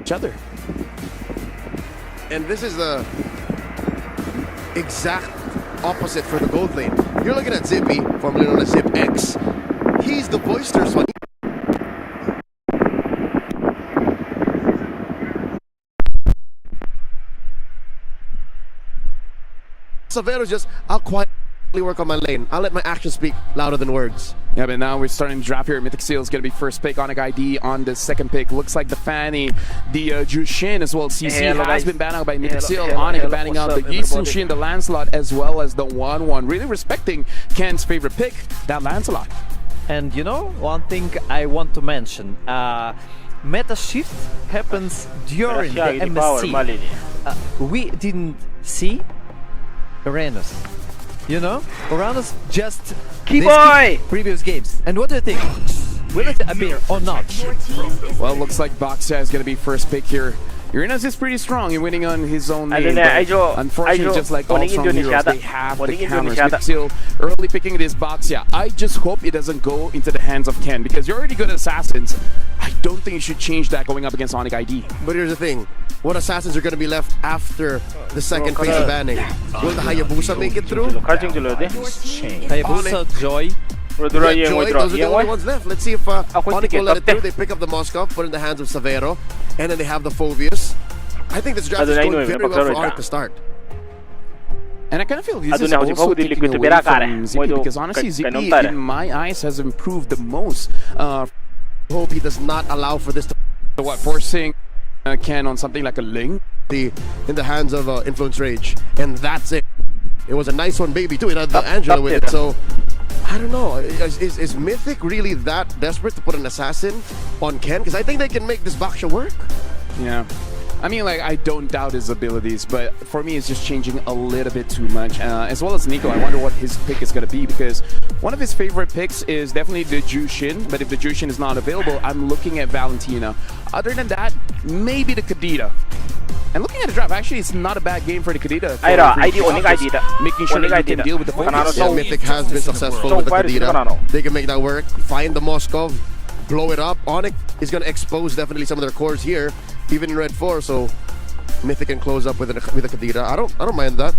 each other. And this is the exact opposite for the gold lane. You're looking at Zippy, formerly known as Zip X. He's the boisterous one. Savero's just, I'll quietly work on my lane. I'll let my actions speak louder than words. Yeah, but now we're starting to draft here. MYTHIC Seal is going to be first pick. ONIC ID on the second pick. Looks like the Fanny, the Jushin as well. CC has been banned out by MYTHIC Seal. ONIC banning out the Yisun Shin, the Lancelot, as well as the 1-1. Really respecting Ken's favorite pick, that Lancelot. And you know, one thing I want to mention. Meta shift happens during the MSC. We didn't see Uranus. You know, Uranus just previous games. And what do you think? Will it appear or not? Well, looks like Boxia is going to be first pick here. Uranus is pretty strong in winning on his own lane. Unfortunately, just like all strong heroes, they have the counters. MYTHIC Seal early picking this Boxia. I just hope it doesn't go into the hands of Ken, because you're already good at assassins. I don't think you should change that going up against ONIC ID. But here's the thing. What assassins are going to be left after the second phase of banning? Will the Hayabusa make it through? Hayabusa, Joy. Joy, those are the only ones left. Let's see if ONIC will let it through. They pick up the Moskov, put it in the hands of Savero, and then they have the Phobius. I think this draft is going very well for ONIC to start. And I kind of feel this is also taking away from Zippy, because honestly Zippy, in my eyes, has improved the most. Hope he does not allow for this to forcing Ken on something like a Ling in the hands of Influence Rage, and that's it. It was a nice one, baby, too. It had the Angela with it, so I don't know. Is MYTHIC really that desperate to put an assassin on Ken? Because I think they can make this Baksha work. Yeah. I mean, like, I don't doubt his abilities, but for me, it's just changing a little bit too much. As well as Nico, I wonder what his pick is going to be, because one of his favorite picks is definitely the Jushin, but if the Jushin is not available, I'm looking at Valentina. Other than that, maybe the Kadita. And looking at the draft, actually, it's not a bad game for the Kadita. Making sure that you can deal with the focus. Yeah, MYTHIC has been successful with the Kadita. They can make that work. Find the Moskov, blow it up. ONIC is going to expose definitely some of their cores here, even in Red 4. So MYTHIC can close up with a Kadita. I don't mind that.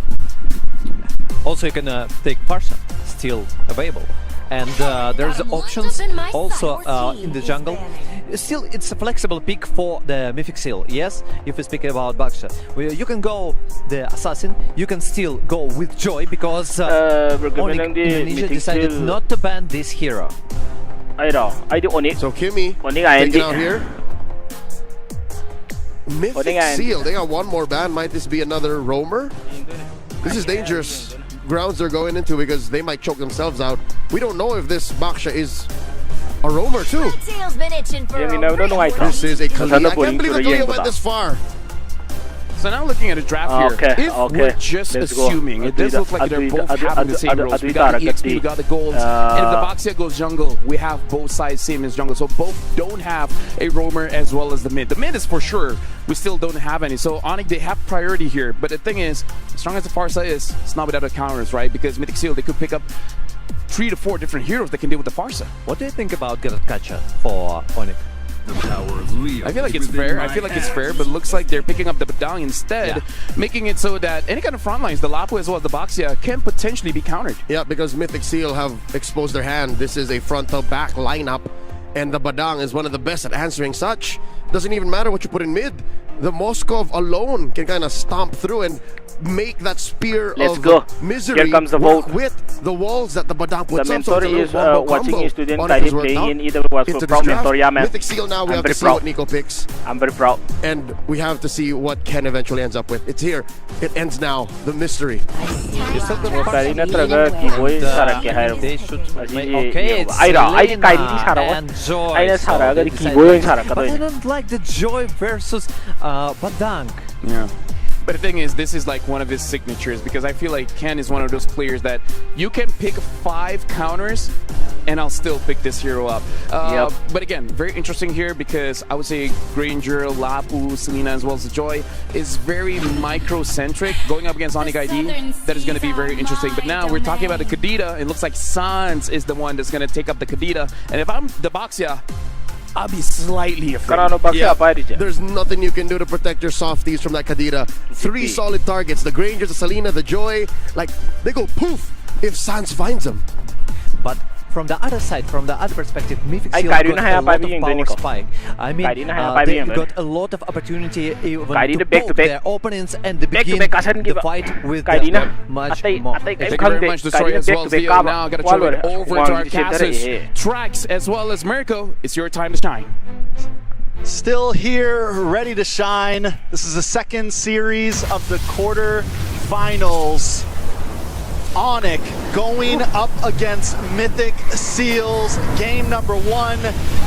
Also, you can take Farsa, still available. And there's options also in the jungle. Still, it's a flexible pick for the MYTHIC Seal. Yes, if we speak about Baksha, you can go the assassin. You can still go with Joy, because ONIC Indonesia decided not to ban this hero. So Kimmy taken out here. MYTHIC Seal, they got one more ban. Might this be another roamer? This is dangerous grounds they're going into, because they might choke themselves out. We don't know if this Baksha is a roamer too. This is a Kalia. I can't believe the Kalia went this far. So now looking at a draft here, if we're just assuming, it does look like they're both having the same roles. We got the EXP, we got the golds, and if the Boxia goes jungle, we have both sides same as jungle. So both don't have a roamer as well as the mid. The mid is for sure, we still don't have any. So ONIC, they have priority here. But the thing is, as strong as the Farsa is, it's not without the counters, right? Because MYTHIC Seal, they could pick up 3 to 4 different heroes that can deal with the Farsa. What do you think about Garatkacha for ONIC? I feel like it's fair. But it looks like they're picking up the Badang instead, making it so that any kind of front lines, the Lapu as well as the Boxia, can potentially be countered. Yeah, because MYTHIC Seal have exposed their hand. This is a front-to-back lineup, and the Badang is one of the best at answering such. Doesn't even matter what you put in mid. The Moskov alone can kind of stomp through and make that spear of misery. Here comes the vote. With the walls that the Badang puts up. The mentor is watching his student playing in either was for proud mentor. Yeah, man. MYTHIC Seal now, we have to see what Nico picks. I'm very proud. And we have to see what Ken eventually ends up with. It's here. It ends now. The mystery. Okay, it's but I don't like the Joy versus Badang. Yeah. But the thing is, this is like one of his signatures because I feel like Ken is one of those players that you can pick 5 counters and I'll still pick this hero up. But again, very interesting here because I would say Granger, Lapu, Selena, as well as Joy is very micro-centric. Going up against ONIC ID, that is going to be very interesting. But now we're talking about the Kadita. It looks like Sans is the one that's going to take up the Kadita. And if I'm the Baxia, I'll be slightly afraid. There's nothing you can do to protect your softies from that Kadita. 3 solid targets. The Granger, the Selena, the Joy. Like, they go poof if Sans finds them. But from the other side, from the other perspective, MYTHIC got a lot of power spike. I mean, they got a lot of opportunity even to poke their opponents and they begin the fight with much more. Thank you very much, Destroyer, as well as Leo. Now got to throw it over to our casters. Trax, as well as Mirko, it's your time to shine. Still here, ready to shine. This is the second series of the quarter-finals. ONIC going up against Mythic Seals, game number 1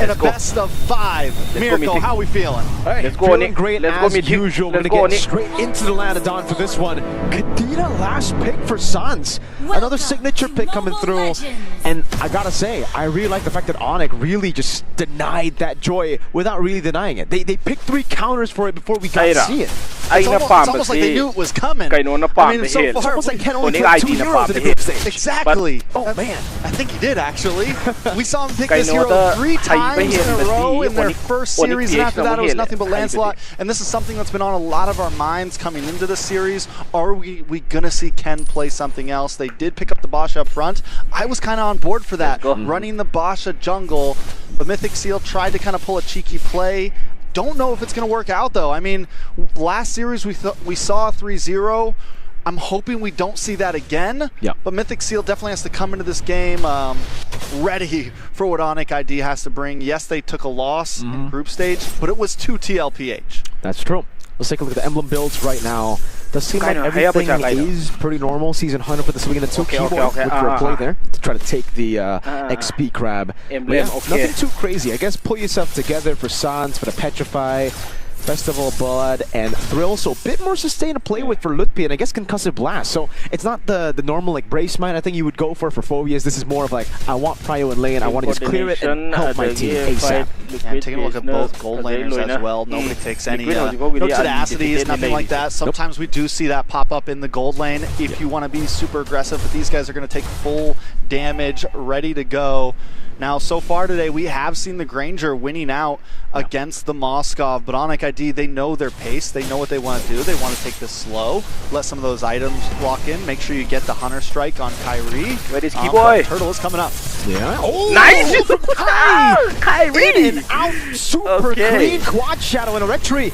in a best of 5. Mirko, how are we feeling? Hey, let's go, feeling great as usual. We're going to get straight into the land of Dawn for this one. Kadita last pick for Sans. Another signature pick coming through. And I gotta say, I really like the fact that ONIC really just denied that Joy without really denying it. They picked 3 counters for it before we got to see it. It's almost like they knew it was coming. I mean, so far, almost like Ken only played 2 heroes in the group stage. Exactly. Oh man, I think he did actually. We saw him pick this hero 3 times in a row in their first series, and after that it was nothing but Lancelot. And this is something that's been on a lot of our minds coming into this series. Are we gonna see Ken play something else? They did pick up the Basha up front. I was kind of on board for that, running the Basha jungle. The Mythic Seal tried to kind of pull a cheeky play. Don't know if it's going to work out though. I mean, last series we saw 3-0. I'm hoping we don't see that again. Yeah. But Mythic Seal definitely has to come into this game ready for what ONIC ID has to bring. Yes, they took a loss in group stage, but it was 2 TLPH. That's true. Let's take a look at the emblem builds right now. Does seem like everything is pretty normal. Season 100 for the Selena 2 keyboard with for a play there to try to take the XP crab. Nothing too crazy. I guess pull yourself together for Sans, for the Petrify, Festival of Blood, and Thrill. So a bit more sustained to play with for Lutpi, and I guess Concussive Blast. So it's not the normal like Brace Mine I think you would go for Phobias. This is more of like, I want Prio and lane, I want to just clear it and help my team ASAP. And taking a look at both gold laners as well. Nobody takes any no tenacity, nothing like that. Sometimes we do see that pop up in the gold lane if you want to be super aggressive, but these guys are going to take full damage, ready to go. Now, so far today, we have seen the Granger winning out against the Moskov, but ONIC ID, they know their pace. They know what they want to do. They want to take this slow, let some of those items lock in, make sure you get the Hunter Strike on Kyrie. Where is Keyboy? Turtle is coming up. Yeah. Oh, nice! Kyrie! In and out, super clean quad shadow and a red tree.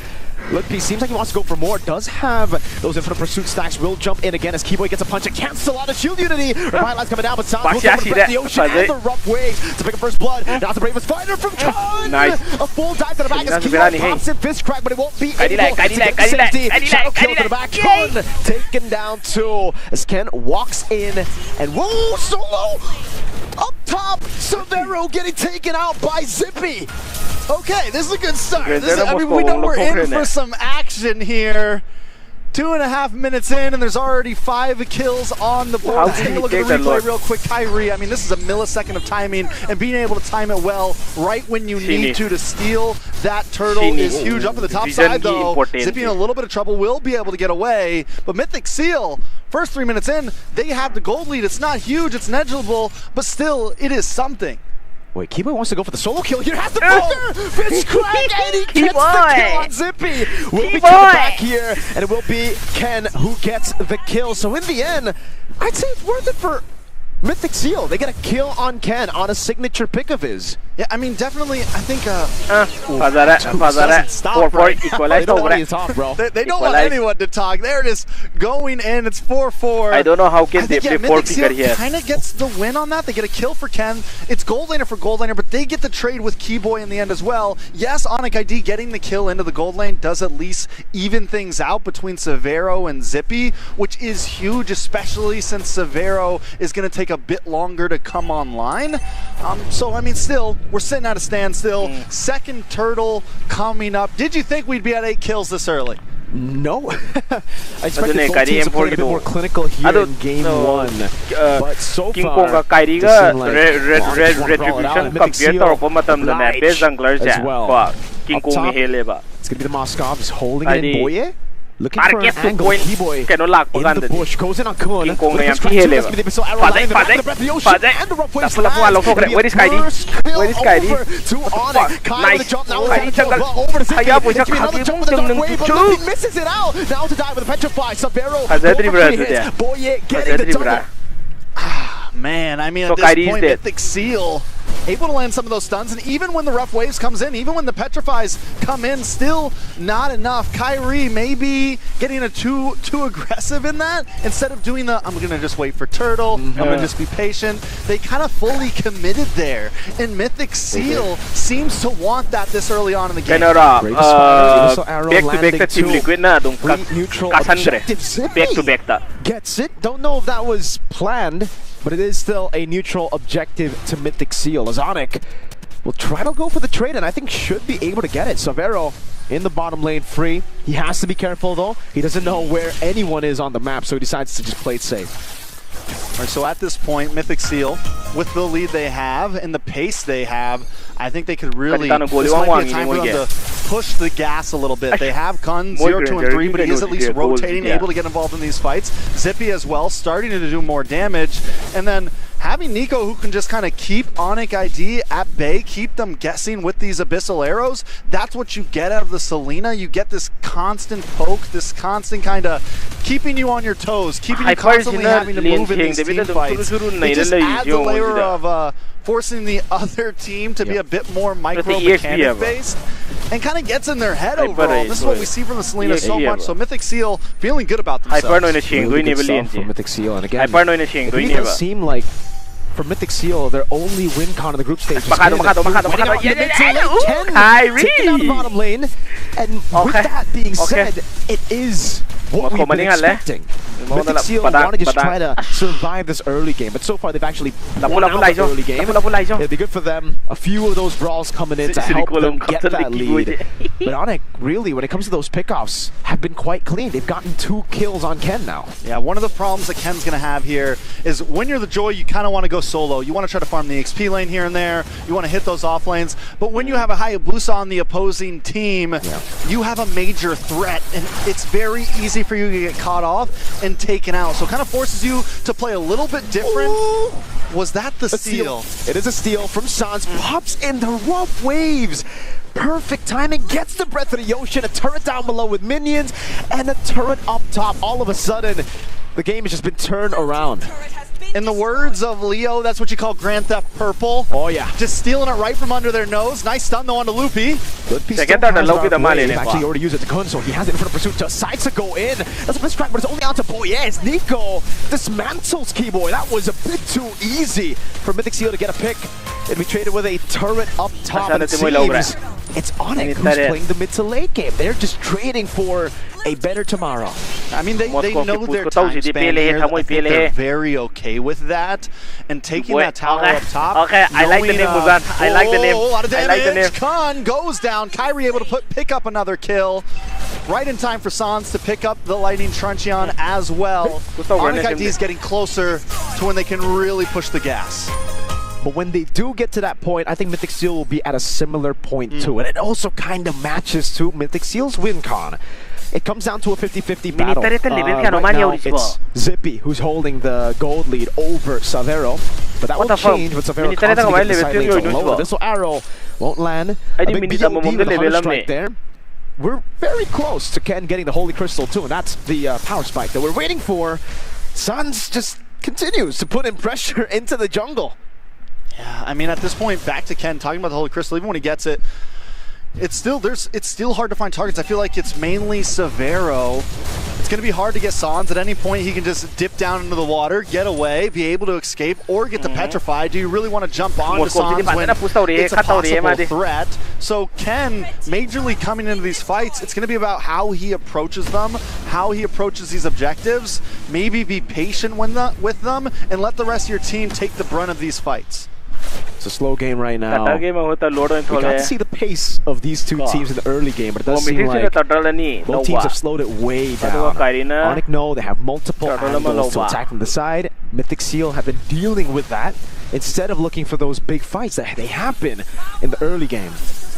Lutpi seems like he wants to go for more. Does have those Infinite Pursuit stacks. Will jump in again as Keyboy gets a punch and cancel out of shield unity. Revitalize coming down, but Sans will go for the ocean and the rough waves to pick up first blood. Now the bravest fighter from Khan. Nice. A full dive to the back as Keyboy pops in fist crack, but it won't be able to get the safety. Shadow kill to the back. Khan taken down 2 as Ken walks in and whoa, solo up top. Severo getting taken out by Zippy. Okay, this is a good start. I mean, we know we're in for some action here. 2.5 minutes in, and there's already 5 kills on the board. Let's take a look at the replay real quick. Kyrie, I mean, this is a millisecond of timing, and being able to time it well right when you need to steal that turtle is huge. Up at the top side, though, Zippy in a little bit of trouble, will be able to get away. But Mythic Seal, first 3 minutes in, they have the gold lead. It's not huge, it's negligible, but still, it is something. Wait, Keyboy wants to go for the solo kill. He has the poker! Fist crack, and he gets the kill on Zippy! Will be coming back here, and it will be Ken who gets the kill. So in the end, I'd say it's worth it for Mythic Seal. They get a kill on Ken on a signature pick of his. Yeah, I mean, definitely, I think... They don't want anyone to talk. They're just going in. It's 4-4. I don't know how can they play 4 figure here. Kind of gets the win on that. They get a kill for Ken. It's gold laner for gold laner, but they get the trade with Keyboy in the end as well. Yes, ONIC ID getting the kill into the gold lane does at least even things out between Severo and Zippy, which is huge, especially since Severo is going to take a bit longer to come online. So, I mean, still, we're sitting at a standstill. Second turtle coming up. Did you think we'd be at 8 kills this early? No. I expected both teams to play a bit more clinical here in game 1. But so far, retribution compare tawrpa matamda ne best jungler ja ba King Kong ni hele ba. It's going to be the Moskov is holding it in Boye. Looking for an Target to angle. point Keyboy kano lag pa in the bush. Goes in on Kun. King Kong na yan hele ba. Where is Kaidi? Where is Kaidi? To ONIC. Nice. Kaya boy siya kakibong misses it out. Now to die with a petrify. Savero. Boye getting the double. Man, I mean, at this point, Mythic Seal able to land some of those stuns, and even when the rough waves comes in, even when the petrifies come in, still not enough. Kyrie maybe getting too aggressive in that instead of doing the I'm gonna just wait for turtle, I'm gonna just be patient. They kind of fully committed there, and Mythic Seal seems to want that this early on in the game. Back to team liquid na dong Cassandre. Back to back ta. Gets it. Don't know if that was planned, but it is still a neutral objective to Mythic Seal. As ONIC will try to go for the trade, and I think should be able to get it. Savero in the bottom lane free. He has to be careful though. He doesn't know where anyone is on the map, so he decides to just play it safe. All right, so at this point, Mythic Seal, with the lead they have and the pace they have, I think they could really, this might be a time for them to push the gas a little bit. They have Kun 0, 2, and 3, but he is at least rotating, able to get involved in these fights. Zippy as well, starting to do more damage. And then having Nico who can just kind of keep ONIC ID at bay, keep them guessing with these Abyssal arrows, that's what you get out of the Selena. You get this constant poke, this constant kind of keeping you on your toes, keeping you constantly having to move in these team fights. It just adds a layer of forcing the other team to be a bit more micro-mechanic based and kind of gets in their head overall. This is what we see from the Selena so much, so Mythic Seal feeling good about themselves. Really good stuff from Mythic Seal, and again, it does seem like for Mythic Seal, their only win con in the group stage is taking out the bottom lane, and with that being said, it is what we've been expecting. Mythic Seal want to just try to survive this early game, but so far they've actually won out the early game. It'd be good for them. A few of those brawls coming in to help them get that lead. But ONIC, really, when it comes to those pickoffs, have been quite clean. They've gotten 2 kills on Ken now. Yeah, one of the problems that Ken's going to have here is when you're the Joy, you kind of want to go solo. You want to try to farm the XP lane here and there. You want to hit those off lanes. But when you have a Hayabusa on the opposing team, you have a major threat, and it's very easy for you to get caught off and taken out. So it kind of forces you to play a little bit different. Ooh. Was that the steal? It is a steal from Sans. Pops in the rough waves. Perfect timing, gets the breath of the ocean, a turret down below with minions, and a turret up top. All of a sudden, the game has just been turned around. In the words of Leo, that's what you call Grand Theft Purple. Oh yeah. Just stealing it right from under their nose. Nice stun though onto Loopy. Good piece actually already used it to Kun, so he has it in front of pursuit. Decides to go in. That's a mistrack, but it's only out to Boyes. Nico dismantles Keyboy. That was a bit too easy for Mythic Seal to get a pick. It'd be traded with a turret up top. And it seems it's ONIC who's playing the mid to late game. They're just trading for a better tomorrow. I mean, they know their time span here. I think they're very okay with that. And taking that tower up top. Okay, I like the name, Muzan. I like the name. A lot of damage. Kun goes down. Kyrie able to pick up another kill. Right in time for Sans to pick up the Lightning Truncheon as well. ONIC ID is getting closer to when they can really push the gas. But when they do get to that point, I think Mythic Seal will be at a similar point too. And it also kind of matches to Mythic Seal's win con. It comes down to a 50-50 battle. Right now, it's Zippy who's holding the gold lead over Savero. But that will change with Savero constantly getting the side lanes lower. This arrow won't land. A big BOD with a Hunter Strike there. We're very close to Ken getting the Holy Crystal too, and that's the power spike that we're waiting for. Sans just continues to put in pressure into the jungle. Yeah, I mean, at this point, back to Ken, talking about the Holy Crystal, even when he gets it, it's still hard to find targets. I feel like it's mainly Savero. It's going to be hard to get Sans. At any point, he can just dip down into the water, get away, be able to escape, or get to petrify. Do you really want to jump on to Sans when it's a possible threat? So Ken, majorly coming into these fights, it's going to be about how he approaches them, how he approaches these objectives, maybe be patient with them, and let the rest of your team take the brunt of these fights. It's a slow game right now. Kata game hoita load on We got to see the pace of these two teams in the early game, but it does seem like both teams have slowed it way down. ONIC know they have multiple angles to attack from the side. Mythic Seal have been dealing with that instead of looking for those big fights that they happen in the early game.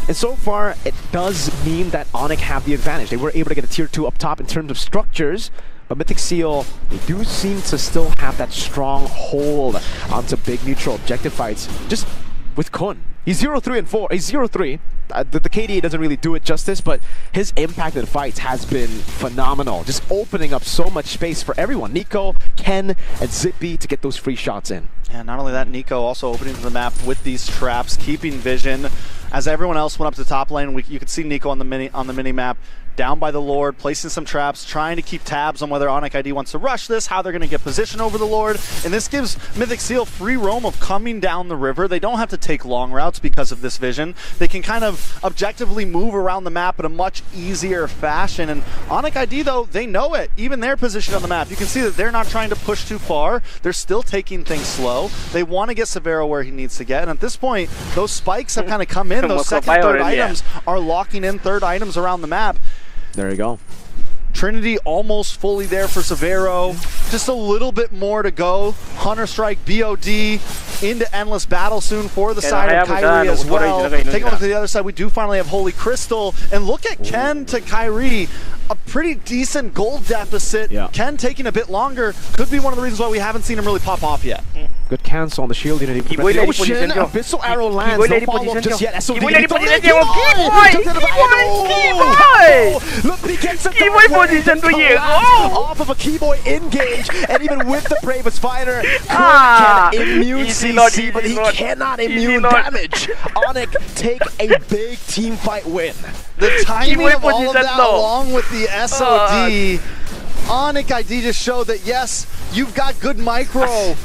And so far, it does mean that ONIC have the advantage. They were able to get a tier 2 up top in terms of structures, but Mythic Seal, they do seem to still have that strong hold onto big neutral objective fights, just with Kun. He's 0-3 and 4. He's 0-3. The KDA doesn't really do it justice, but his impact in fights has been phenomenal. Just opening up so much space for everyone. Nico, Ken, and Zippy to get those free shots in. And not only that, Nico also opening the map with these traps, keeping vision. As everyone else went up to the top lane, you could see Nico on the mini map, down by the Lord, placing some traps, trying to keep tabs on whether ONIC ID wants to rush this, how they're going to get position over the Lord. And this gives Mythic Seal free roam of coming down the river. They don't have to take long routes because of this vision. They can kind of objectively move around the map in a much easier fashion. And ONIC ID, though, they know it. Even their position on the map, you can see that they're not trying to push too far. They're still taking things slow. They want to get Severo where he needs to get. And at this point, those spikes have kind of come in. Those second, third items are locking in third items around the map. There you go. Trinity almost fully there for Severo. Just a little bit more to go. Hunter Strike, BOD into Endless Battle soon for the side of Kyrie as well. Taking a look to the other side, we do finally have Holy Crystal. And look at Ken to Kyrie. A pretty decent gold deficit. Yeah. Ken taking a bit longer. Could be one of the reasons why we haven't seen him really pop off yet. Good cancel on the shield unity. Ocean, Abyssal Arrow lands. No follow-up just yet. SOD. Look, he gets a off of a Keyboy engage, and even with the Bravest Fighter, can immune CC, but he cannot immune damage. ONIC take a big team fight win. The timing of all of that along with the SOD, ONIC ID just showed that yes, you've got good micro,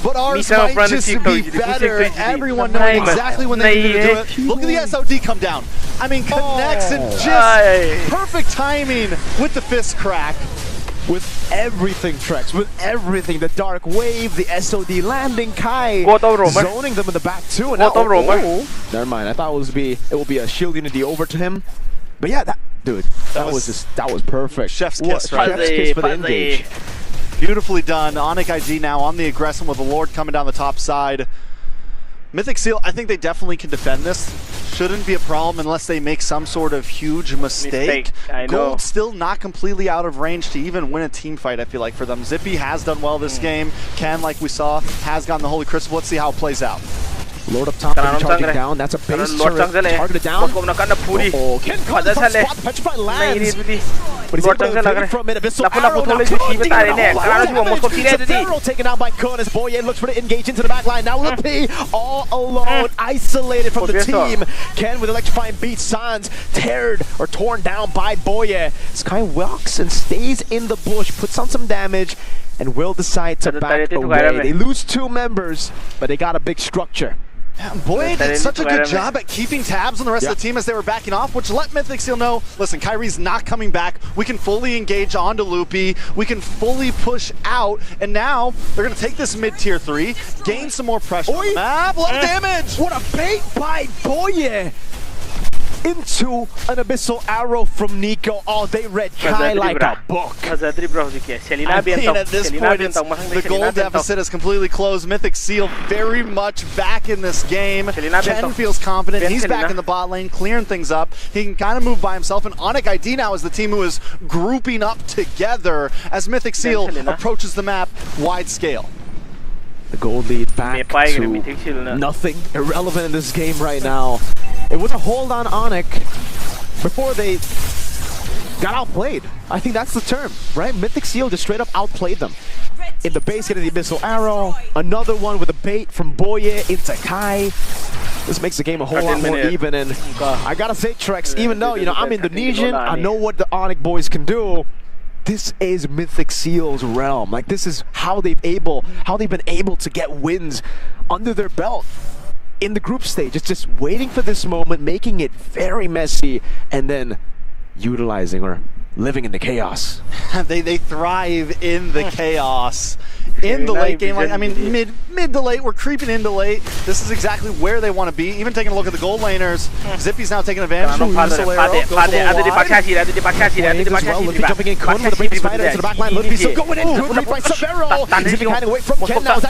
but ours might just be better. Everyone knowing exactly when they need to do it. Look at the SOD come down. I mean, connects and just perfect timing with the fist crack. With everything, Trex, with everything. The Dark Wave, the SOD landing, Kai zoning them in the back too. And now, never mind. I thought it will be a shield unity over to him. But yeah, that was perfect. Chef's kiss, right? Chef's kiss for the engage. Beautifully done. ONIC ID now on the aggressive with the Lord coming down the top side. Mythic Seal, I think they definitely can defend this. Shouldn't be a problem unless they make some sort of huge mistake. Gold still not completely out of range to even win a team fight, I feel like, for them. Zippy has done well this game. Ken, like we saw, has gotten the Holy Crystal. Let's see how it plays out. Lord up top, charging down. That's a base turret. Targeted down. Ken comes from spot. Petrified lands. But he's able to evade from it. Abyssal Arrow now. Severo taken out by Kun as Boye looks for to engage into the back line. Now Lippy all alone, isolated from the team. Ken with electrifying beat. Sans torn down by Boye. Sky walks and stays in the bush, puts on some damage, and will decide to back away. They lose 2 members, but they got a big structure. Yeah, Boye did such a good job at keeping tabs on the rest of the team as they were backing off, which let Mythic Seal know, listen, Kyrie's not coming back. We can fully engage onto Loopy. We can fully push out. And now they're going to take this mid-tier 3, gain some more pressure on the map. A lot of damage. What a bait by Boye. Into an Abyssal Arrow from Nico. Oh, they read Kai like a book. I mean, at this point, the goal deficit is completely closed. Mythic Seal very much back in this game. Ken feels confident. He's back in the bot lane, clearing things up. He can kind of move by himself. And ONIC ID now is the team who is grouping up together as Mythic Seal approaches the map wide scale. The gold lead back to nothing. Irrelevant in this game right now. It was a hold on ONIC before they got outplayed. I think that's the term, right? Mythic Seal just straight up outplayed them. In the base, getting the Abyssal Arrow. Another one with a bait from Boye into Kai. This makes the game a whole lot more even. And I gotta say, Trex, even though I'm Indonesian, I know what the ONIC boys can do. This is Mythic Seal's realm. Like, this is how they've been able to get wins under their belt in the group stage. It's just waiting for this moment, making it very messy, and then utilizing or living in the chaos. they thrive in the chaos. In the late game, I mean, mid to late, we're creeping into late. This is exactly where they want to be. Even taking a look at the gold laners, Zippy's now taking advantage. Jumping in, Kun with a break spider into the back line. Ludwig still going in. Good read by Severo. Zippy hiding away from Ken now. And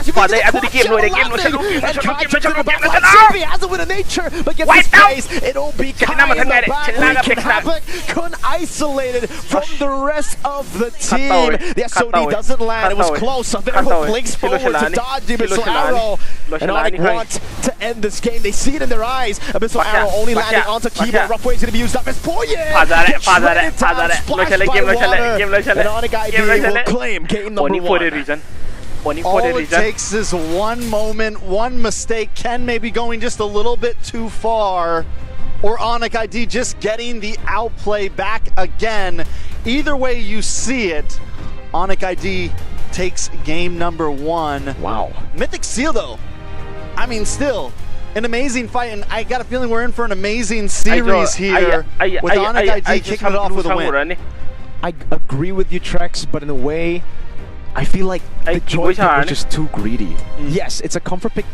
Kai jumps in the back line. Zippy has it with a nature, but gets his face. It'll be Kai in the back. Wreaking havoc. Kun isolated from the rest of the team. The SOD doesn't land. It was close. Severo blinks forward to dodge the Abyssal Arrow. And ONIC want to end this game. They see it in their eyes. Abyssal Arrow only landing onto Kibo. Rough Wave's going to be used up as Poyen. Splashed by water. And ONIC ID will claim game number 1. All it takes is one moment, one mistake. Ken may be going just a little bit too far, or ONIC ID just getting the outplay back again. Either way you see it, ONIC ID takes game number 1. Wow. Mythic Seal though, I mean, still an amazing fight, and I got a feeling we're in for an amazing series here with ONIC ID kicking it off with a win. I agree with you, Trex, but in a way, I feel like the joy pick was just too greedy. Yes, it's a comfort pick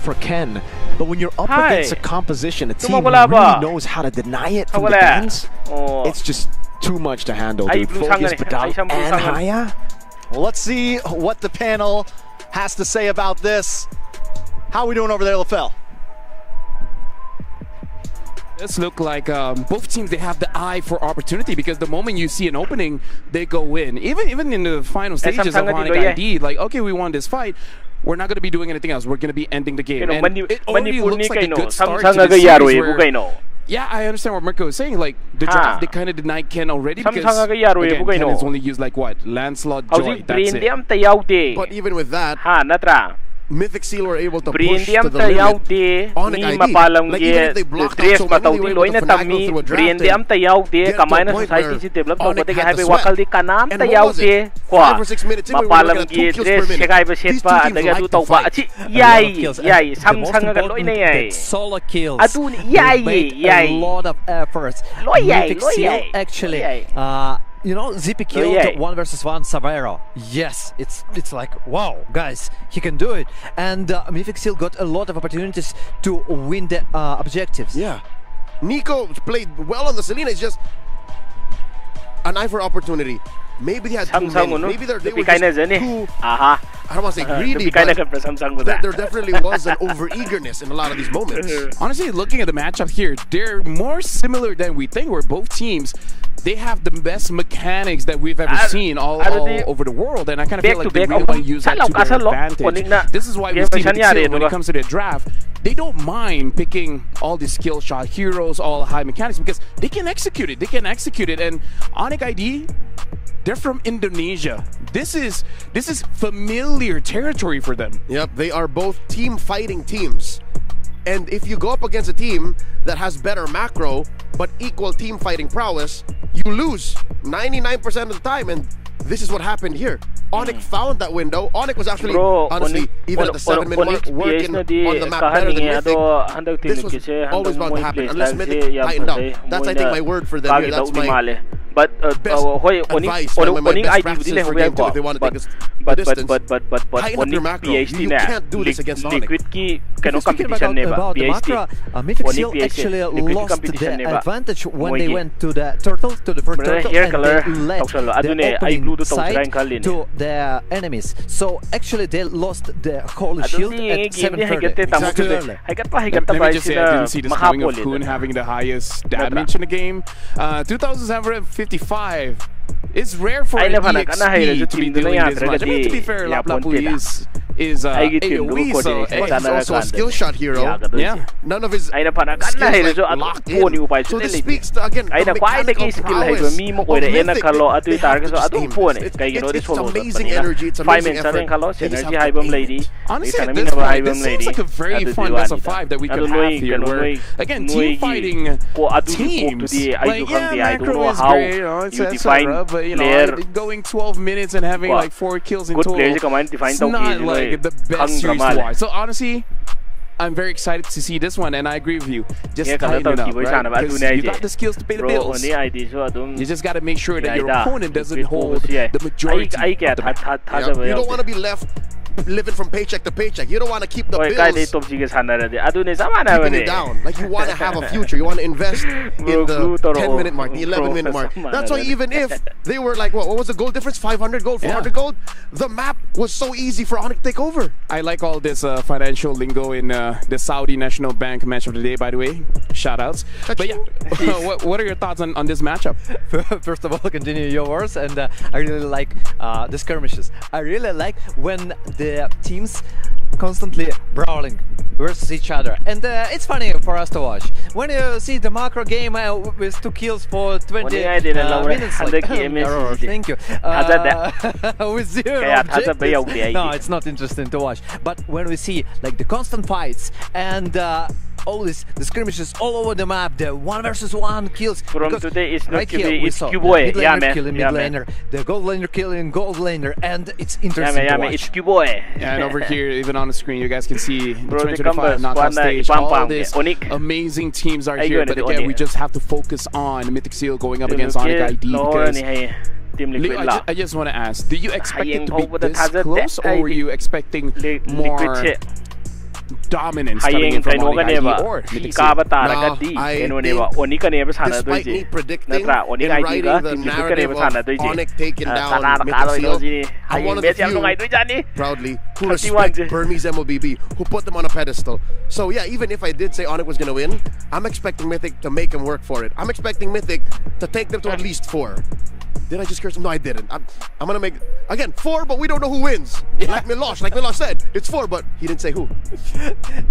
for Ken, but when you're up against a composition, a team really knows how to deny it from the fans, it's just too much to handle, dude. Focus, Badal, and Haya. Well, let's see what the panel has to say about this. How are we doing over there, LaFell? This look like both teams, they have the eye for opportunity, because the moment you see an opening, they go in. Even in the final stages of ONIC ID, like, okay, we won this fight, we're not going to be doing anything else. We're going to be ending the game. And it already looks like a good start to the series where, yeah, I understand what Mirko is saying. Like, the draft, they kind of denied Ken already because, again, Ken has only used, like, what? Lancelot, Joy, that's it. But even with that, Mythic Seal were able to push to the limit. ONIC ID, like even if they blocked out so many, they were able to finagle through a draft and get to a point where ONIC had the sweat. And what was it? 5 or 6 minutes in, we were looking at 2 kills per minute. These two teams like to fight. Solo kills. They made a lot of efforts. Mythic Seal actually, you know, Zippy killed 1 versus 1 Severo. Yes, it's like, wow, guys, he can do it. And Mythic Seal got a lot of opportunities to win the objectives. Yeah. Nico played well on the Selena. It's just an eye for opportunity. Maybe they had too many. Maybe they were just too, I don't want to say greedy, but there definitely was an over-eagerness in a lot of these moments. Honestly, looking at the matchup here, they're more similar than we think, where both teams, they have the best mechanics that we've ever seen all over the world, and I kind of feel like they really want to use that to their advantage. This is why we see when it comes to the draft, they don't mind picking all these skill shot heroes, all high mechanics, because they can execute it. They can execute it, and ONIC ID, they're from Indonesia. This is familiar territory for them. Yep, they are both team fighting teams. And if you go up against a team that has better macro but equal team fighting prowess, you lose 99% of the time, and this is what happened here. ONIC found that window. ONIC was actually, honestly, even at the 7-minute mark, working on the map better than Mythic. This was always bound to happen, unless Mythic tightened up. That's, I think, my word for them here. That's my but best advice, my best practices for game 2 if they want to take this distance. Tighten up your macro. You can't do this against ONIC. Speaking about the macro, Mythic Seal actually lost the advantage when they went to the turtle, to the first turtle, and they led the opening side to their enemies. So actually they lost the whole shield at 7:30. Too early. Let me just say, I didn't see this coming of Kun having the highest damage in the game. 2,755. It's rare for an EXP to be doing this much. I mean, to be fair, Lapu is AoE, so but he's also a skill shot hero. Yeah. None of his skills like locked in. So this speaks to, again, the mechanical prowess of Mythic. They have to just aim this. It's amazing energy, it's amazing effort. They just have to aim. Honestly, at this point, this seems like a very fun best of 5 that we could have here. Where, again, team fighting teams. Like, yeah, macro is great, you know, etc. But, you know, going 12 minutes and having like 4 kills in total, it's not like the best series to watch. So honestly, I'm very excited to see this one, and I agree with you. Just tighten it up, right? Because you got the skills to pay the bills. You just got to make sure that your opponent doesn't hold the majority of the map. You don't want to be left living from paycheck to paycheck. You don't want to keep the bills keeping it down. Like, you want to have a future. You want to invest in the 10-minute mark, the 11-minute mark. That's why even if they were like, what was the goal difference? 500 gold, 400 gold? The map was so easy for ONIC to take over. I like all this financial lingo in the Saudi National Bank match of the day, by the way. Shout outs. But yeah, what are your thoughts on this matchup? First of all, continue your words, and I really like the skirmishes. I really like when the teams constantly brawling versus each other, and it's funny for us to watch. When you see the macro game with 2 kills for 20 minutes, like, thank you. With 0 objectives. No, it's not interesting to watch. But when we see like the constant fights and all the skirmishes all over the map, the 1 versus 1 kills. From today it's not right here we saw the mid laner killing mid laner, the gold laner killing gold laner, and it's interesting to watch. It's Q-boy. And over here, even on the screen, you guys can see the 2025 knockout stage. All these amazing teams are here, but again, we just have to focus on Mythic Seal going up against ONIC ID because Leo, I just want to ask, do you expect it to be this close, or were you expecting more dominance coming in from ONIC ID or Mythic Seal? Despite me predicting and writing the narrative of ONIC taking down Mythic Seal, I'm one of the few, proudly, who respect Burmese MOBB, who put them on a pedestal. So yeah, even if I did say ONIC was going to win, I'm expecting Mythic to make them work for it. I'm expecting Mythic to take them to at least 4. Did I just curse him? No, I didn't. I'm gonna make, again, 4, but we don't know who wins. Yeah. Like Milosh said, it's 4, but he didn't say who.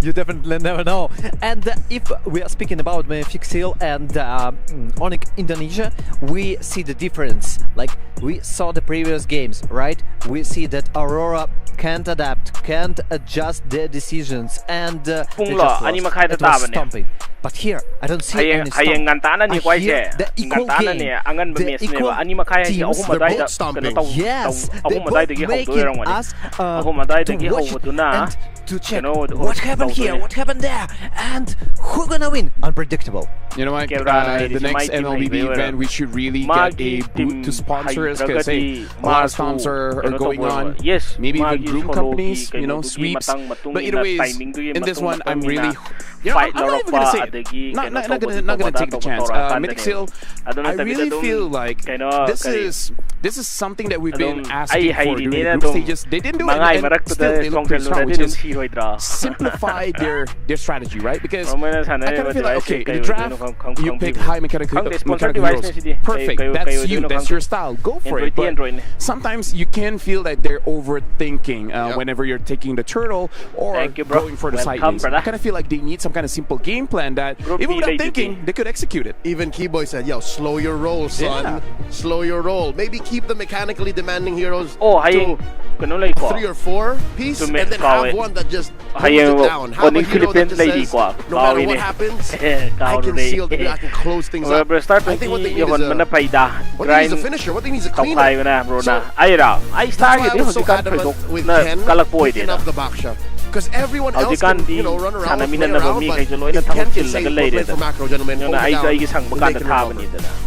You definitely never know. And if we are speaking about MYTHIC Seal and ONIC Indonesia, we see the difference. Like, we saw the previous games, right? We see that Aurora can't adapt, can't adjust their decisions, and they just lost. Stomping. But here, I don't see any stomping. I hear the equal game, the equal teams, they're both stomping. Yes, they're both making us to watch and to check what happened here, what happened there, and who's gonna win? Unpredictable. You know what, the next MLBB event, we should really get a boot to sponsor us, because hey, a lot of stomps are going on. Yes, maybe even group companies, you know, sweeps. But either ways, in this one, I'm really, you know, I'm not even gonna say it. Not gonna take the chance. Mythic Seal, I really feel like this is something that we've been asking for during the group stages. They didn't do it, and still they look pretty strong, which is simplify their strategy, right? Because I kind of feel like, okay, in the draft, you pick high mechanical heroes. Perfect, that's you, that's your style, go for it. But sometimes you can feel that they're overthinking whenever you're taking the turtle or going for the side lanes. I kind of feel like they need some kind of simple game plan that, even without thinking, they could execute it. Even Keyboy said, yo, slow your roll, son. Yeah. Slow your roll. Maybe keep the mechanically demanding heroes to 3 or 4 piece, and then have one that just holds it down. Have a hero that just says, no matter what happens, I can seal the, I can close things up. I think what they need is a finisher. What they need is a cleaner. So, that's why I was so adamant with Ken picking up the backshoot. Because everyone else can, you know, run around, play around, but if Ken can say, we'll play for macro, gentlemen, hold it down, they can recover.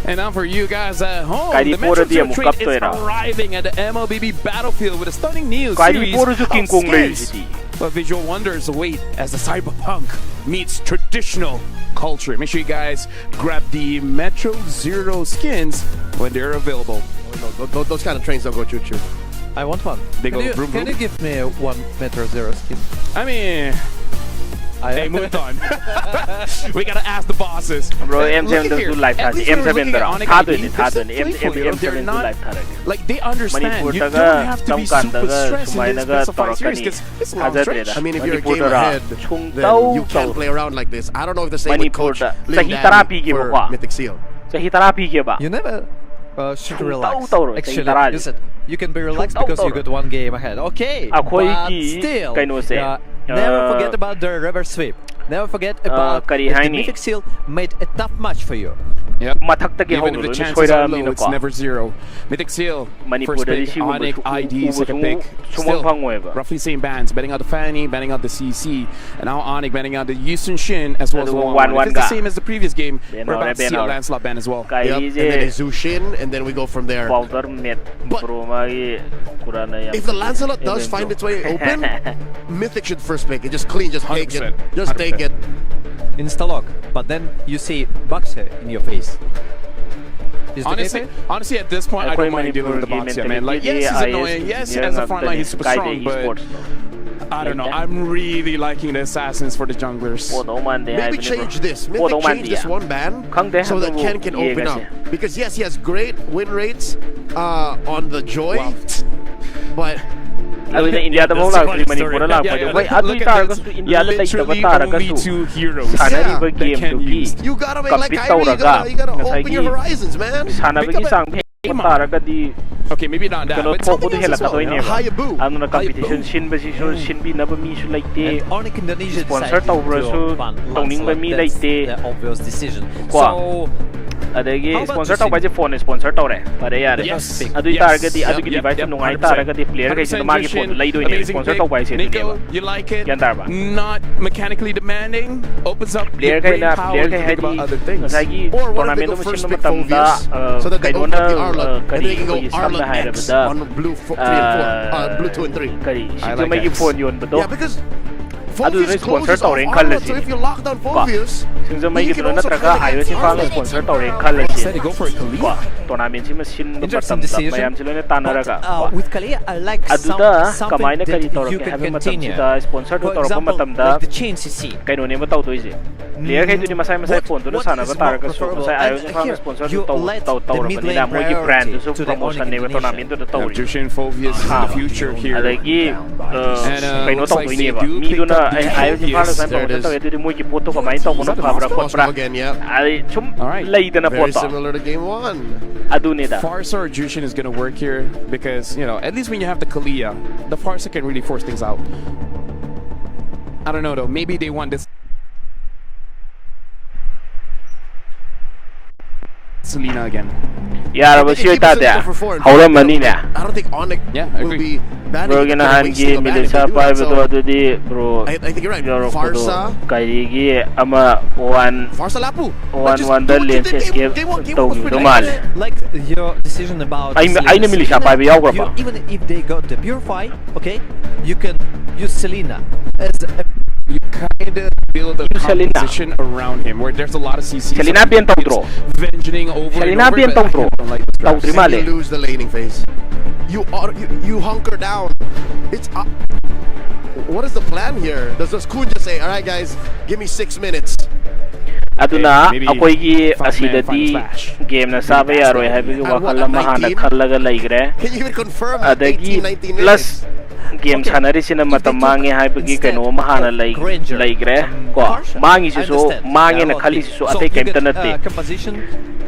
And now for you guys at home, the Metro Zero train is arriving at the MLBB battlefield with a stunning new series of skins. But visual wonders await as the cyberpunk meets traditional culture. Make sure you guys grab the Metro Zero skins when they're available. Oh, no, those kind of trains don't go choo-choo. I want one. They go vroom, can you give me one Metro Zero skin? I mean, hey, move on. We gotta ask the bosses. Bro, M7 doesn't do live target. M7 they're not, like, they understand you don't have to be super stressed in this specified series, because it's a long stretch. I mean, if you're a game ahead, then you can't play around like this. I don't know if the same with Coach Lin Dan for Mythic Seal. You never should relax. Actually, you said you can be relaxed because you got one game ahead. Okay, but still, never forget about the reverse sweep. Never forget about the Mythic Seal made a tough match for you. Yep. Even if the chances are low, it's never zero. Mythic Seal, first pick, ONIC ID, second pick. Still, roughly same bands. Betting out the Fanny, betting out the CC, and now ONIC betting out the Yushin Shin as well as 1-1. It's the same as the previous game. We're about to see a Lancelot ban as well. Yep. And then a Zushin, and then we go from there. But if the Lancelot does find its way open, Mythic should first pick it. Just clean, just take it. Just 100%. Take it. Insta-lock, but then you see Baxia in your face. Honestly, at this point, I don't mind dealing with the Baxia, man. Like, yes, he's annoying. Yes, as a frontline, he's super strong, but I don't know. I'm really liking the assassins for the junglers. Maybe change this. Maybe change this one ban so that Ken can open up. Because yes, he has great win rates on the Joy, but Literally only 2 heroes that can use. You gotta make like Kyrie, you gotta open your horizons, man. Okay, maybe not that, but something else as well. Hayabu. Competition ONIC Indonesia decided to ban Lancelot. That's the obvious decision. So sponsor tau by phone sponsor tau re pare yare adu target adu ki device nungai target player kai sin magi phone lai do ni sponsor tau by se Nico, you like it? Not mechanically demanding, opens up player kai na player kai about other things. Or one of the first pick Phobius, so that they open up the Arlot and they can go Arlot X on blue 3 and 4, blue 2 and 3. I like X. Yeah, because Phobius closes off Arlot, so if you lock down Phobius, you can also find the Arlot. Instead, they go for a Kalia. interesting decision. But with Kalia, I like something that you can continue. For example, like the chain CC. Player kai duni masai phone tu sana ba tar ka so sai ayo Here, sponsor you to let the mid lane brand priority so to the promotion ne ONIC tournament to tauri Jushin Phobius is the future here. adagi kai no looks to like ni they ba do mi pick duna up ayo Phobius. fala sa to edu mo ki poto ko mai to ko fabra kontra again, yeah. ai chum Alright. leida na Very poto similar to game 1. adu ne da Farsa or Jushin is going to work here because, you know, at least when you have the Kalia, the Farsa can really force things out. I don't know though, maybe they want this Selena again. yara ba shi ta da hauran mani ne I don't think ONIC will be banning bro gana hangi milisa pa do di bro I think you're right. Farsa, kai gi ama one Farsa Lapu. the lens escape to mal Like your decision about I na milisa pa yaw ko pa even if they got the Purify, okay, you can use Selena as a You kind of build a composition around him where there's a lot of CC. Selena bien tau vengeing over Selena and over, bien but I tau don't like those tau drafts. male You lose the laning phase. You hunker down. It's what is the plan here? Does Kun just say, "All right, guys, give me 6 minutes"? aduna akoi gi asida di game na sabe yaro hai bi wakala mahana khallaga laigre Can you even confirm that adagi 18-19 plus game sanari sina matamangi hai bi kano mahana laigre ko mangi so mangi na khali so ate kem tanate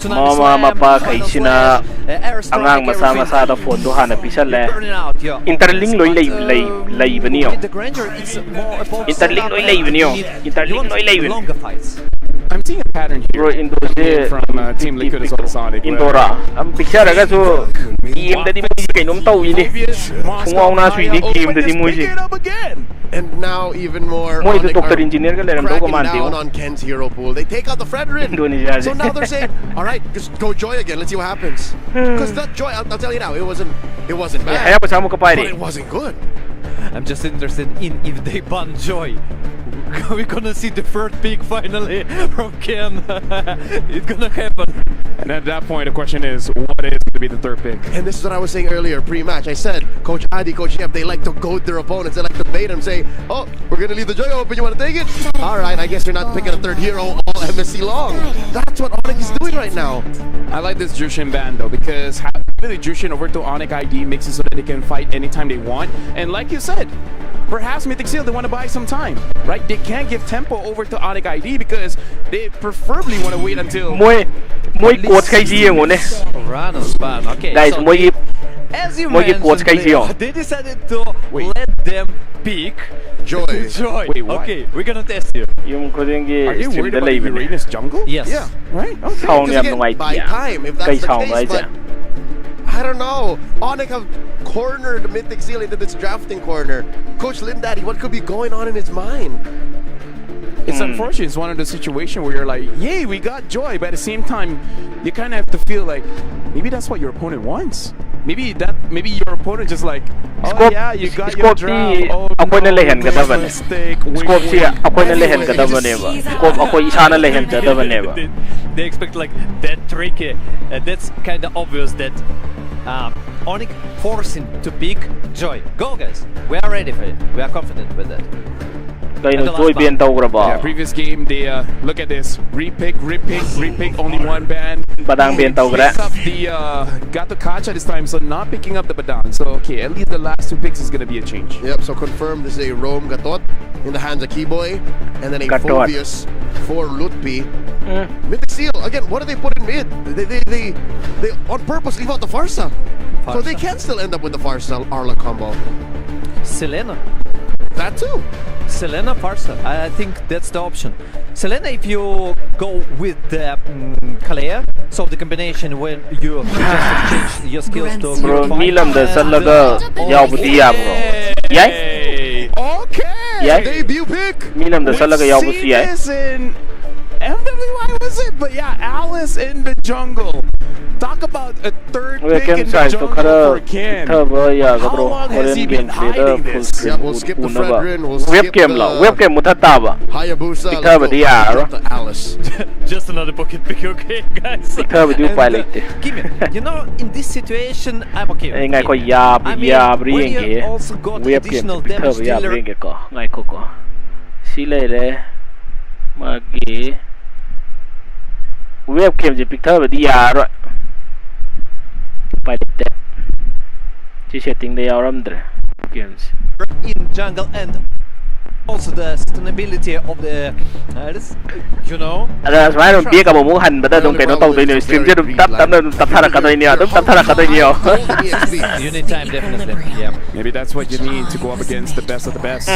mama mapa kai sina angang masa da phone do hana pisale interlink loi lai banio interlink loi lai banio interlink loi lai I'm seeing a pattern here. bro Indose from Team Liquid as well as Sonic. Indora am picture aga so game da di mo kainom taw ini tungaw na su ini game da di mo ji And now even more mo ito ONIC doctor are engineer ka leram do ko cracking down man on Ken's hero pool. They take out the Fredrin. Indonesia. So now they're saying, "All right, just go Joy again. Let's see what happens." Because that Joy, I'll tell you now, it wasn't bad, Kaya pa sa mo ka but pare it wasn't good. I'm just interested in if they ban Joy. We're gonna see the third pick finally from Ken. It's gonna happen. And at that point, the question is, what is going to be the third pick? And this is what I was saying earlier, pre-match. I said, Coach Adi, Coach Yep, they like to goad their opponents. They like to bait them, say, "Oh, we're gonna leave the Joy open. You want to take it? All right, I guess you're not picking a third hero all MSC long." That's what ONIC is doing right now. I like this Jushin ban though because really Jushin over to ONIC ID makes it so that they can fight anytime they want. And like you said, perhaps Mythic Seal, they want to buy some time, right? They can't give tempo over to ONIC ID because they preferably want to wait until moi coach kai ji ngo ne Rano's ban. Okay, guys so moi as you moi coach kai ji they decided to let them pick Joy. Joy. Wait, what? Okay, we're gonna test you. Yung khudingi Are you worried about the leibin. Uranus jungle? Yes. Yeah. Right? Okay. Sound Because yam again, nung by idea. time, if Kay that's the sound case, but idea. I don't know. ONIC have cornered Mythic Seal into this drafting corner. Coach Lindaddy, what could be going on in his mind? It's unfortunate. It's one of the situations where you're like, yay, we got joy, but at the same time, you kind of have to feel like maybe that's what your opponent wants. Maybe your opponent just like, oh yeah, you got your draft. Oh no, mistake. Scope siya ako na lehen kada maneba. Scope ako isa na lehen kada maneba. They expect like that tricky. That's kind of obvious that ONIC forcing to pick Joy. Go guys, we are ready for it. We are confident with that. Kaya Joy bien tawag ba? Yeah, previous game they look at this repick, only one ban. Badang bien tawag ra. Got the Kacha this time, so not picking up the Badang. So okay, at least the last 2 picks is gonna be a change. Yep, so confirmed this is a Rome Gatot in the hands of Keyboy, and then a Gatot. Phobius for Lutpi. Mythic Seal, again, what do they put in mid? They on purpose leave out the Farsa. So they can still end up with the Farsa Arla combo. Selena. That too. Selena Farsa. I think that's the option. Selena, if you go with the Kalea, so the combination when you just change your skills to Bro, Milam da salaga yabudiya bro. Yay? Okay. Yay? Debut pick. Milam da salaga yabudiya. This in MWI was it? But yeah, Alice in the jungle. Talk about a third pick in the jungle for Ken. How long has he been hiding this? Yeah, we'll skip the Fredrin. We'll skip Webcam la. Webcam mutataba. Hayabusa. Ikaw ba diya? To Alice. Just another pocket pick, okay, guys? Ikaw ba diya pilot? Gimme, you know, in this situation, I'm okay. Ay ngay ko when you yab also got Webcam additional ikaw damage ba yab dealer. ringe ko. Ngay ko. Sila ile magi webcam je picture ba diya ro. Pilot. Ji setting da yaramdre. Games. In jungle and also the sustainability of the you know. Ada sebenarnya dia kamu mau han benda dong kayak tahu ini stream je tap thara kata ini tap thara kata ini yo. You need time definitely. Yeah. Maybe that's what you need to go up against the best of the best.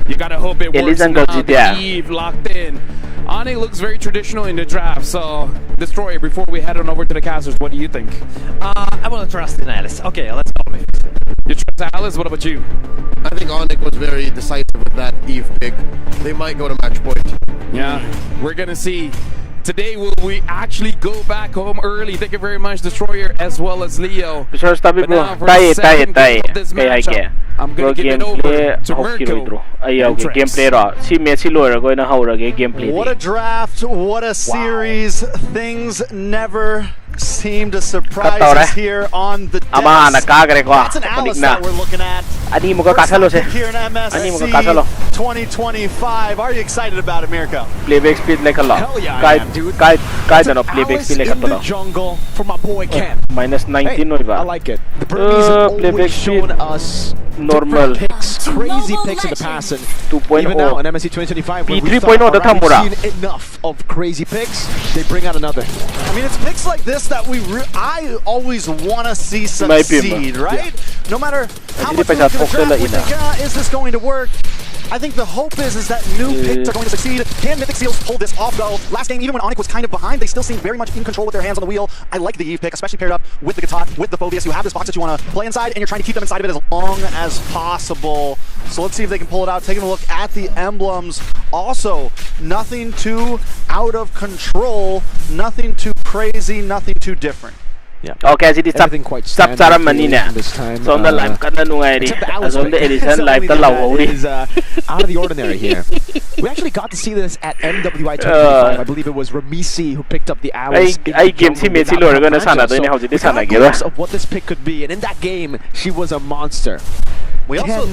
You gotta hope it works. Elizan Now GTA. Eve locked in. ONIC looks very traditional in the draft. So, Destroyer, before we head on over to the casters, what do you think? I want to trust in Alice. Okay, let's go. You trust Alice? What about you? I think ONIC was very decisive with that Eve pick. They might go to match point. Yeah, we're gonna see. Today, will we actually go back home early? Thank you very much, Destroyer, as well as Leo. Sure, tabi bro. Tayo. Kaya I'm gonna give it over to Mirko. Ayaw gameplay ra. Si Messi lora ko na haura gameplay. What a draft! What a series! Things never seem to surprise us here on the desk. That's an Alice that we're looking at. Ani mo ka kasalo se. Here in Ani mo ka kasalo. MSC 2025. Are you excited about it, Mirko? Playback speed like a lot. Hell yeah, I am, dude. Kahit ano playback speed like a lot. Jungle for my boy Ken. Minus 19 no iba. I like it. The Burmese have playback always shown speed. us Normal. picks, crazy picks in the past, and 2.0. even now in MSC 2025, when we 3.0 thought the Tamura. we've seen enough of crazy picks, they bring out another. I mean, it's picks like this that I always want to see succeed, right? No matter how much we look at the draft, we think, is this going to work? I think the hope is that new picks are going to succeed. Can Mythic Seals pull this off, though? Last game, even when ONIC was kind of behind, they still seemed very much in control with their hands on the wheel. I like the Eve pick, especially paired up with the Gatot, with the Phobius. You have this box that you want to play inside, and you're trying to keep them inside of it as long as possible. So let's see if they can pull it out. Taking a look at the emblems. Also, nothing too out of control, nothing too crazy, nothing too different. Yeah. Okay, jadi Everything cara manina. this time. So on the live kan na nungay ri. Alice, On the edition live ka lawo ri. is out of the ordinary here. We actually got to see this at MWI 2025. I believe it was Ramisi who picked up the Alice. Ay game si Messi loro ko na sana to ni how did sana gira. Of what this pick could be, and in that game, she was a monster. We also.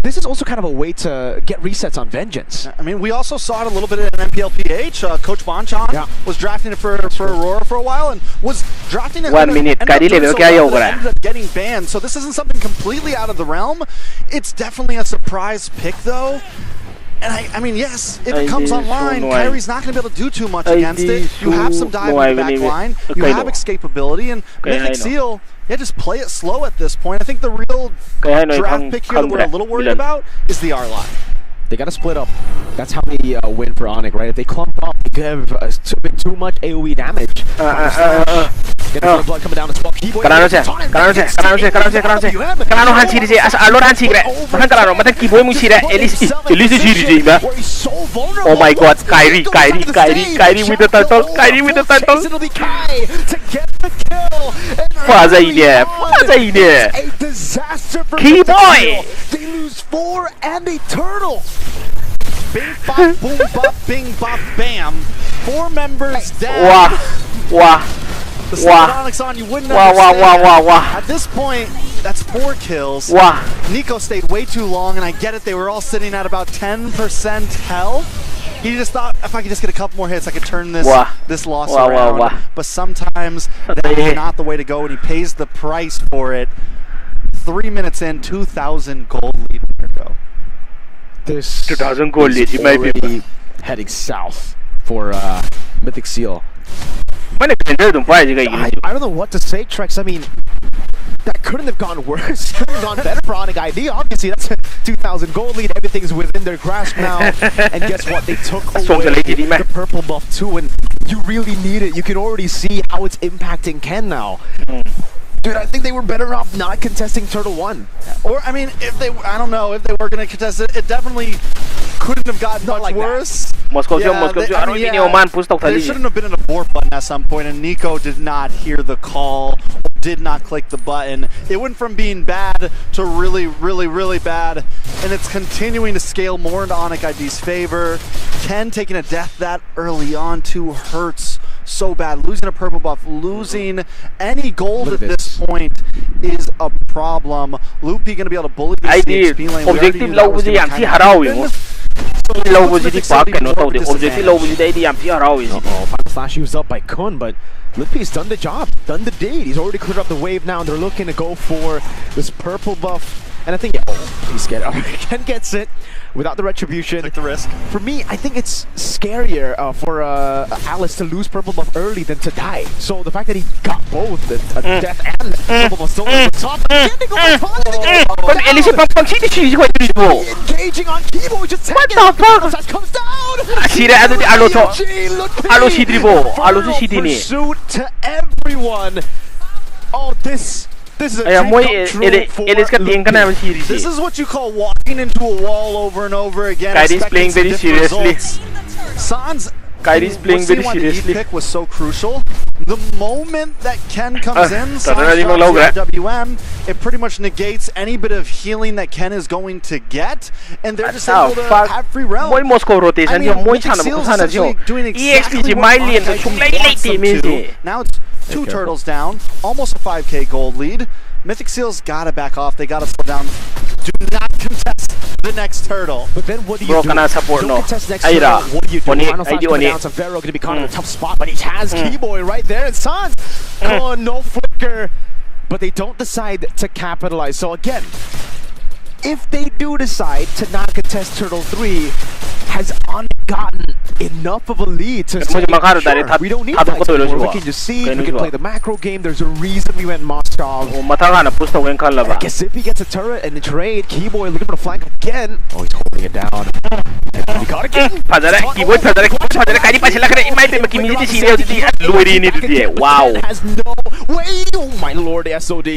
This is also kind of a way to get resets on Vengeance. I mean, we also saw it a little bit in MPLPH. Coach Bonchan was drafting it for Aurora for a while and was drafting it. 1 minute. Ended up getting banned. So this isn't something completely out of the realm. It's definitely a surprise pick, though. And I mean, yes, if it comes online, Kyrie's not going to be able to do too much against it. You have some dive in the back line. You have escapability. And Mythic Seal, just play it slow at this point. I think the real draft pick here that we're a little worried about is the R-Line. They gotta split up. That's how they win for ONIC, right? If they clump up, they give too much AoE damage. Get the blood coming down as well. Kanano han siri as alor han sigre. Makan kanano matan keyboard mo sira. Elise siri ba. Oh my God, Kyrie with the turtle. Kyrie with the turtle. Faza ide. A disaster for Keyboy. They lose 4 and a turtle. Bing bop, boom bop, bing bop, bam. 4 members down. Wow. The Sonics on, you wouldn't understand. At this point, that's 4 kills. Nico stayed way too long, and I get it. They were all sitting at about 10% health. He just thought, if I could just get a couple more hits, I could turn this loss around. But sometimes that is not the way to go, and he pays the price for it. 3 minutes in, 2,000 gold lead. There we go. This 2,000 gold lead. It might be heading south for Mythic Seal. I don't know what to say, Trex. I mean, that couldn't have gone worse. Couldn't have gone better for ONIC ID. Obviously, that's a 2,000 gold lead. Everything's within their grasp now. And guess what? They took away the purple buff too, and you really need it. You can already see how it's impacting Ken now. Dude, I think they were better off not contesting Turtle 1. Or, I mean, I don't know, if they were going to contest it, it definitely couldn't have gotten much worse. There shouldn't have been an abort button at some point, and Nico did not hear the call, did not click the button. It went from being bad to really, really, really bad, and it's continuing to scale more into ONIC ID's favor. Ken taking a death that early on too hurts so bad. Losing a purple buff, losing any gold at this point is a problem. Loopy going to be able to bully the XP lane. Objective low was the empty Harawi. Low was the park and not the objective low was the empty Harawi. Final flash used up by Kun, but Loopy's done the job, done the deed. He's already cleared up the wave now, and they're looking to go for this purple buff. And I think, he's get Ken gets it without the retribution. Take the risk. For me, I think it's scarier for Alice to lose purple buff early than to die. So the fact that he got both, the death and purple buff still on the top. Engaging on Kibo, just taking it. That comes down. Pursuit to everyone. Oh, this is a This is what you call walking into a wall over and over again. Kyrie's playing very seriously. Kyrie's playing very seriously. Pick was so crucial. The moment that Ken comes in, WM, it pretty much negates any bit of healing that Ken is going to get, and they're just able to have free realm. I mean, Mythic Seal is essentially doing exactly what Now it's 2 turtles down, almost a 5k gold lead. Mythic Seal's gotta back off, they gotta slow down. Do not contest the next turtle. But then what do you do? Don't contest next turtle. What do you do? Final flash coming down, so Vero gonna be caught in a tough spot, but he has Keyboy right there, and Sans! Oh, no flicker. But they don't decide to capitalize. So again, if they do decide to not contest Turtle 3, has ONIC gotten enough of a lead to say, sure, we don't need fights anymore. We can just see, we can play the macro game. There's a reason we went Moscow. I guess if he gets a turret and a trade, Keyboy looking for the flank again. Oh, he's holding it down. And he got again. Wow. Has no way. Oh my lord, SOD.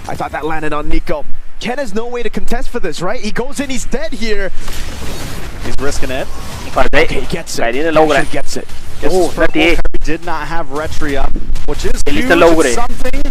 I thought that landed on Nico. Ken has no way to contest for this, right? He goes in, he's dead here. He's risking it. Okay, he gets it. He gets it. Oh, did not have Retri up, which is huge. It's something.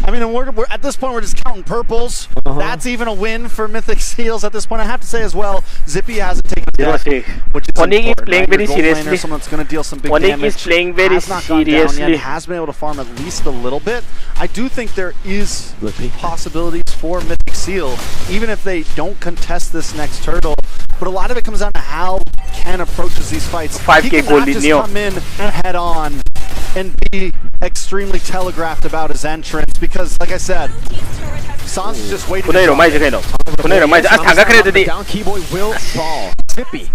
I mean, we're at this point, we're just counting purples. That's even a win for Mythic Seals at this point. I have to say as well, Zippy hasn't taken a death, which is ONIC is playing very seriously. Someone that's going to deal some big ONIC damage. is playing very seriously. Has been able to farm at least a little bit. I do think there is possibilities for Mythic Seal, even if they don't contest this next turtle. But a lot of it comes down to how Ken approaches these fights. 5k gold lead, Neo. Come in head on and be extremely telegraphed about his entrance, because, like I said, Sans is just waiting. Down Keyboy will fall. Zippy.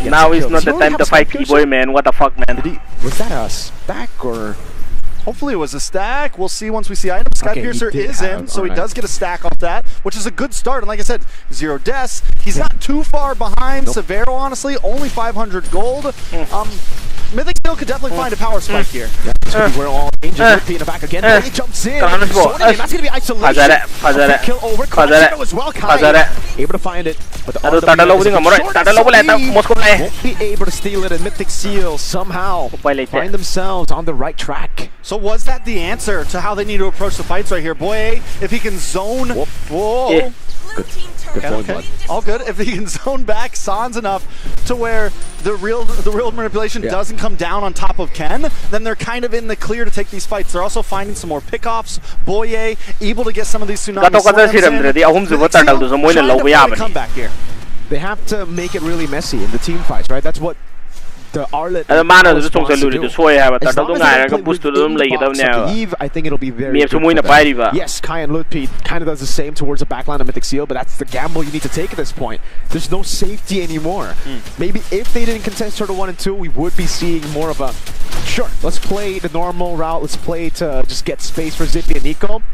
Now is not the time to fight Keyboy, man. What the fuck, man? Was that a stack or? Hopefully it was a stack. We'll see once we see items. Skypiercer is in, so he does get a stack off that, which is a good start. And like I said, 0 deaths. He's not too far behind Severo, honestly. Only 500 gold. Mythic still could definitely find a power spike here. We're all danger. In the back again. He jumps in. That's going to be isolation. Kill over. As well. Kai able to find it. But the won't be able to steal it, and Mythic Seal somehow find themselves on the right track. So was that the answer to how they need to approach the fights right here? Boy, if he can zone... Whoa. Good point, all good. If he can zone back Sans enough to where the real manipulation doesn't come down on top of Ken, then they're kind of in the clear to take these fights. They're also finding some more pickoffs. Boye able to get some of these tsunami slams come back here. They have to make it really messy in the team fights, right? That's what the Arlet I think it'll be very yes, Kai and Lutpi kind of does the same towards the backline of Mythic Seal, but that's the gamble you need to take at this point. There's no safety anymore. Maybe if they didn't contest Turtle 1 and 2, we would be seeing more of a sure, let's play the normal route, let's play to just get space for Zippy and Nico.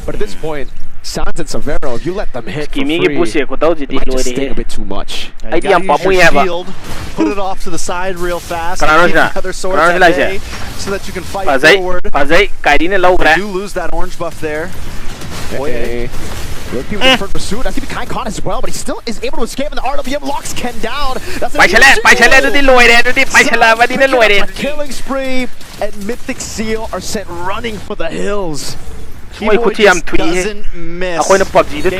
But at this point, Sans and Severo, you let them hit for free, it might just sting a bit too much. You gotta use your shield, put it off to the side real fast, keep the other swords at bay, so that you can fight forward. You do lose that orange buff there. Okay. Look, people in pursuit. I think Kai caught as well, but he still is able to escape, and the RWM locks Ken down. That's a killing spree, and Mythic Seal are sent running for the hills. Keyboy just doesn't miss. Game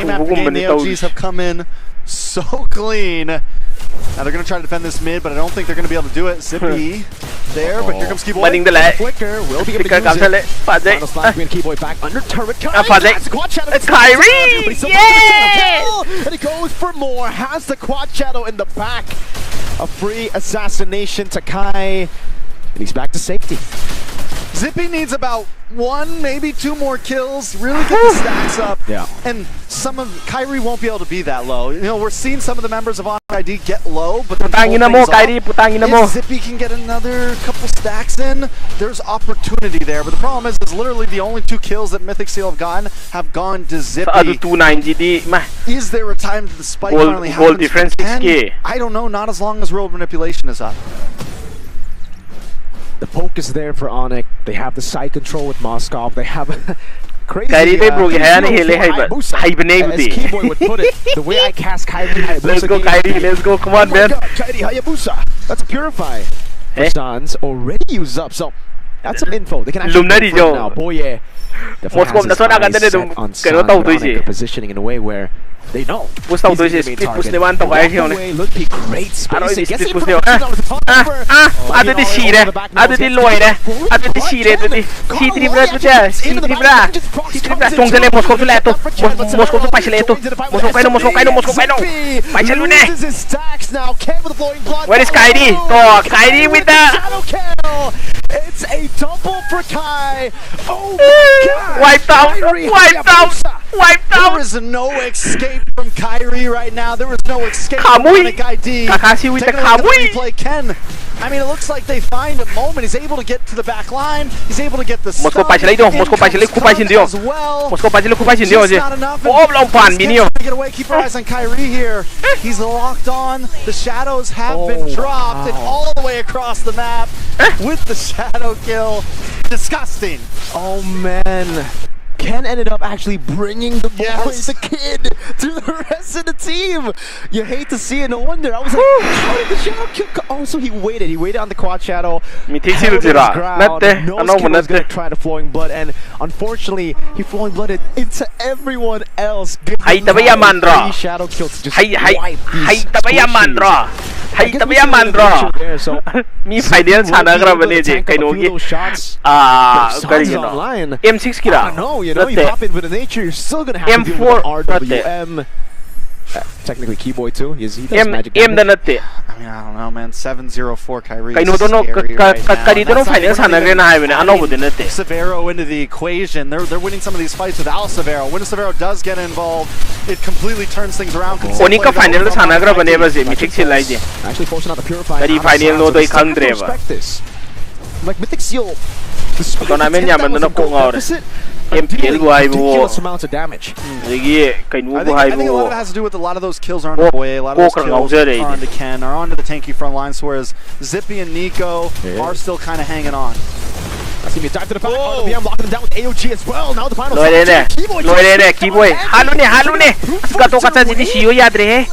after game, the OGs have come in so clean. Now they're going to try to defend this mid, but I don't think they're going to be able to do it. Zippy there, but here comes Keyboy. Flicker will be able to use it. Final slash being Keyboy back under turret. It's Kyrie! Yeah! And he goes for more. Has the quad shadow in the back. A free assassination to Kai. And he's back to safety. Zippy needs about 1, maybe 2 more kills, really get the stacks up. Yeah. And some of Kyrie won't be able to be that low. You know, we're seeing some of the members of ONIC ID get low, but if Zippy can get another couple stacks in, there's opportunity there. But the problem is literally the only 2 kills that Mythic Seal have gone to Zippy. Is there a time that the spike finally happens? I don't know, not as long as World Manipulation is up. The poke is there for ONIC. They have the side control with Moskov. They have crazy as Keyboy would put it, the way I cast Kyrie Hayabusa. Let's go, Kyrie. Let's go. Come on, man. Kyrie Hayabusa. That's a Purify. Sans already used up, so that's some info. They can actually go for it now. Boye definitely has his eyes set on Sans, but ONIC are positioning in a way where they know he's the main target. Look, great spacing. Gets the loses his stacks now. Ken with the flowing blood. Where is Kyrie? Oh, Kyrie with the shadow kill. It's a double for Kai. Oh my God! Wiped out! Wiped out! Wiped out! There is no escape from Kyrie right now. There is no escape from ONIC ID. Kakashi with the replay. Ken. I mean, it looks like they find a moment. He's able to get to the back line. He's able to get the stun. As well. It's not enough. Get away. Keep your eyes on Kyrie here. He's locked on. The shadows have been dropped and all the way across the map with the shadow kill. Disgusting. Oh man. Ken ended up actually bringing the boy, the kid, to the rest of the team. You hate to see it, no wonder. I was like, how did the shadow kill? Oh, so he waited. He waited on the quad shadow. No skill was going to try to flowing blood, and unfortunately, he flowing blooded into everme else. Shadow kills to just wipe these Me final sana grabe je kainogi M6 kira no you know you pop in with the nature you're still gonna have to do RWM technically Keyboy too he does magic M I mean I don't know man 704 Kyrie Severo into the equation they're winning some of these fights without Severo when Severo does get involved it completely turns things around ONIC final sana grabe ne baje Mythic chilai je actually forcing out the Purify final no doi khang like Mythic Seal tournament yaman na ko ngawre MPL go haibu ridiculous amounts of damage. Digi kainu go I think a lot of it has to do with a lot of those kills aren't away, a lot of those kills are onto Ken, are onto the tanky front lines, whereas Zippy and Nico are still kind of hanging on. That's gonna be a dive to the back. RWM locking them down with AOG as well. Now the final. Keyboy. Halune. Gato kata sini Shio yadre.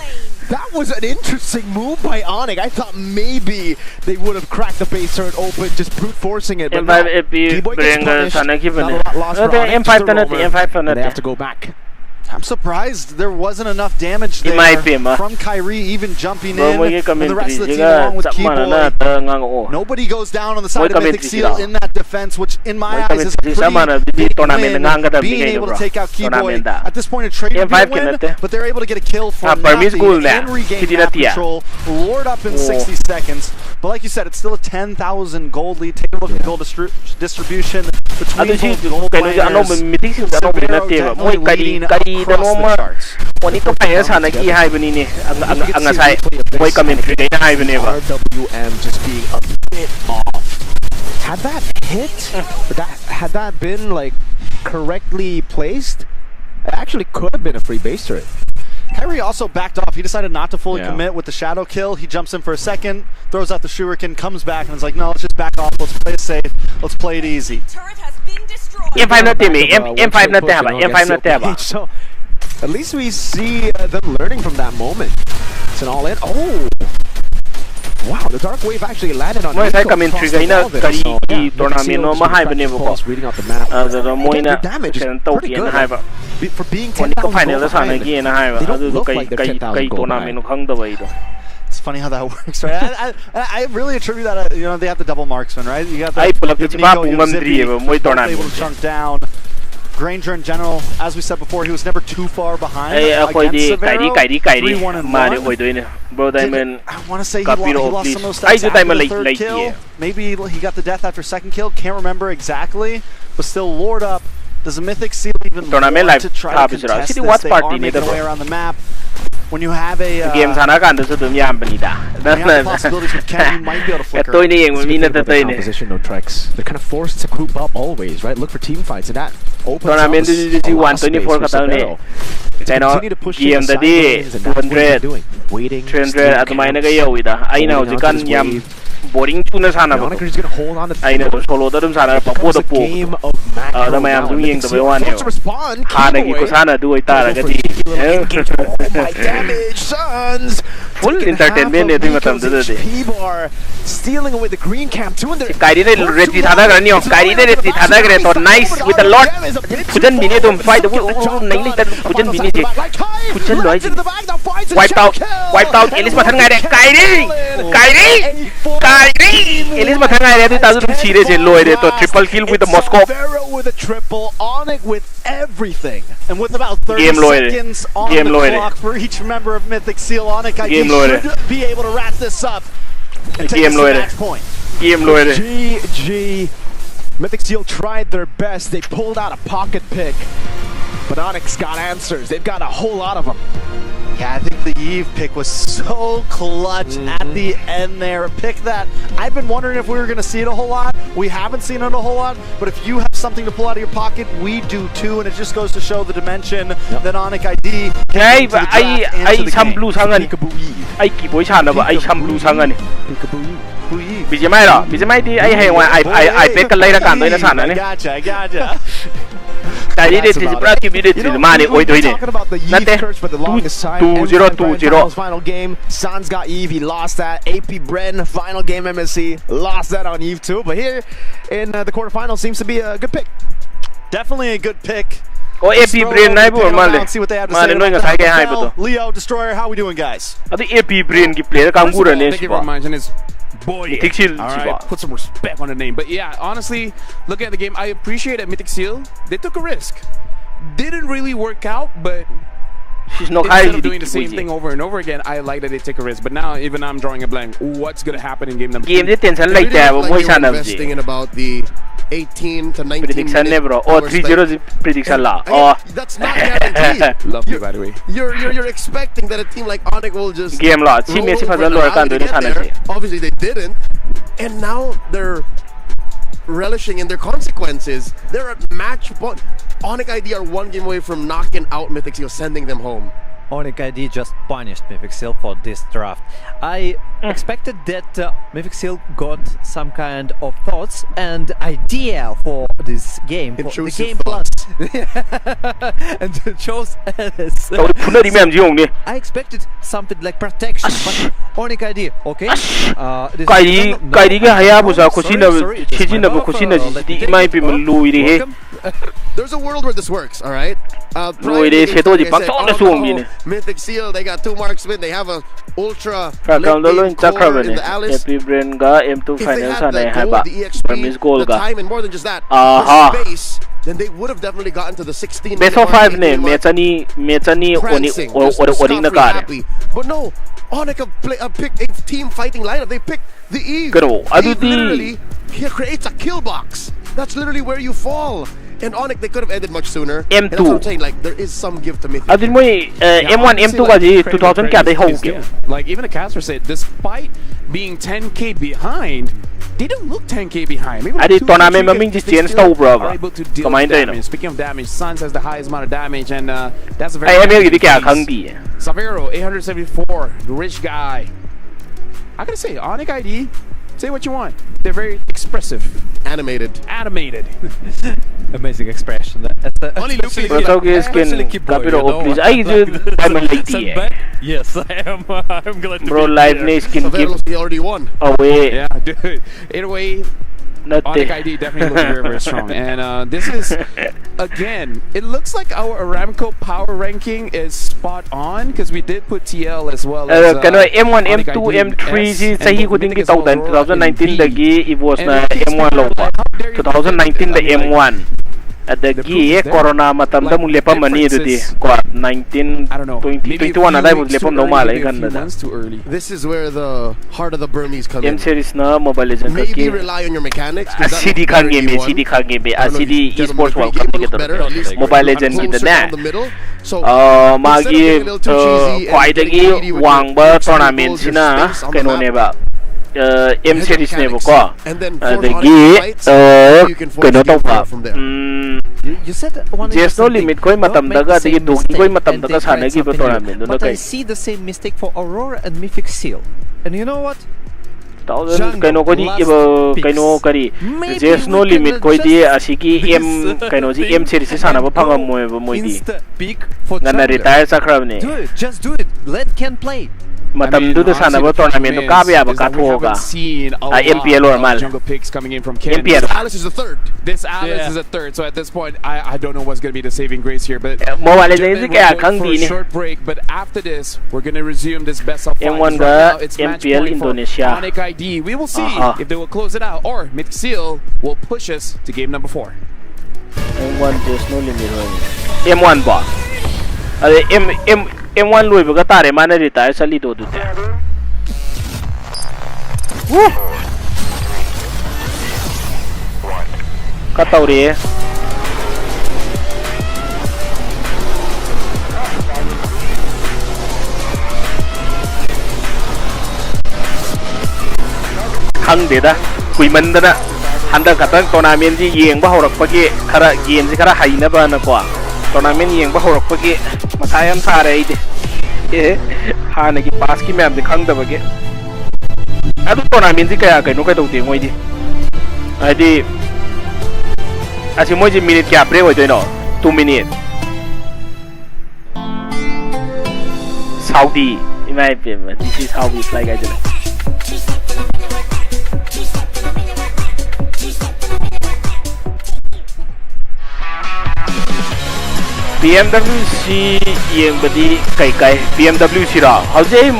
That was an interesting move by ONIC. I thought maybe they would have cracked the base turret open, just brute forcing it. But no. Keyboy gets punished. Not a lot lost for ONIC. M5 they have to go back. I'm surprised there wasn't enough damage there from Kyrie even jumping in, and the rest of the team along with Keyboy. Nobody goes down on the side of Mythic Seal in that defense, which in my eyes is a pretty big win, being able to take out Keyboy. At this point, a trade would be a win, but they're able to get a kill for nothing and regain map control, lord up in 60 seconds. But like you said, it's still a 10,000 gold lead. Take a look at the gold distribution between both gold players. Severo definitely leading across the charts. RWM just being a bit off. Had that hit, had that been like correctly placed, it actually could have been a free base turret. Kyrie also backed off. He decided not to fully commit with the shadow kill. He jumps in for a second, throws out the shuriken, comes back, and is like, no, let's just back off. Let's play it safe. Let's play it easy. M5 na team, M5 na taba, M5 na taba. So at least we see them learning from that moment. It's an all-in. Oh! Wow, the Dark Wave actually landed on Nico across the wall there. So, reading out the map. The damage is pretty good. For being 10,000 gold behind, they don't look like they're 10,000 gold behind. It's funny how that works, right? I really attribute that, they have the double marksman, right? You got the Nico, you have Zippy, both able to chunk down. Granger in general, as we said before, he was never too far behind against Severo. 3-1 and 1. I want to say he lost some of those stats after the third kill. Maybe he got the death after second kill. Can't remember exactly, but still lord up. Does a Mythic Seal even want to try to contest this? They are making their way around the map. When you have a game possibilities with Ken, you might be able to flicker. Composition, no treks. They're kind of forced to group up always, right? Look for team fights, and that opens up a lot of space for Severo. Continue to push in the side lanes, and that's what they're doing. Waiting, I know, boring tuna sana ba. Is going to hold on to I know solo da dum sana pa po da po. Da mayam dum yeng da bawan yo. Hana gi ko sana du ai tara ga ti. Damage sons. Full entertainment ne dum matam da de. P-bar stealing away the green camp. Kairi ne retri thada garni ho. Kairi ne retri thada gare to nice with a lot. Pujan bini dum fight nahi nahi ta pujan bini je. Pujan loi wiped out Ellis mathan ngai de. Kairi Ellis mathan ngai de ta dum chire je loi de to triple kill with the Moscow. Severo with a triple, ONIC with everything. And with about 30 seconds on the clock for each member of Mythic Seal, ONIC ID should be able to wrap this up and take us to the match point. GG. Mythic Seal tried their best. They pulled out a pocket pick. But ONIC's got answers. They've got a whole lot of them. Yeah, I think the Eve pick was so clutch at the end there. A pick that I've been wondering if we were going to see it a whole lot. We haven't seen it a whole lot, but if you have something to pull out of your pocket, we do too, and it just goes to show the dimension that ONIC ID can bring to the draft and to the game. I Keyboy chana ba I sam blue sangani. BGMI ra. BGMI di I hay I pick a later kan doina sana ni. Gotcha. You're talking about the Eve curse for the longest time. 2-0. Final game, Sans got Eve, he lost that. AP Bren, final game MSC, lost that on Eve too. But here in the quarterfinals seems to be a good pick. Definitely a good pick. Oh, AP Brain na bo male. See what they have to say about that. Leo, Destroyer, how we doing, guys? The AP Brain ki player kam gura ne. Thank you very much, and it's boy. Alright, put some respect on the name. But yeah, honestly, looking at the game, I appreciate at Mythic Seal, they took a risk. Didn't really work out, but instead of doing the same thing over and over again, I like that they take a risk. But now, even I'm drawing a blank. What's gonna happen in game number 2? Game de tension like that. Like you're investing in about the 18 to 19 prediction never. Or 3-0 prediction la. That's not guaranteed. Love you, by the way. You're expecting that a team like ONIC will just game la. Obviously they didn't, and now they're relishing in their consequences. They're at match point. ONIC ID are 1 game away from knocking out MYTHIC Seal, sending them home. ONIC ID just punished MYTHIC Seal for this draft. I expected that MYTHIC Seal got some kind of thoughts and idea for this game. Intrusive the game thoughts. And chose this. I expected something like protection, but ONIC ID, okay? There's a world where this works, alright? MYTHIC Seal, they got 2 marksmen, they have a ultra core in the Alice. If they had the EXP, the time, and more than just that, the space, then they would have definitely gotten to the 16. Best of 5 ne Mechani ONIC na kare. But no, ONIC picked a team fighting lineup. They picked the Eve. Eve literally creates a kill box. That's literally where you fall. And ONIC, they could have ended much sooner. M2. And that's what I'm saying, like, there is some gift to MYTHIC. M1, M2 kaji 2000 kya they hold. Like even the caster said, despite being 10k behind, they don't look 10k behind. Maybe Adi tournament maming just change tau bro. Are able to deal damage. Speaking of damage, Suns has the highest amount of damage, and that's a very. Savero 874, the rich guy. I gotta say, ONIC ID. Say what you want. They're very expressive. Animated. Amazing expression. Only Luffy. Yes, I am. I'm glad to Bro, be live here. ne skin He already won. Away. Yeah, dude. Either way, ONIC ID definitely looks very, very strong. And this is, again, it looks like our Aramco power ranking is spot on because we did put TL as well as M1, M2, M3 si sahi kuding ki tawdan 2019 dagi it was na M1 lo 2019 the M1 adagi corona matam da mung lepam mani dudi ko 19 20 21 adai mung lepam no mala ikan da. This is where the heart of the Burmese come in. M series na Mobile Legends maybe rely on your mechanics. CD kan game CD CD esports world cup ke Mobile Legends in the net magi kwai dagi wang ba tournament sina keno ne ba M series ne ko dagi keno to ba You said there's no limit koi matam daga dagi dogi koi matam daga sana gi ba tournament no but I kai see the same mistake for Aurora and MYTHIC Seal. And you know what? Kaino ko di kaino kari there's no limit koi di asiki M kaino ji M series sana ba phangam mo ba moi di Peak for ngana retire sakrab ne do it, just do it. Let Ken play. matam du sana ba tournament no ka ba ka thoga MPL or mal jungle picks coming in from Ken. MPL Alice is the third. This Alice is a third, so at this point I don't know what's going to be the saving grace here, but Mobile gentlemen, Legends kaya we're kang going di for a ni short break, but after this we're going to resume this best of 5. M1 Right ga now, it's match MPL point for Indonesia. ONIC ID. We will see if they will close it out or MYTHIC Seal will push us to game number 4. M1 there's no limit M1 ba M1 lui ba ka tare mana retire sali do du te ka tauri khang de da kui man da na handa ka tang tournament ji yeng ba horak pa gi khara game ji khara haina ba na kwa tournament yeng ba horak pa gi masayam sare ide ha na gi pass ki map de khang da ba gi adu tournament ji kaya kai no kai do te ngoi di adi asi moi ji minute kya break hoi doi no 2 minute Saudi in my opinion this is how we play guys BMW si yang badi kai BMW sira hauze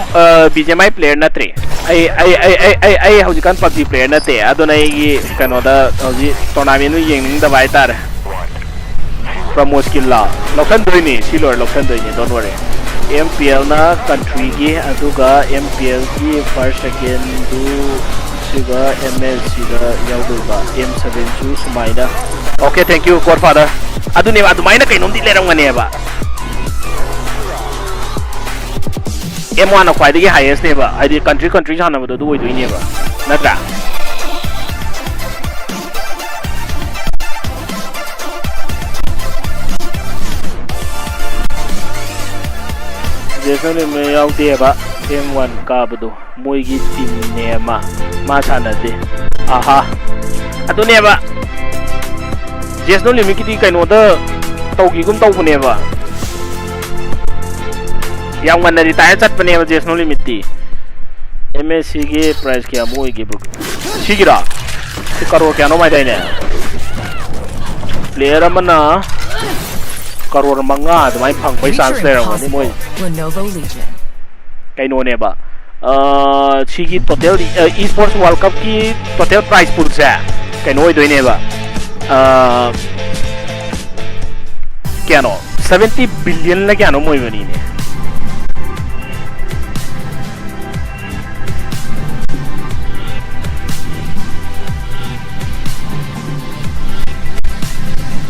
BGMI player na tre ai hauze kan PUBG player na te adonai gi kanoda hauze tournament yang ning da bai tar promo skill la lokan doi ni silor lokan doi ni don't worry MPL na country gi aduga MPL gi first second do siga ML siga yauduba M7 chu sumaina okay thank you godfather adu ne adu maina kai nom di leram ngane ba M1 na kwai de highest ne ba ai country jana ba do woi doi ne ba natra Jason limit out there ba M1 kabado moigi team ne ma sana de aha atu ne ba Jason limit ki kai no da taugi gum tau ne ba yang mana retire chat pa ne ba Jason limit ti MSC ge price kya moigi bro sigira karo kya no mai dai ne player mana karor manga mai phang pai chance le ra ni moi kai no ne ba chigi total esports world cup ki total prize pool sa kai no doi ne ba kya no 70 billion la kya no moi bani ne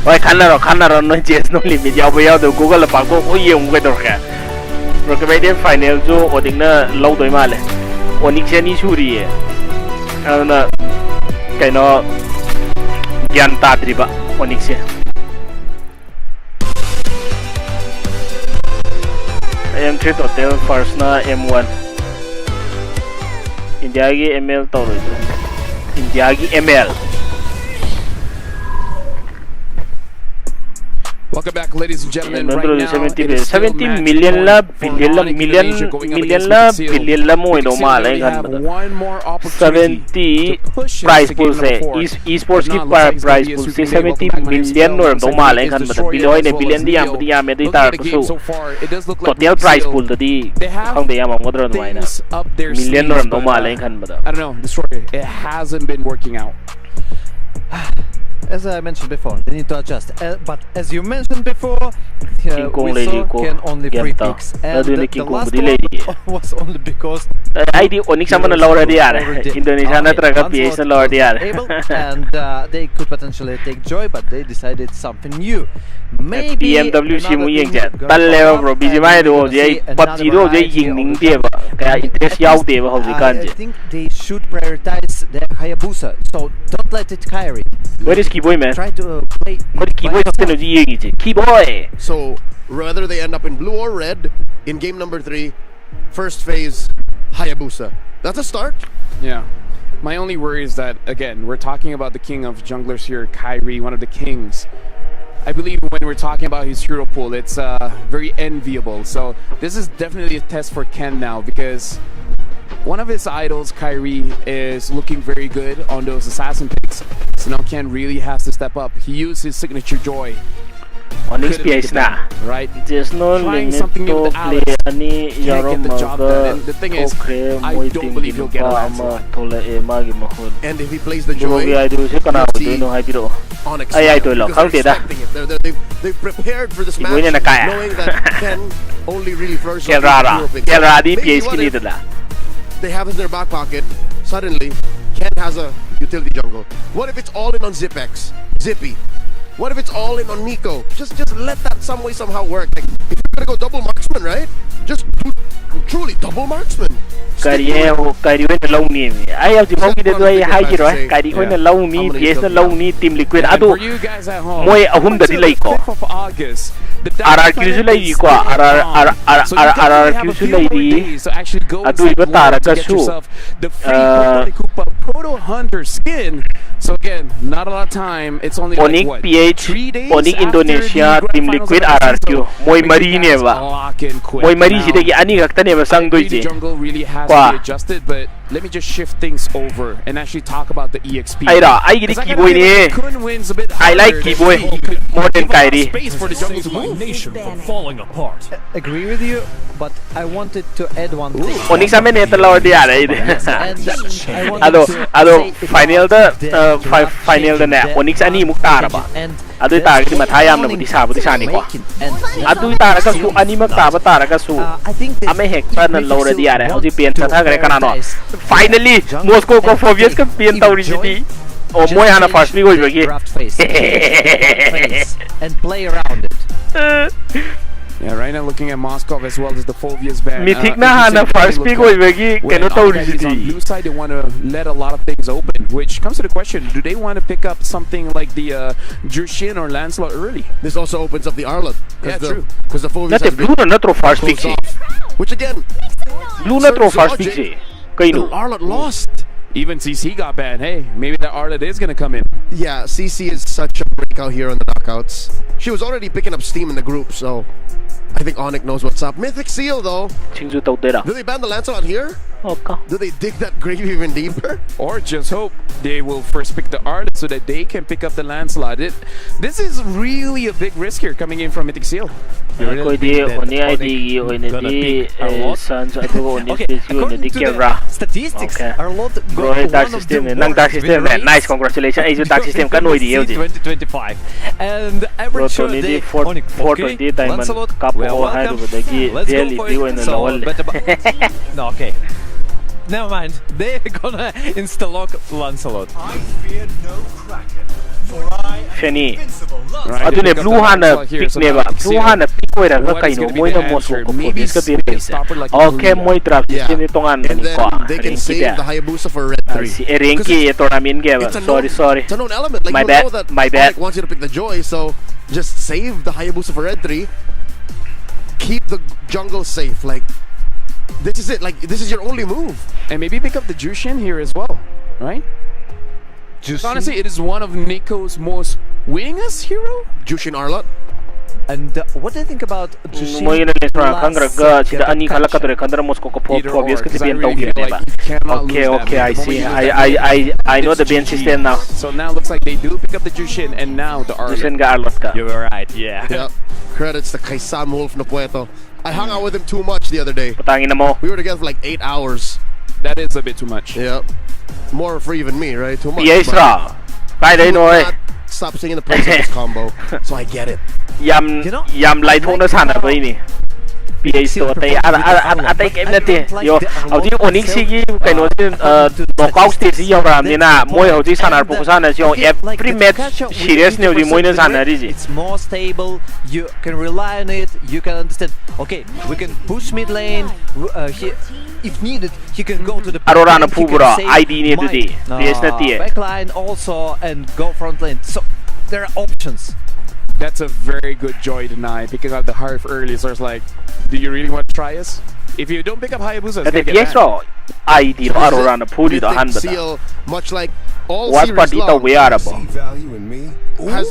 Oi khana no Jason limit yaw ba yaw do Google pa ko yeng ko dor ka recommended final jo oding na low doi ma le ONIC se ni suri na kai no gyan ta tri ba ONIC se M3 total first na M1 India gi ML to ro India gi ML Welcome back, ladies and gentlemen. Right now, 70 million la billion la billion la mo ino ma lai kan 70 prize pool se esports ki prize pool se 70 million no do ma lai kan ba billion di am di tar so total prize pool di khang de yam ngodro no mai na million no do ma lai kan ba I don't know, the story it hasn't been working out. As I mentioned before, they need to adjust. But as you mentioned before, we saw can only 3 picks, and the last one was only because ID ONIC sama na lower di Indonesia na traga PS na lower di and they could potentially take joy, but they decided something new. Maybe BMW si mo yeng jet. Talle bro, BGMI do jay PUBG do jay ying ning dia ba. Kaya interest yaw dia ba hausi kan je. I think they should prioritize their Hayabusa, so don't let it carry. Where is Keyboy, man? Try to play. What Keyboy technology yegi Keyboy. So whether they end up in blue or red in game number 3, first phase Hayabusa. That's a start. Yeah. My only worry is that again we're talking about the king of junglers here, Kyrie, one of the kings. I believe when we're talking about his hero pool, it's very enviable. So this is definitely a test for Ken now because one of his idols, Kyrie, is looking very good on those assassin picks. So now Ken really has to step up. He used his signature joy. ONIC PS na. Right? There's no Trying limit something new to with play Alex. any Can't get the job done. And the thing is, I don't believe he'll get around to it. And if he plays the joy, ONIC they've prepared for this match, knowing that Ken only really first they have in their back pocket. Suddenly, Ken has a utility jungle. What if it's all in on Zipex, Zippy? What if it's all in on Nico? Just let that some way somehow work. Like if you're gonna go double marksman, right? Just do truly double marksman. Kari na low ni. I have the monkey that way high hero. Kari ko na low ni, PS na low ni Team Liquid. Ado moy ahum da delay ko. RRQ sila yi ko. RRQ sila yi. Ado iba tara ka su. Proto Hunter skin. So again, not a lot of time. It's only ONIC like, PH, ONIC Indonesia, Team Liquid, RRQ. Moy mari ne ba. Moy mari sila ki ani kakta ne ba sang doi je. Jungle really has to be adjusted, but let me just shift things over and actually talk about the EXP. Ayra, I get Keyboy ni. I like Keyboy more than Kyrie. Agree with you, but I wanted to add one thing. ONIC sa men ito lower di ara. Ado final da na ONIC ani muktara ba. Ado itara ki mathayam na budi sani ko. Ado itara ka su ani magtara ka su. Ame hektar na lower di ara. Hoji pen sa thagre kanano. Finally, Moscow ko Fovius ka pen tawri jiti. O moy hana first week hoy bagi. And play around it. Yeah, right now looking at Moscow as well as the Phobia's ban. MYTHIC na hana first pick oibagi kano tawrisi on blue side, they want to let a lot of things open, which comes to the question: do they want to pick up something like the Jushin or Lancelot early? This also opens up the Arlot. Yeah, true. Because the Phobia's Nate blue na throw first pick si. Which again, Blue na throw first pick si. the Arlot lost. Even CC got banned. Hey, maybe that Arlot is gonna come in. Yeah, CC is such a breakout here on the knockouts. She was already picking up steam in the group, so I think ONIC knows what's up. Mythic Seal though. Chingju tau dera. Do they ban the Lancelot here? Okay. Do they dig that grave even deeper? Or just hope they will first pick the Arlot so that they can pick up the Lancelot. This is really a big risk here coming in from MYTHIC Seal. Okay, according to statistics, Arlot go ahead, dark system. Nang dark system, nice, congratulations. Ace dark system ka no idea. 2025, and average day ONIC 420 diamond. Kapo ko hide over the gi. Really, you in the level. No, okay. Never mind. They're gonna insta-lock Lancelot. I fear no kraken, for I am Feni. invincible. Right, Ado ne they pick up blue the hana Lancelot here, pick so neba. now Blue hana pick ko ra what is kaino gonna be moy the na mo answer? ko Maybe this ka spin be. stopper like Okay, Blue. moy trap Yeah. sini tongan And then ko. they can save the Hayabusa for red 3. Si Erenki tournament game. It's a known- Sorry. It's a known element. Like My you bad, know that my bad. ONIC wants you to pick the Joy, so just save the Hayabusa for red 3. Keep the jungle safe. Like this is it. Like this is your only move. And maybe pick up the Jushin here as well, right? Just honestly, it is one of Nico's most winningest hero. Jushin Arlot. And what do you think about Jushin? Moy na lesra kangra ga sida ani khala ka tore kandra mosko ko obvious ka bien tau gire ba. Okay, I see. I know the ban system now. So now looks like they do pick up the Jushin and now the Arlot. Jushin ga Arlot ka. You were right, yeah. Yep. Credits to Kaisan Wolf na Pueto. I hung out with him too much the other day. Patangin na mo. We were together for like 8 hours. That is a bit too much. Yep. More for even me, right? Too much. Yes ra. Kaya He dai would no eh. not stop singing the praise of this combo. So I get it. Yam lai thong na sana ba ini. PH to atay game nate. Yo, audi ONIC sigi kaino sin knockout stage yaw ram ni na moi audi sanar po sana yung every match serious ne audi moi na sana ri ji. It's more stable. You can rely on it. You can understand. Okay, we can push mid lane. If needed, he can go to the Aurora na pubura ID ni today. PS na tie. Backline also and go front lane. So there are options. That's a very good Joy deny, picking out the Harf early. So it's like, do you really want to try us? If you don't pick up Hayabusa, it's Ate gonna get PS banned. ro ID ro Aurora na puli do han Mythic bata. Seal, much like all What series party to long, we are bo. value in me. has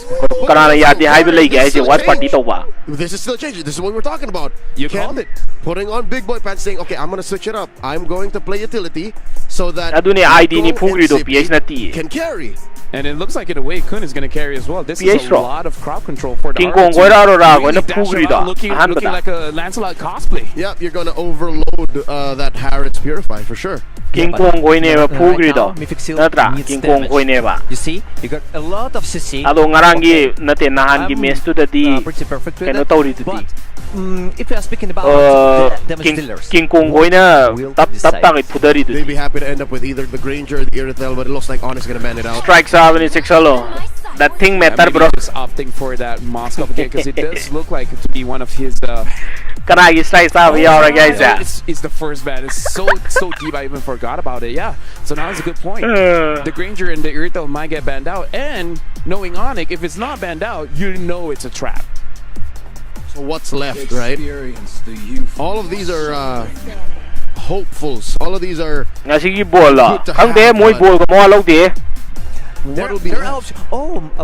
Karana yati high lay guys. What party to ba? This is still changing. This is what we're talking about. You Ken called it. putting on big boy pants, saying, "Okay, I'm gonna switch it up. I'm going to play utility so that Ado ni ID ni Nico pugri do and PS Zippy na tie. can carry." And it looks like in a way Kun is going to carry as well. This is PS a ro. lot of crowd control for the King Arlot Kong go ra ro ra to go na really dash pugri around do. looking Han looking bata. like a Lancelot cosplay. Yep, you're gonna overload that Harrods Purify for sure. King Kong go ne ba pugri do. Mythic Seal Natra needs King Kong go damage. ne ba. You see, you got a lot of CC. Ado ngarangi nate nahan gi mes to the di. Pretty perfect with Kano it. tawri to di. But if you are speaking about the damage dealers, King Kong go na will tap decide. tangit pudari to They'd di. be happy to end up with either the Granger or the Irithel, but it looks like ONIC's gonna ban it out. Strike 76 alo. That thing matter bro. He's opting for that Moscow because it does look like it to be one of his. Kana gi strike sa we are guys ya. It's the first ban. It's so deep. I even forgot about it. Yeah. So now it's a good point. The Granger and the Irithel might get banned out, and knowing ONIC, if it's not banned out, you know it's a trap. So what's left, right? Experience the youth. All of these are hopefuls. All of these are. Nga sige bola. Good to Ang de have, moy but- bol ko mo alaw di. What will be there left?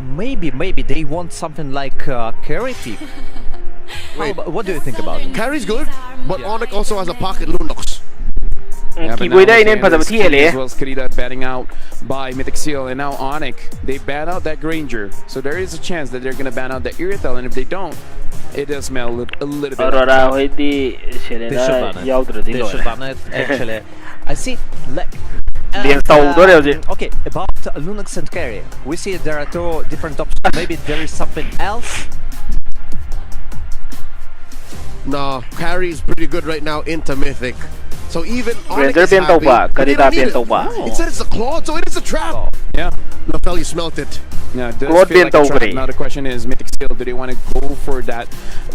maybe they want something like carry pick. What do you think about it? Carry's good, but ONIC also has a pocket Lunox. Yeah, but Kiboy now da inin again, pa sa this TL Kid eh. as well as Krita batting out by Mythic Seal, and now ONIC, they ban out that Granger. So there is a chance that they're going to ban out the Irithel, and if they don't, it does smell a little bit. Aurora hoy di They should Selena ban it. yaudra di They lo. should ban it. Actually, I see. Like, Bien tau do reo di. okay, about Lunox and carry, we see there are two different options. Maybe there is something else. No, Carry's pretty good right now into Mythic. So even ONIC Granger is bentaw happy, ba? but they Kanina don't need it. bentaw ba? It said it's a claw, so it is a trap. Yeah. The tell you smelt it. Yeah, it does feel like a trap. Now the question is, Mythic Steel, do they want to go for that?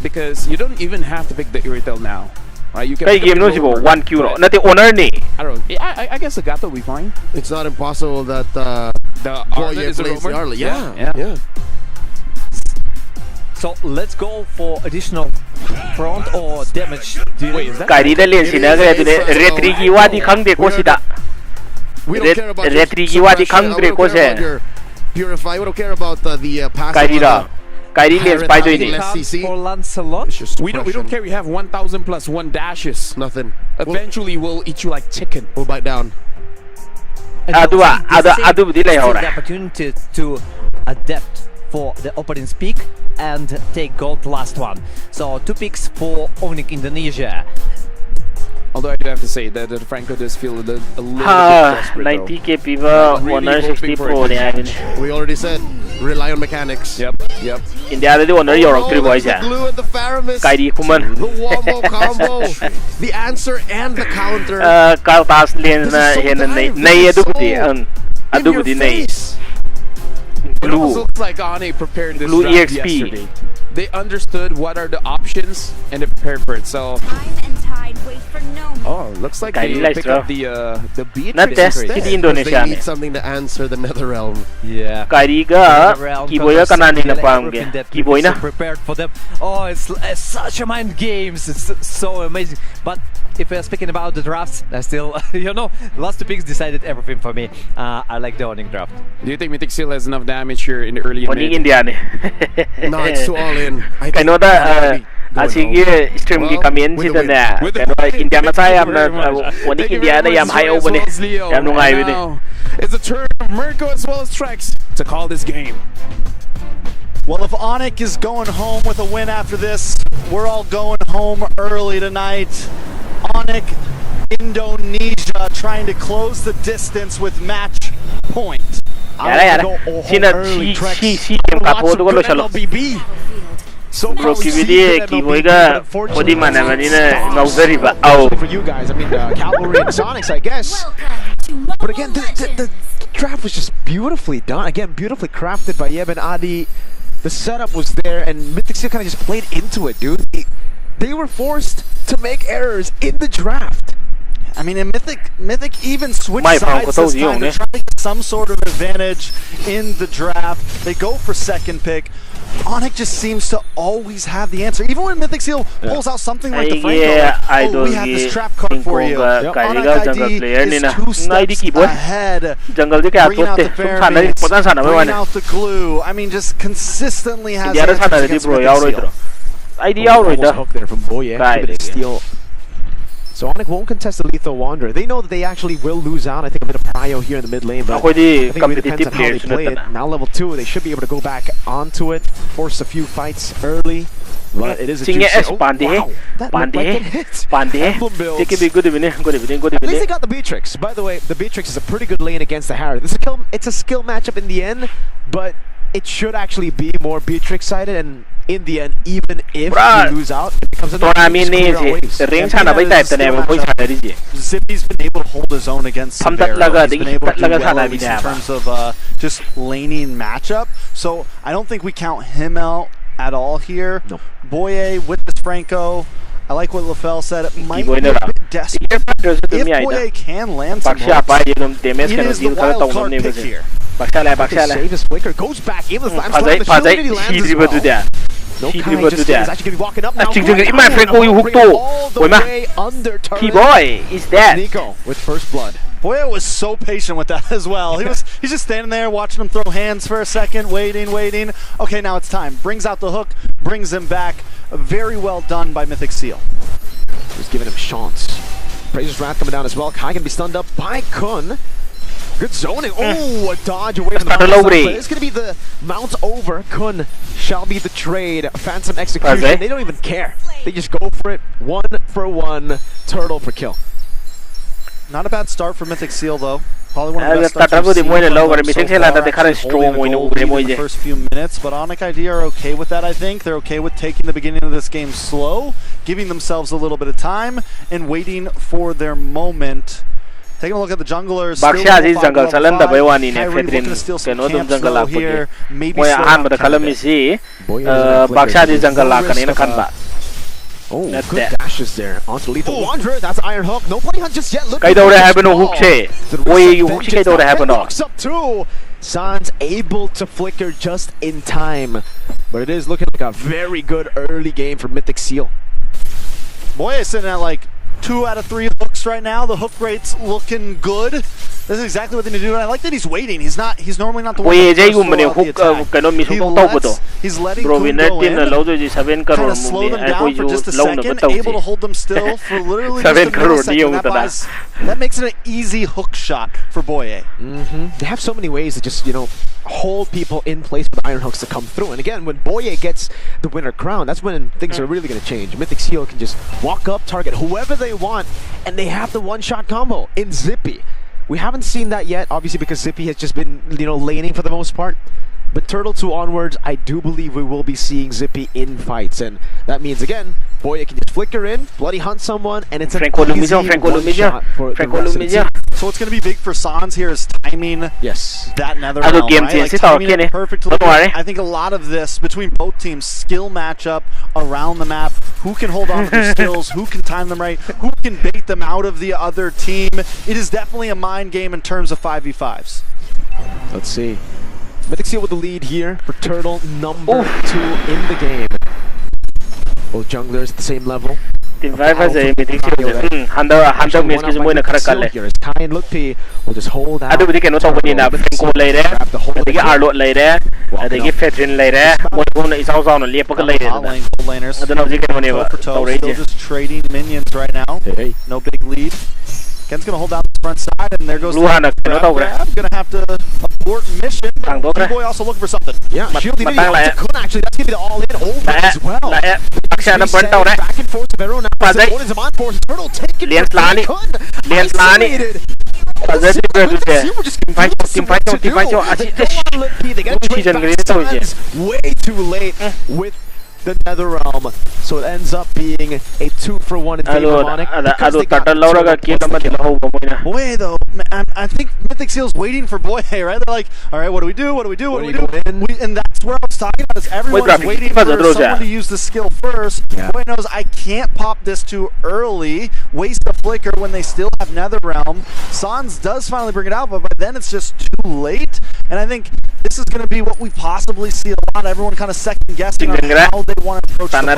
Because you don't even have to pick the Irritel now. Right? You can pick game no 1 Q. Not the owner ni. I don't know. I guess the Gato will be fine. It's not impossible that the Boye plays the Arla. Yeah. So let's go for additional front or damage. Wait, is that? Kairida len sinaga retrigi wadi khangde ko sida. We don't care about retrigi wadi khangde ko se. Purify. We don't care about the pass. Kairida. Kairi lens by doing for Lancelot. We don't care. We have 1,000 plus 1 dashes. Nothing. Eventually, we'll eat you like chicken. We'll bite down. Adu the opportunity to adapt for the opponent's pick and take gold last one. So 2 picks for ONIC Indonesia. Although I do have to say that Franco does feel a little bit desperate. 90k people, 160 pro. We already said rely on mechanics. Yep. India the owner Europe 3 boys. The glue and the Faramis. Kairi kuman. The wombo combo. The answer and the counter. Kaltas lens na hen nay adubudi nay. It almost looks like ONIC prepared this Blue draft EXP. yesterday. They understood what are the options and they prepared for it. So looks like they pick up the beat. Not test the Indonesia. They need something to answer the Nether Realm. Yeah. Kairi ga kiboy ka kanani na pamge. Kiboy na. Prepared for them. Oh, it's such a mind games. It's so amazing. But if we're speaking about the drafts, I still, last 2 picks decided everything for me. I like the ONIC draft. Do you think Mythic Steel has enough damage here in the early and mid? India ni. No, it's too all in. I know that asige stream ki kamen sida na. Pero India na tayo am na ONIC India na yam high over ni. Yam nungai ni. It's a turn of Mirko as well as Trex to call this game. Well, if ONIC is going home with a win after this, we're all going home early tonight. ONIC Indonesia trying to close the distance with match point. So bro, kiboy ga podi mana manina nauzari ba. For you guys, I mean, Cavalry and Sonics, I guess. But again, the draft was just beautifully done. Again, beautifully crafted by Yeb and Adi. The setup was there, and Mythic Steel kind of just played into it, dude. They were forced to make errors in the draft. I mean, and Mythic even switched sides this time to try to get some sort of advantage in the draft. They go for second pick. ONIC just seems to always have the answer. Even when Mythic Steel pulls out something like the Franco, we have this trap card for you. ONIC ID is 2 steps ahead. Bringing out the variants, bringing out the glue. I mean, just consistently has answers against Mythic Steel. ID already hook there from Boye. Steel. So ONIC won't contest the Lethal Wanderer. They know that they actually will lose out. I think a bit of prio here in the mid lane, but I think it really depends on how they play it. Now level 2, they should be able to go back onto it, force a few fights early. But it is a juicy... Oh, wow. That looked like it hit. Emblem builds. Good evening. At least they got the Beatrix. By the way, the Beatrix is a pretty good lane against the Harry. It's a skill matchup in the end, but it should actually be more Beatrix-sided, and in the end, even if you lose out, it becomes another Zippy's been able to hold his own against Severo. He's been able to do well, at least in terms of just laning matchup. So I don't think we count him out at all here. No. Boye with this Franco. I like what LaFell said. It might be a bit desperate. If Boye can land some hooks, it is the wild card pick here. Save his flicker, goes back, able to slam the shield, and he lands as well. No, Kai just is actually going to be walking up now. All the way under turret. T-Boy is dead. Nico with first blood. Boye was so patient with that as well. He's just standing there watching him throw hands for a second, waiting. Okay, now it's time. Brings out the hook, brings him back. Very well done by Mythic Steel. Just giving him chance. Praise's Wrath coming down as well. Kai can be stunned up by Kun. Good zoning. Oh, a dodge away from the mount. It's going to be the mount over. Kun shall be the trade. Phantom execution. They don't even care. They just go for it. 1 for 1. Turtle for kill. Not a bad start for Mythic Steel, though. Probably one of the best starts we've seen from the first few minutes, but ONIC ID are okay with that, I think. They're okay with taking the beginning of this game slow, giving themselves a little bit of time, and waiting for their moment Taking a look at the junglers. Baksha is jungle salan da baywani ne Fedrin keno dum jungle la here. Maybe moy ahan bada kalam isi Baksha is jungle la kanina kanba. Oh, good dashes there onto Lethal Wanderer. That's Iron Hook. No play hunt just yet. Kay daw happen no hook che. Boy hook che kay daw happen no. Up too. Sans able to flicker just in time, but it is looking like a very good early game for Mythic Seal. Boy is sitting at like 2 out of 3 hooks right now. The hook rate's looking good. This is exactly what they need to do, and I like that he's waiting. He's normally not the one he's letting Kun go in, kind of slow them down for just a second, able to hold them still for literally just a millisecond. That makes it an easy hook shot for Boye. They have so many ways to just, hold people in place with iron hooks to come through. And again, when Boye gets the winner crown, that's when things are really going to change. Mythic Seal can just walk up, target whoever they want, and they have the one-shot combo in Zippy. We haven't seen that yet, obviously, because Zippy has just been, laning for the most part. But Turtle 2 onwards, I do believe we will be seeing Zippy in fights, and that means, again, Boye can just flicker in, bloody hunt someone, and it's an easy one-shot for the rest of the team. So what's going to be big for Sans here is timing that nether realm, right? Like timing it perfectly. I think a lot of this, between both teams, skill matchup around the map, who can hold on to their skills, who can time them right, who can bait them out of the other team. It is definitely a mind game in terms of 5v5s. Let's see. Mythic Seal with the lead here for Turtle, number 2 in the game. Both junglers at the same level. Team 5 has a Mythic Seal. Hunter miss is going to crack a leg. Kai and Lutpi will just hold out. I don't think I'm talking enough. Franco later. I think Arlot later. I think Fedrin later. One is also on a leap later. I don't know if you can whenever. Still just trading minions right now. No big lead. Ken's gonna hold down the front side, and there goes Luhana. Gonna have to abort mission. Boy also looking for something. Yeah, shielding in actually. That's gonna be the all-in over as well. Back and forth to Vero now. One is a mind force. Turtle taking Lianslani. Way too late with the nether realm, so it ends up being a 2-for-1 in favor of ONIC. Boy, though, I think Mythic Seal's waiting for Boy, right? They're like, all right, what do we do? And that's where I was talking about, is everyone's waiting for someone to use the skill first. Boy knows I can't pop this too early, waste a flicker when they still have nether realm. Sans does finally bring it out, but by then it's just too late. And I think this is going to be what we possibly see a lot. Everyone kind of second guessing on how they want to approach the Now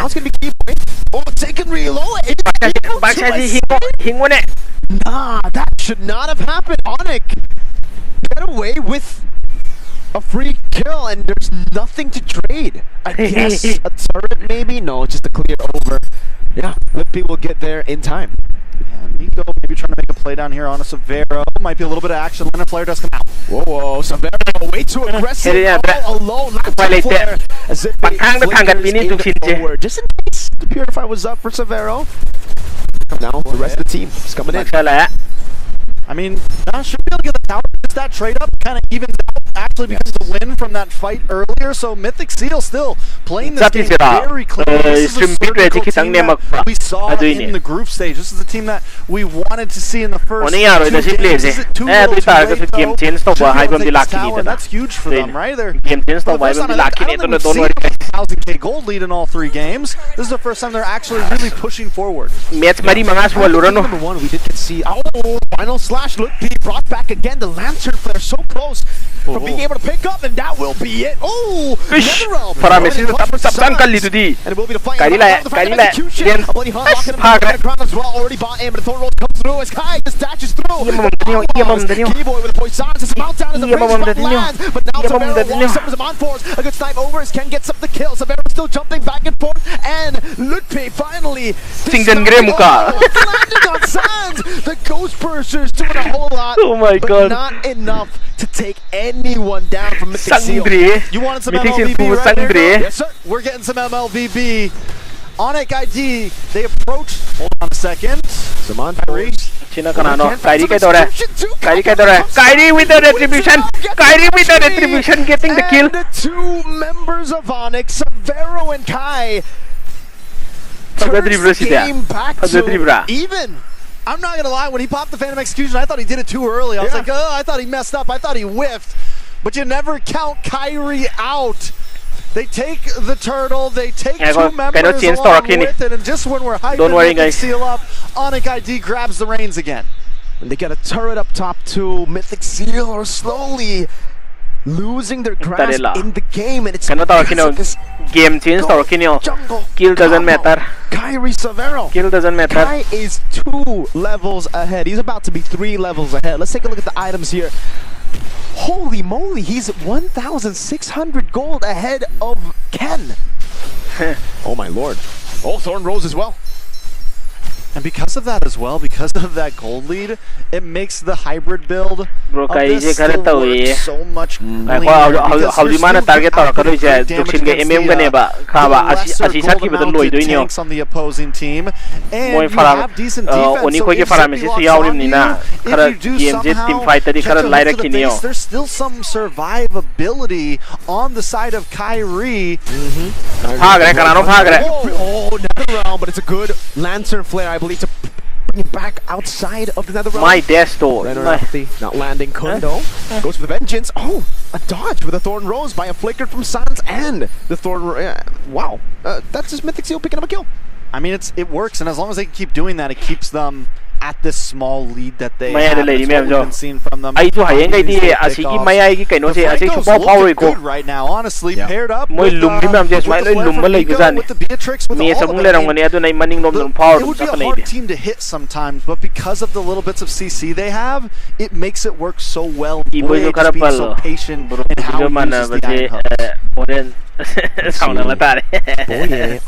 it's going to be key point. Oh, take and reload. Nah, that should not have happened. ONIC get away with a free kill, and there's nothing to trade. I guess a turret maybe? No, just a clear over. Yeah, Lippy will get there in time. Nico maybe trying to make a play down here on a Severo. Might be a little bit of action. Leonard Flare does come out. Whoa, Severo way too aggressive. All alone. Flare. As if forward. Just in case the Purify was up for Severo. Now the rest of the team is coming in. I mean, should be able to get the tower. Just that trade up kind of evens out actually because of the win from that fight earlier. So Mythic Seal still playing this game very clearly. This is a surgical team that we saw in the group stage. This is the team that we wanted to see in the first 2 games. This is too little too late, though. Should be able to take this tower, and that's huge for them, right? They're I don't think we've seen a 1,000k gold lead in all 3 games. This is the first time they're actually really pushing forward. Number 1, we did see. Oh, final slash. Lutpi brought back again. The Lantern Flare so close from being able to pick up, and that will be it. Oh, and it will be the fight. Execution. A bloody hunt locking him on the ground as well. Already bought in, but the Thorn Roll comes through as Kai just dashes through. Keyboy with a poison. It's a mount down in the bridge front lands, but now Severo walks up as a on force. A good snipe over as Ken gets up the kill. Severo still jumping back and forth, and Lutpi finally landing on Sans. The Ghost Bursers doing a whole lot, but not enough to take anyone down from Mythic Seal. You wanted some MLVB right there? Yes, sir. We're getting some MLVB. ONIC ID, they approach. Hold on a second. Saman Kyrie. Kyrie with the retribution. Kyrie with the retribution getting the kill. And the 2 members of ONIC, Severo and Kai. turns game back to even. I'm not gonna lie, when he popped the Phantom Execution, I thought he did it too early. I was like, oh, I thought he messed up. I thought he whiffed. But you never count Kyrie out. They take the turtle, they take two members along with it, and just when we're hyping Mythic Seal up, ONIC ID grabs the reins again. And they get a turret up top too. Mythic Seal are slowly losing their grasp in the game, and it's game change jungle. Kill doesn't matter. Kyrie Severo. Kill doesn't matter. Kai is 2 levels ahead. He's about to be 3 levels ahead. Let's take a look at the items here. Holy moly, he's 1,600 gold ahead of Ken. Oh my lord. Oh, Thorn Rose as well. And because of that as well, because of that gold lead, it makes the hybrid build of this still work so much cleaner. Target tanks on the opposing team, and you have decent defense. So if you do somehow check to look to the face, there's still some survivability on the side of Kyrie. Oh, another round, but it's a good Lantern Flare, I believe, to bring him back outside of the nether realm. My death door. Not landing Kundo. Goes for the vengeance. Oh, a dodge with a Thorn Rose by a flicker from Sans and the Thorn wow. That's just Mythic Seal picking up a kill. I mean, it works, and as long as they can keep doing that, it keeps them at this small lead that they have. That's what we've been seeing from them. Good right now, honestly, paired up with the Beatrix, with all of it. It would be a hard team to hit sometimes, but because of the little bits of CC they have, it makes it work so well. Boye just being so patient in how he uses the iron hooks.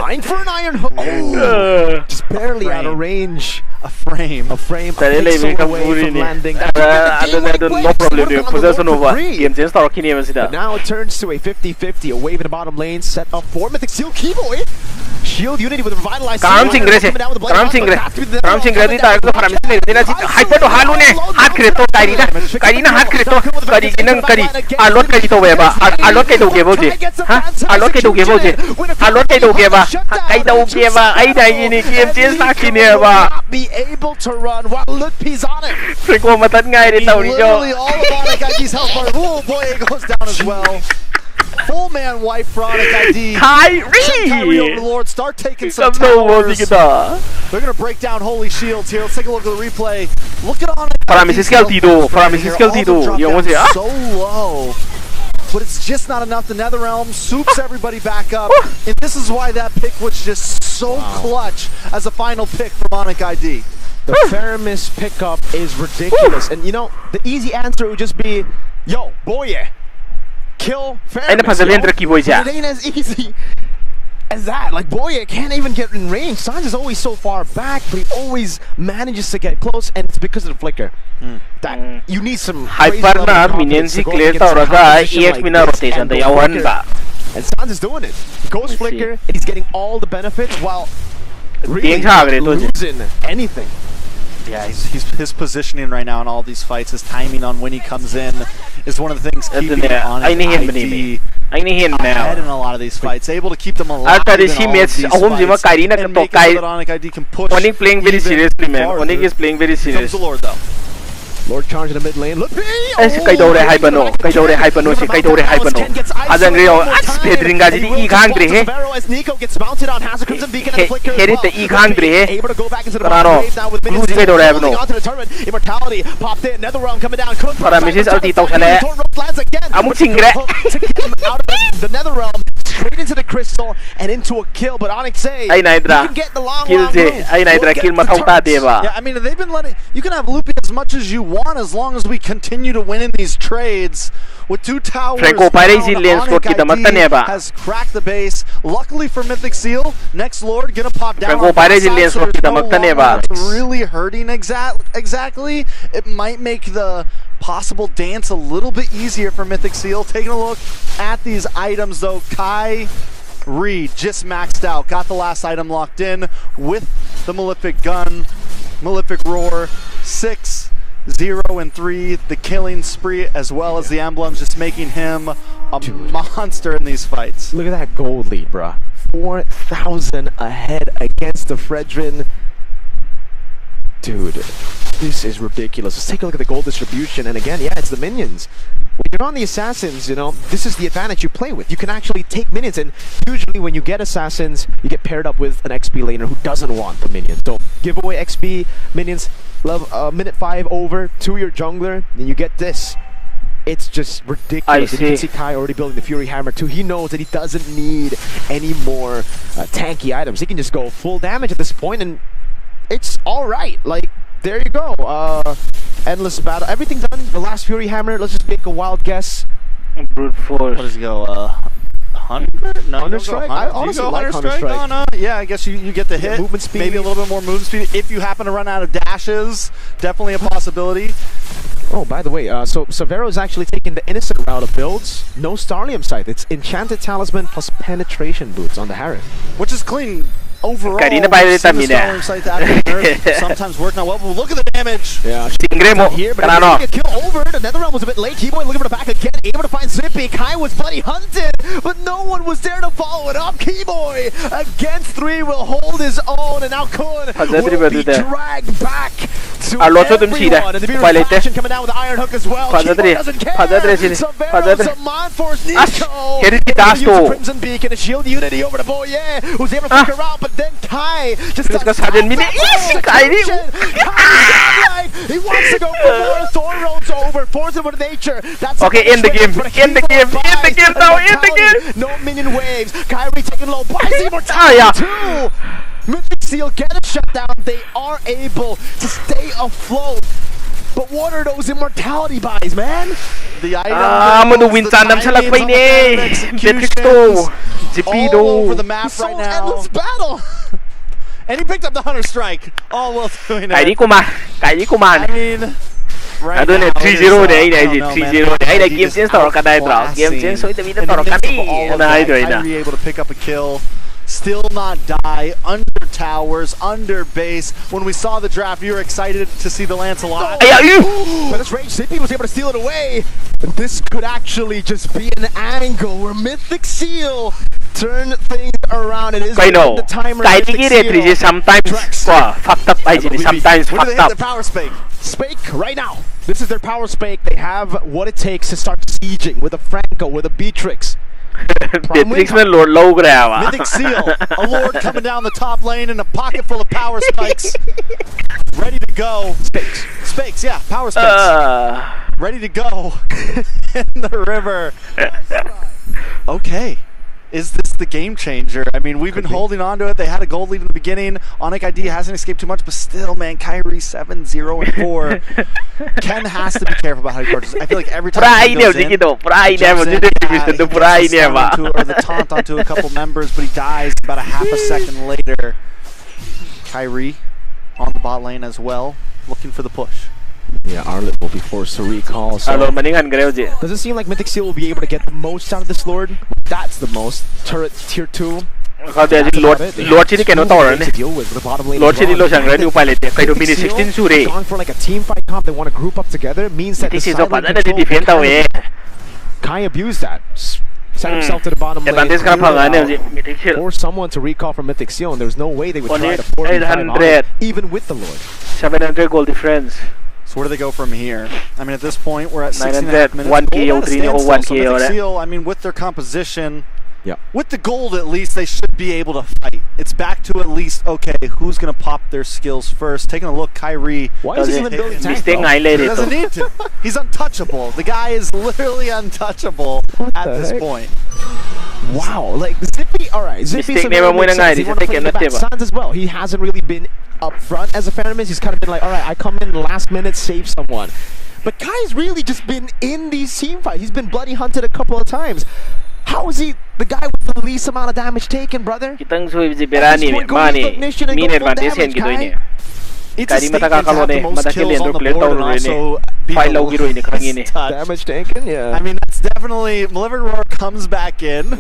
Eyeing for an iron hook. Oh, just barely out of range. A frame. A pixel away from landing. No problem. But now it turns to a 50-50. A wave in the bottom lane set up for Mythic Seal. Keyboy. Shield Unity with a revitalized. Be able to run while Lutpi's on it. Literally all of ONIC ID's health bar. Oh boy, it goes down as well. Full man wipe for ONIC ID. Kyrie Overlord start taking some towers. They're gonna break down holy shields here. Let's take a look at the replay. Look at ONIC ID. So low. But it's just not enough. The Netherrealm soups everybody back up. And this is why that pick was just so clutch as a final pick from ONIC ID. The Faramis pickup is ridiculous. And you know, the easy answer would just be, yo, Boye, kill Faramis. It ain't as easy as that. Like, Boye can't even get in range. Sans is always so far back, but he always manages to get close, and it's because of the flicker. That you need some hyper na minions clear tawraga EX mina rotation da yawan ba. And Sans is doing it. Ghost flicker, and he's getting all the benefits while really losing anything. Yeah, his positioning right now in all these fights, his timing on when he comes in is one of the things keeping ONIC ID ahead in a lot of these fights, able to keep them alive in all of these fights, and make it so that ONIC ID can push. ONIC playing very seriously, man. ONIC is playing very serious. Comes the Lord, though. Lord charge in the mid lane. Look, Kaidore hypano. Azangrio Pedringa di Igangri. As Nico gets mounted on Hazard Crimson Beacon and Flicker. Hit the Igangri. Able to go back into the wave now with minutes onto the turret. Immortality popped in. Netherrealm coming down. Para Mrs. Altito Chale. Lands again. Amuchingre. To get him out of the Netherrealm. Straight into the crystal and into a kill. But ONIC say you can get the long kill. Yeah, I mean, they've been letting. You can have Loopy as much as you want as long as we continue to win in these trades. With 2 towers down, ONIC ID has cracked the base. Luckily for Mythic Seal, next Lord gonna pop down. So there's no longer really hurting exactly. It might make the possible dance a little bit easier for Mythic Seal. Taking a look at these items though, Kyrie just maxed out. Got the last item locked in with the Malefic Gun, Malefic Roar, 6, 0, and 3. The killing spree as well as the emblems, just making him a monster in these fights. Look at that gold lead, bruh. 4,000 ahead against the Fredrin. Dude, this is ridiculous. Let's take a look at the gold distribution. And again, yeah, it's the minions. When you're on the assassins, you know, this is the advantage you play with. You can actually take minions, and usually when you get assassins, you get paired up with an XP laner who doesn't want the minions. So give away XP minions, minute 5 over to your jungler, then you get this. It's just ridiculous. And you can see Kai already building the Fury Hammer too. He knows that he doesn't need any more tanky items. He can just go full damage at this point, and it's all right. Like, there you go. Endless battle. Everything done. The last Fury Hammer. Let's just make a wild guess. Brute force. What does he go? 100? No, Hunter Strike? I honestly like Hunter Strike. Oh, no. Yeah, I guess you get the hit. Yeah, movement speed. Maybe a little bit more movement speed. If you happen to run out of dashes, definitely a possibility. Oh, by the way, so Severo is actually taking the innocent route of builds. No Starlium Scythe. It's Enchanted Talisman plus Penetration Boots on the Harith. Which is clean. Overall, sometimes work not well, but look at the damage. Yeah, here, but a kill over. The Netherrealm was a bit late. Keyboy looking for the back again, able to find Zippy. Kai was bloody hunted, but no one was there to follow it up. Keyboy against 3 will hold his own, and now Kun will be dragged back to everyone. And the beautiful fashion coming down with the Iron Hook as well. Keyboy doesn't care. Severo's a Mind Force Nico. Use Crimson Beak and a Shield Unity over to Boye, who's able to take her out, but then Kai just does Kai! He wants to go for more. Thorn rolls over, force him with nature. That's okay, in the game now, no minion waves. Kyrie taking low, buys the immortality too. Mythic Seal get a shutdown. They are able to stay afloat. But what are those immortality buys, man? The item all over the map right now. Endless battle. And he picked up the Hunter Strike. All while doing it. I mean, right now, 3-0 đấy này gì 3-0 đấy này game chiến tàu cả đại draw game chiến số tụi tàu cả đi này rồi nè. Able to pick up a kill. Still not die, under towers, under base. When we saw the draft, you were excited to see the Lancelot. But this range, Zippy was able to steal it away. And this could actually just be an angle where Mythic Seal turn things around. It is the timer. Sometimes fucked up. Sometimes fucked up. The power spake. Spake right now. This is their power spake. They have what it takes to start sieging with a Franco, with a Beatrix. Beatrix में lord low grab. Mythic Seal, a lord coming down the top lane in a pocket full of power spikes, ready to go. Spakes, yeah, power spikes, ready to go in the river. Okay. Is this the game changer? I mean, we've been holding on to it. They had a gold lead in the beginning. ONIC ID hasn't escaped too much, but still, man, Kyrie 7-0-4. Ken has to be careful about how he approaches. I feel like every time he goes in, or the taunt onto a couple members, but he dies about a half a second later. Kyrie on the bot lane as well, looking for the push. Yeah, Arlet will be forced to recall. So does it seem like Mythic Seal will be able to get the most out of this Lord? That's the most. Turret tier 2. Lord City cannot tolerate it. Lord City lo sang ready upay lete. Kay mini 16 sure. Going for like a team fight comp, they want to group up together. Means that the side control Kai abused that. Set himself to the bottom lane. Or someone to recall from Mythic Seal, and there's no way they would try to 4v5 even with the Lord. 700 gold difference. So where do they go from here? I mean, at this point, we're at 16 minutes. 1k, 1k. Seal, I mean, with their composition, with the gold at least, they should be able to fight. It's back to at least, okay, who's going to pop their skills first? Taking a look, Kyrie. Why is he even building tank, he doesn't need to. He's untouchable. The guy is literally untouchable at this point. Wow, like Zippy, alright, Zippy's he wants to play the back Sans as well. He hasn't really been up front as a Phantomist. He's kind of been like, alright, I come in last minute, save someone. But Kai's really just been in these team fights. He's been bloody hunted a couple of times. How is he the guy with the least amount of damage taken, brother? It's a statement that the most kills on the board and also damage taken, yeah. I mean, that's definitely... Malefic Roar comes back in.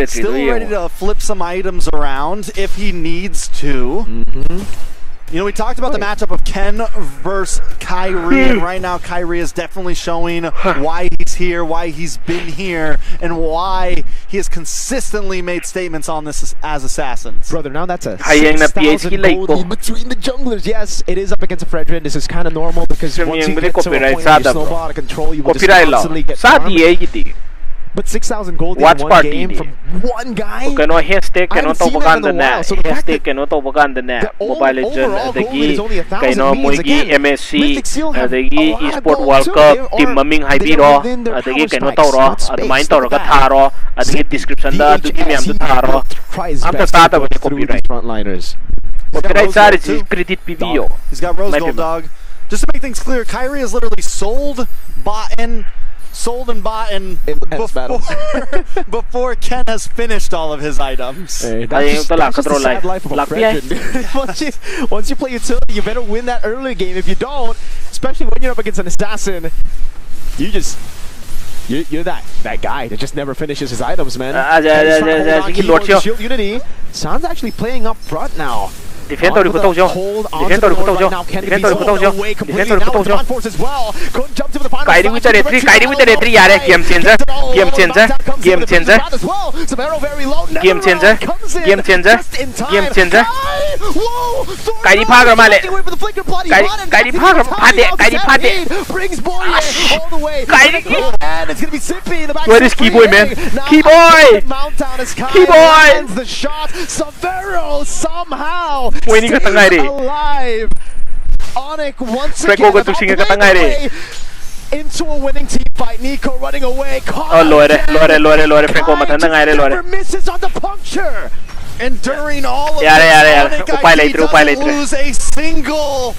Still ready to flip some items around if he needs to. You know, we talked about the matchup of Ken versus Kyrie, and right now Kyrie is definitely showing why he's here, why he's been here, and why he has consistently made statements on this as assassins. Brother, now that's a 6,000 gold lead between the junglers. Yes, it is up against a Fredrin. This is kind of normal because once you get to a point where you snowball out of control, you will just constantly get farmed. But 6,000 gold in one game from one guy? Kano hashtag kano topaganda na. Hashtag kano topaganda na. Mobile Legend adagi kano moigi MSC adagi Esport World Cup team maming haibiro adagi kano tawro admain tawro ka tharo adagi description da adugi myam da tharo. Amta tata ba copyright frontliners. Copyright sare is credit PVO. He's got Rose Gold Dog. Just to make things clear, Kyrie has literally sold and before Ken has finished all of his items. Hey, that's just the sad life of a Fredrin. Once you play utility, you better win that early game. If you don't, especially when you're up against an assassin, you're that guy that just never finishes his items, man. Shield Unity. Son's actually playing up front now. Defender ko tawjo. Defender ko tawjo. Defender ko tawjo. Defender ko tawjo. Kairi with the retreat. Kairi with the retreat. Yare game changer. Game changer. Game changer. Game changer. Game changer. Game changer. Kairi phagra male. Kairi phagra phade. Kairi phade. Brings boy all the way. Kairi. And it's gonna be Sippy in the back. Where is Keyboy, man? Keyboy. Keyboy. The shot. Savero somehow. Alive. ONIC once again into a winning team fight. Nico running away. Oh, Lore. Never misses on the puncture. And during all of this, ONIC doesn't lose a single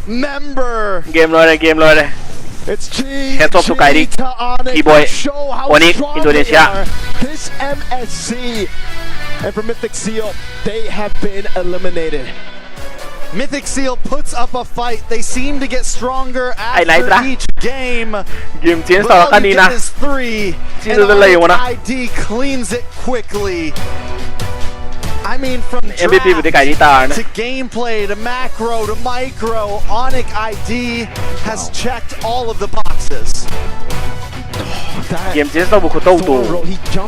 member. Game Lore. It's G. Heads off to Kairi. Keyboy. ONIC, Indonesia. This MSC. And for Mythic Seal, they have been eliminated. Mythic Seal puts up a fight. They seem to get stronger after each game. Game change but all you get is 3. And ONIC ID cleans it quickly. I mean, from draft to gameplay to macro to micro, ONIC ID has checked all of the boxes. Game change to buku tau tu.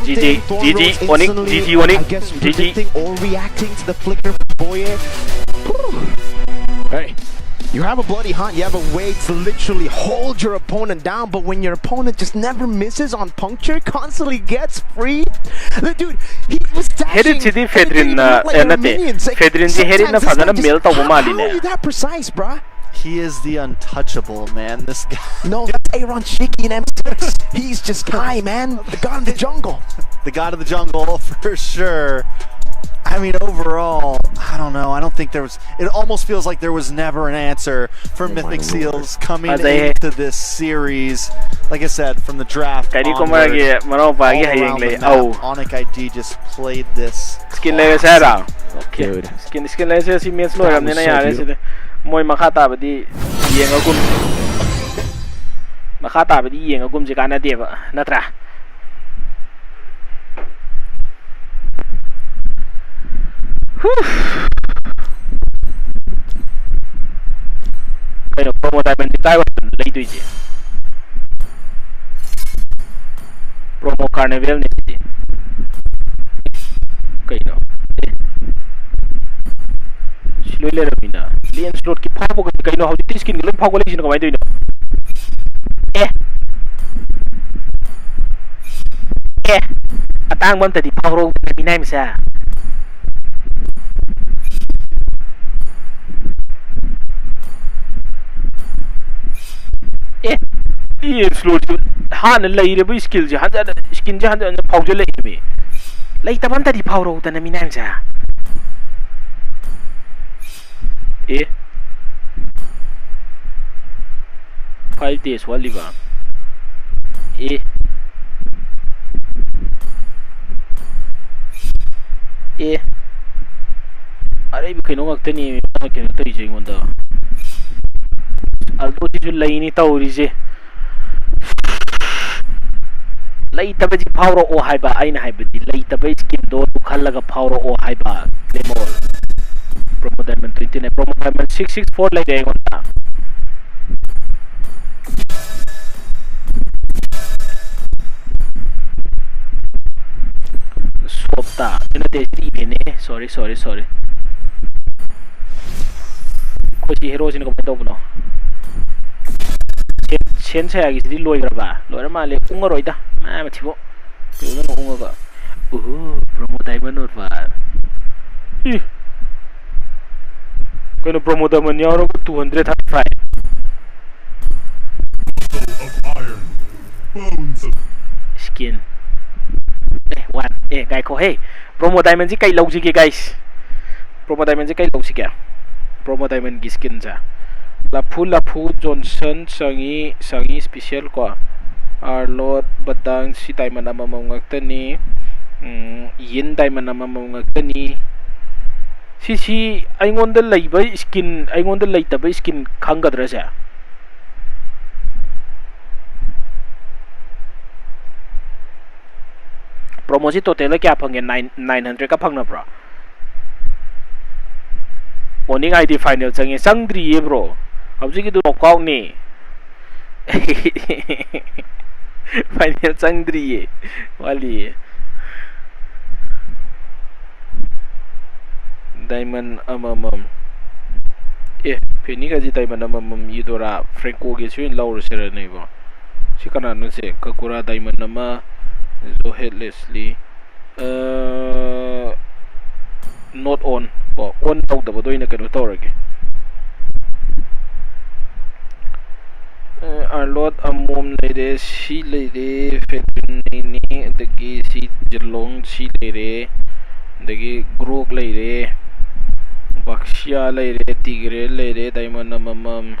GG ONIC. I guess predicting or reacting to the flicker from Boye. Hey, you have a bloody hunt. You have a way to literally hold your opponent down, but when your opponent just never misses on puncture, constantly gets free. Dude, he was dashing. Fedrin How are you that precise, bruh? He is the untouchable, man. This guy. No, that's Aaron Shiki in M6. He's just Kai, man. The god of the jungle. The god of the jungle, for sure. I mean, overall, I don't know. I don't think there was... It almost feels like there was never an answer for Mythic Seals coming into this series. Like I said, from the draft onward, all around the map, ONIC ID just played this. Skin level sara. Okay. Skin level si match lo ram na yare si moi makata badi yengagum. Makata badi yengagum si kana deba natra. Kayo promo diamond di Taiwan lay doji. Promo carnival ni. Kayo. Silole ramina. Lien slot ki phapo kayo how di skin galo phago lay sino kamay doino. Atang bam tadi pharo binay misa. Lien slot han lay re bu skill je han skin je han phaujo lay me. Lay tabam tadi pharo ta na minay misa. Five days wali ba? Aray bi kaino ngakta ni kaino to ije ngonda. Aldo ji lay ni tawri je. Lay tabaji phawro o haiba aina haibadi lay tabai skin do khallaga phawro o haiba lemol. promo diamond 29 promo diamond 664 like day on ta sopta ina de bene sorry ko ji hero sin ko to no chen cha gi di loi gra ba loi ma le ung roi da ma thibo tu no ung ga promo diamond or ba Going to promote them on your 235. Of iron, bones of Skin. One. Guy ko hey. Promo diamond si kay low sige guys. Promo diamond si kay low sige. Promo diamond gi skin ja. La phu Johnson sangi special ko. Arlot badang si diamond amamong ngagtani. Yin diamond amamong ngagtani. Si aingonda laiba skin aingonda laitaba skin khangadra sa promo si total kya phangge 900 ka phangna bro ONIC ID final change sangdri ye bro habji ki do knockout ni final sangdri ye wali diamond amamam penny gaji diamond amamam yidora franco ge chuin laur sera nei bo sikana no se kakura diamond nama zo headlessly not on on out da bodo ina kanu tawrage a lot amom leide si leide fetrin ni dagi si jelong si leide dagi grog leide Bakshia leire tigre leire diamond amamam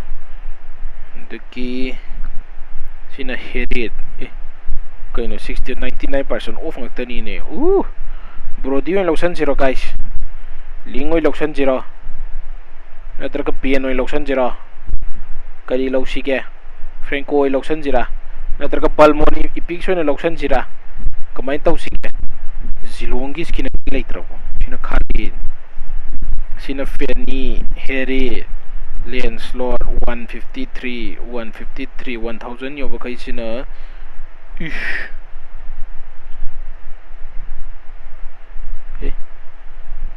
daki sina herit kaino 99% off ngagtani ne bro di yung lausan zero guys lingoy lausan zero natraga pianoy lausan zero kali lau sige franco ay lausan zira natraga balmon ipikso na lausan zira kamay tau sige zilongis kinagilay trapo sina kharin Sina Fanny, Harry, Lancelot, 153, 1000 yo bakay sina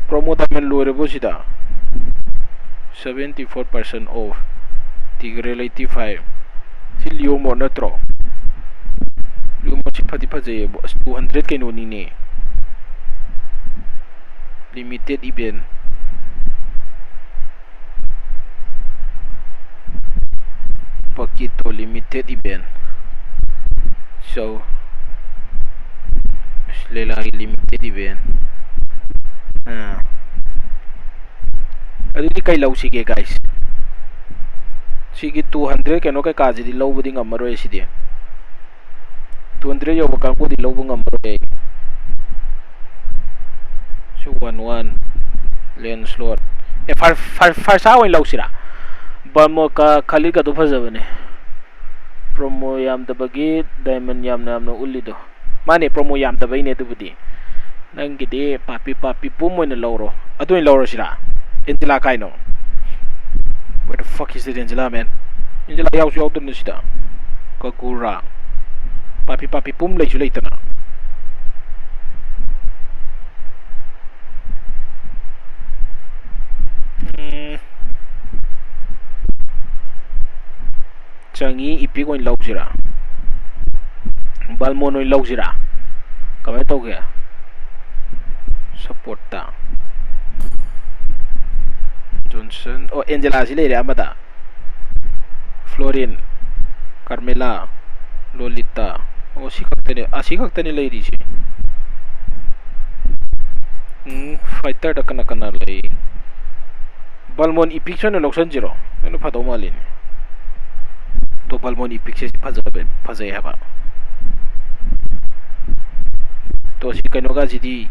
promo diamond lure bo sida 74% off Tigre 85 si Leo mo na tro Leo mo si pati 200 kay no ni limited event Pakito limited event so lagi limited event adi kay law sige guys sige 200 kano kay kaji di law buding amaro e sidi 200 yo bakang ko di law bung amaro e so 11 Lancelot far sa law sira Bamo ka khali ka do phajabane promo yam tabagi diamond yam namno ulido mane promo yam tabai ne tubudi nang gidi papi pum mo na lawro adu in lawro sira Angela kaino where the fuck is it Angela man Angela yaw dun sida kakura papi pum lay sulay tana changi ipi ko in law sira balmono in law sira kamay to kaya support ta Johnson Angela sila ire amada Florin Carmela Lolita sikak tani lay si fighter da kana lay balmon ipiction na loksan zero ano pa daw malin to balmon ipicture phazai haba to si kanoga jidi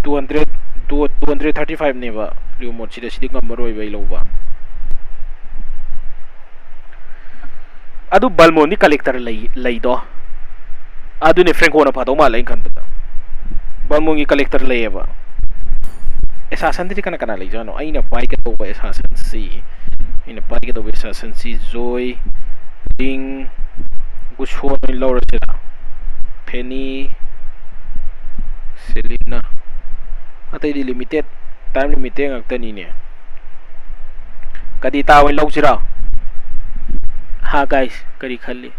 235 ne ba remote sida sidi ngamroi bai loba adu balmon ni collector lay do adu ne franco na phado ma lai kan balmon ni collector lay ba assassin di kana kana leijano aina pai ka do assassin si ina pai ka do assassin si joy ding gushon laura sira penny selina atai di limited time limited ngak ni ne kadi tawin law sira ha guys kari khalli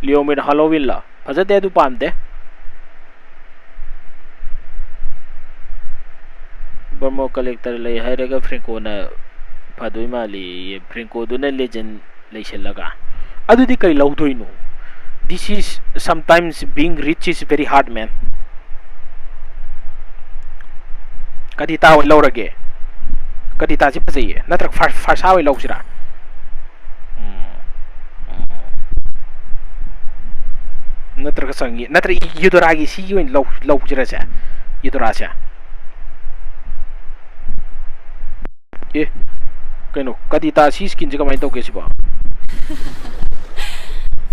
लियोमिड हलोविन ला फजते है तू पामते बर्मो collector ले है रेगा Franco ना फदुई माली ये फ्रेंको दुने लेजेंड लेशन लगा अदुदी कई लाउ तो इनो this is sometimes being rich is very hard man कदी ताव लाउ रगे कदी ताजी फजे नत्र फरसावे लाउ सिरा नत्र संगी नत्र युदरागी सी युन लौ जराचा युदराचा ए कनो कदिता सी स्किन जगा माइ तोके सिबा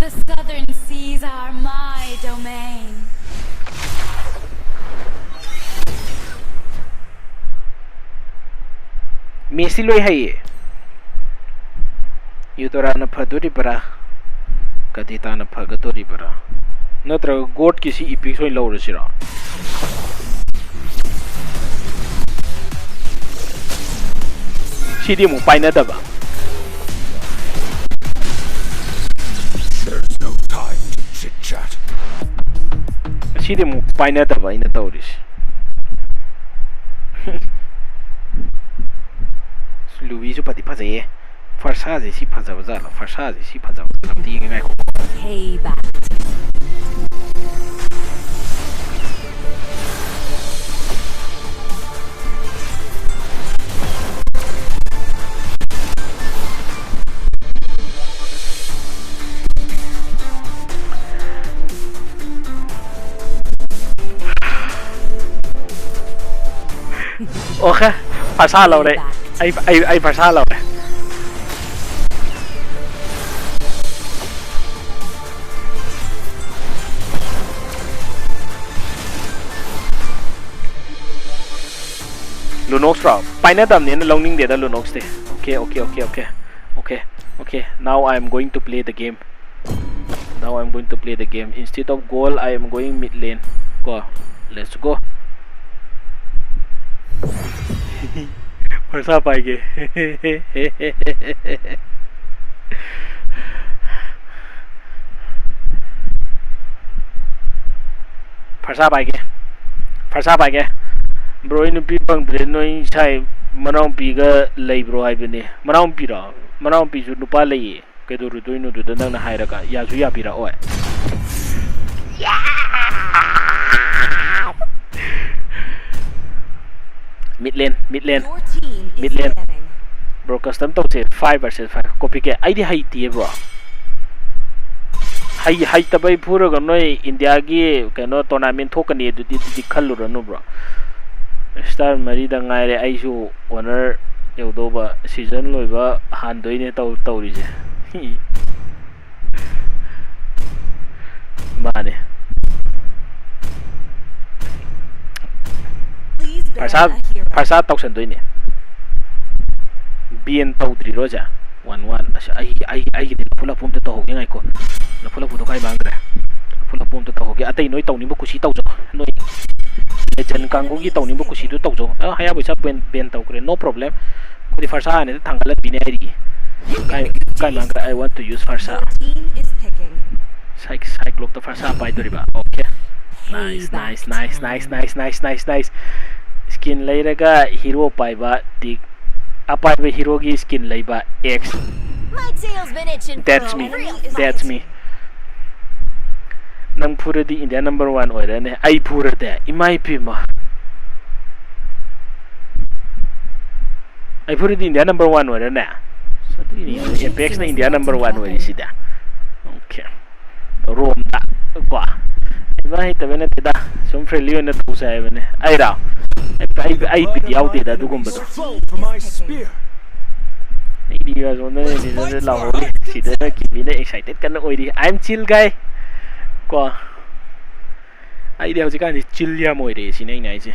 The southern seas are my domain. मेसी लोई है ये युदरा न फदुरी बरा कदिता न फगदुरी बरा नत्र गोट किसी इपिक सोई लौ रसिरा सिदी मु पाइना दबा There's no time to chit chat. सिदी मु पाइना दबा इन तौरिस लुवी सु पति फजे फरसा जे सी फजा बजा फरसा जे सी फजा ती ngai ko Payback. Okay, fasa lo đấy. Ai fasa lo đấy. Lunox bro. Paina dam ni na longning de da Lunox de. Okay. Now I am going to play the game. Instead of goal, I am going mid lane. Go. Let's go. फरसा पाएंगे फरसा पाएंगे bro in P बंग ब्रे नोई साइ मनाउ पीगा लई bro high बने मनाउ P जु नुपा लई केदो रुदोइ नु दुद नंग ना हाइरका याजु या पिरा ओय mid lane bro custom to say 5 versus 5 copy ke id height tie bro height tabai pura ga noi india gi kano tournament thokani du di khallu ranu bro star mari da ngai re ai su honor eudo ba season loiba han doi ne tawri je mane Farsa tausan doi ne bien taudri roja 1-1 ai gi pula pum to ho ngai ko na pula pum to kai mangra pula pum to ho ge atai noi tawni bu kusi tawjo noi jen kango gi tawni bu kusi tu tawjo haya boisa ben taw kre no problem ko di farsa ne thangala binari kai mangra I want to use farsa psych lock to farsa pai doriba okay nice skin lairaga hero paiba tik apaiba hero gi skin laiba x that's me nang pura di india number 1 oira ne ai pura de imai pima ai pura di india number 1 oira ne so di apex na india number 1 ori sida okay rom da kwa vai tabena tida sum friendly na tu sai bane ai ra ai piti out da du gomba ai di wa zona ni la holi sida ki bine excited kan oi di I'm chill guy kwa ai di hauji kan chill ya moi re sinai nai je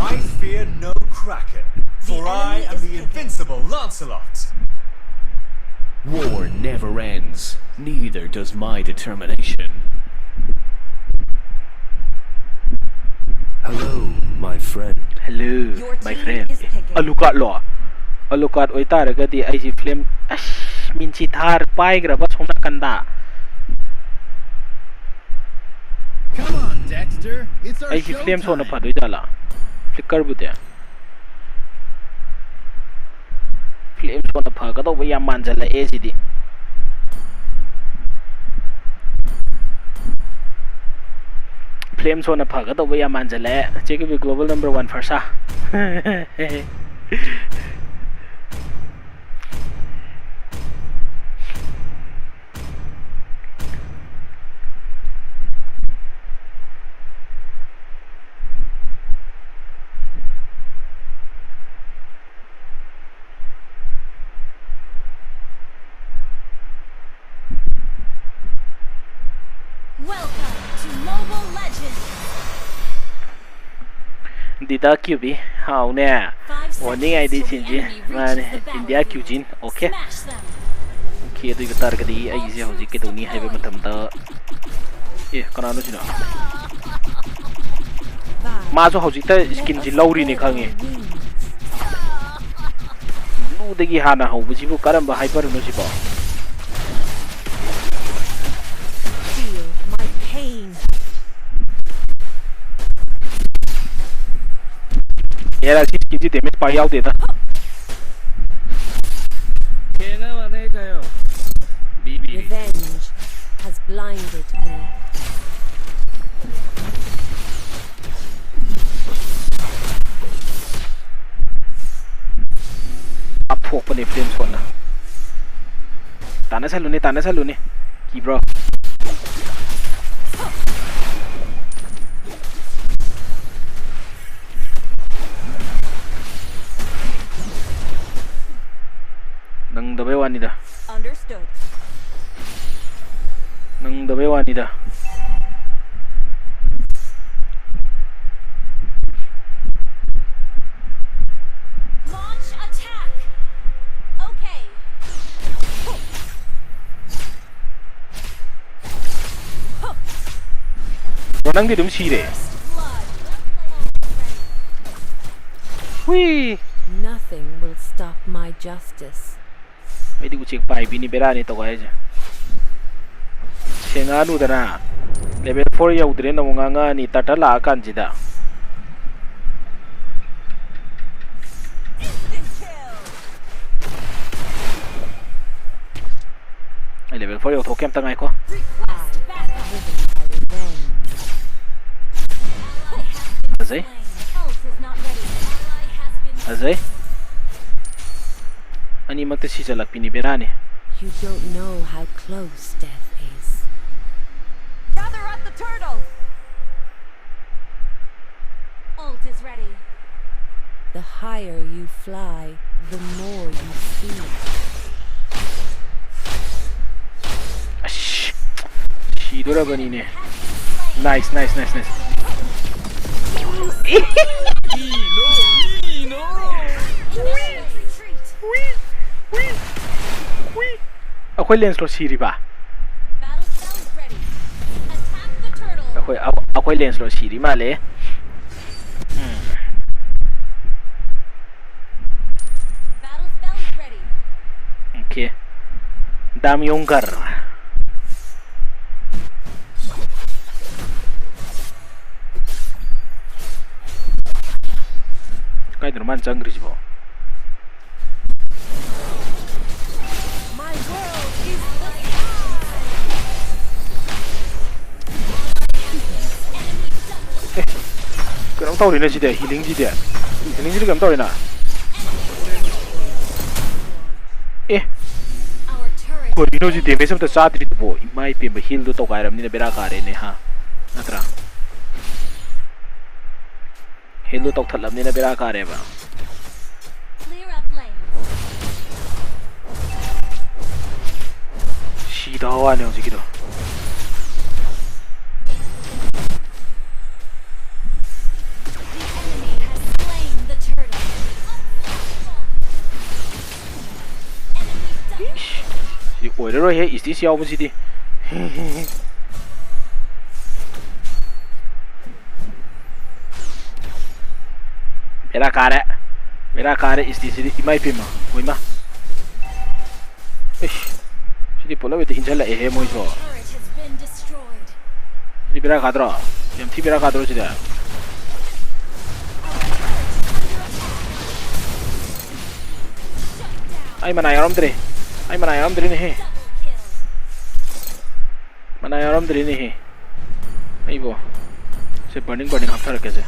I fear no kraken, for I am the invincible Lancelot. War never ends, neither does my determination. Hello, my friend. Hello, my friend. Alucard lo. Alucard oitara gadi ay si flame. Minchi thar pai graba sona kanda. Come on, Dexter. It's our Ay si flame sona pa doi dala. Flicker bude. Flame sona pa ka to ba yam manjala e si di. Flame sona pa ka to ba yam manjala. Check the global number 1 first ah. Welcome to Mobile Legends. Dida QB, how ne? ONIC ID change, man. India QGin, okay. Okay, do you target the easy house? You can only have a matamda. Yeah, Kanano China. Mazo Hosita skin Lauri Nikangi. No, the Gihana, how was you Karamba hyper nosipo? Yeah, I see you damage by out there. Revenge has blinded me. Up open the flames one. Tana saluni. Keep bro. Nang dabe wanida. Understood. Nang dabe wanida. Launch attack. Okay. Nang di dum sire. Wee. Nothing will stop my justice. May di ko check pa bini bera ni to guys. Senga nu dana. Level 4 ya udre na mga nga ni tatala kan jida. Ay level 4 yo thokem tangay ko. Azay. Azay. Ani magtasi sa lak pinibirani. You don't know how close death is. Gather up the turtle. Ult is ready. The higher you fly, the more you see. Ash. Shidora banine. Nice. Ako'y lens lo siri ba? Ako'y lens lo siri mali. Okay. Dami yung gar. Kahit naman siyang gris mo. Cái tao đến đây gì để healing gì để cái tao đến à? Ê, cô đi nói gì để mấy sao tao sát đi bộ, mai pin mà heal tao cái làm nên bera cả đấy nè ha, natra. Heal tao thật làm nên bera cả đấy mà. Xí đau à nè gì kia. Oiroi he is this yaubasidi. Vera kare is this imai pima. Oima. Ish. Sidi pola with injala ehe moiso. Sidi vera kadro. Yamti vera kadro sida. Ay manayaram dre ne. Manayaram dre ne. Ay bo. Se burning after kaise.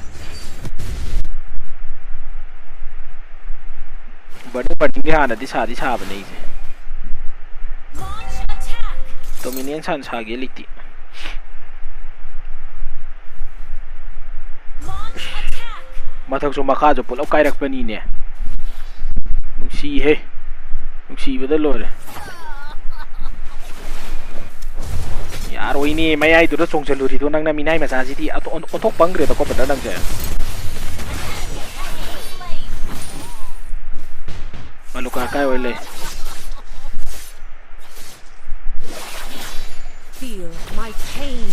Burning ke hana di sa bane ise. Dominion san sa ge liti. Mathak so makha jo pulap kai rak pani ne. Nusi he. Nusi bada lore. Yaar oi ni mai ai tu da chong chaluri tu nang na minai ma sa ji ti othok pangre to ko pada nang je. Maluka kai oi le. Feel my pain.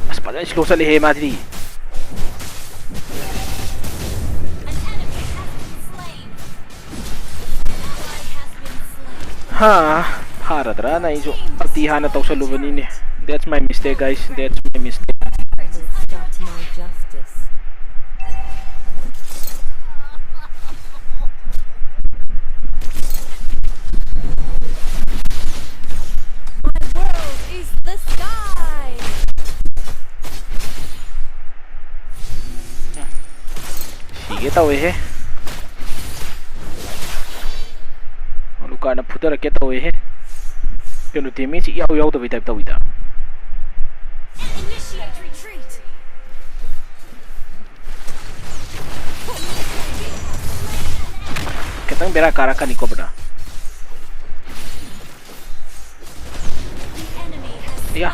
Mas padahal slow sa lihe madri. Ha. Haradra na iso atihan na tau sa lubanin eh. That's my mistake guys. That's my mistake. Stop my justice. My world is the sky. Sige tau eh. Luka na putara ke tau eh. Pero timi si yaw to type tawida. Initiate retreat. Ketang bera karakan iko beda. Yeah.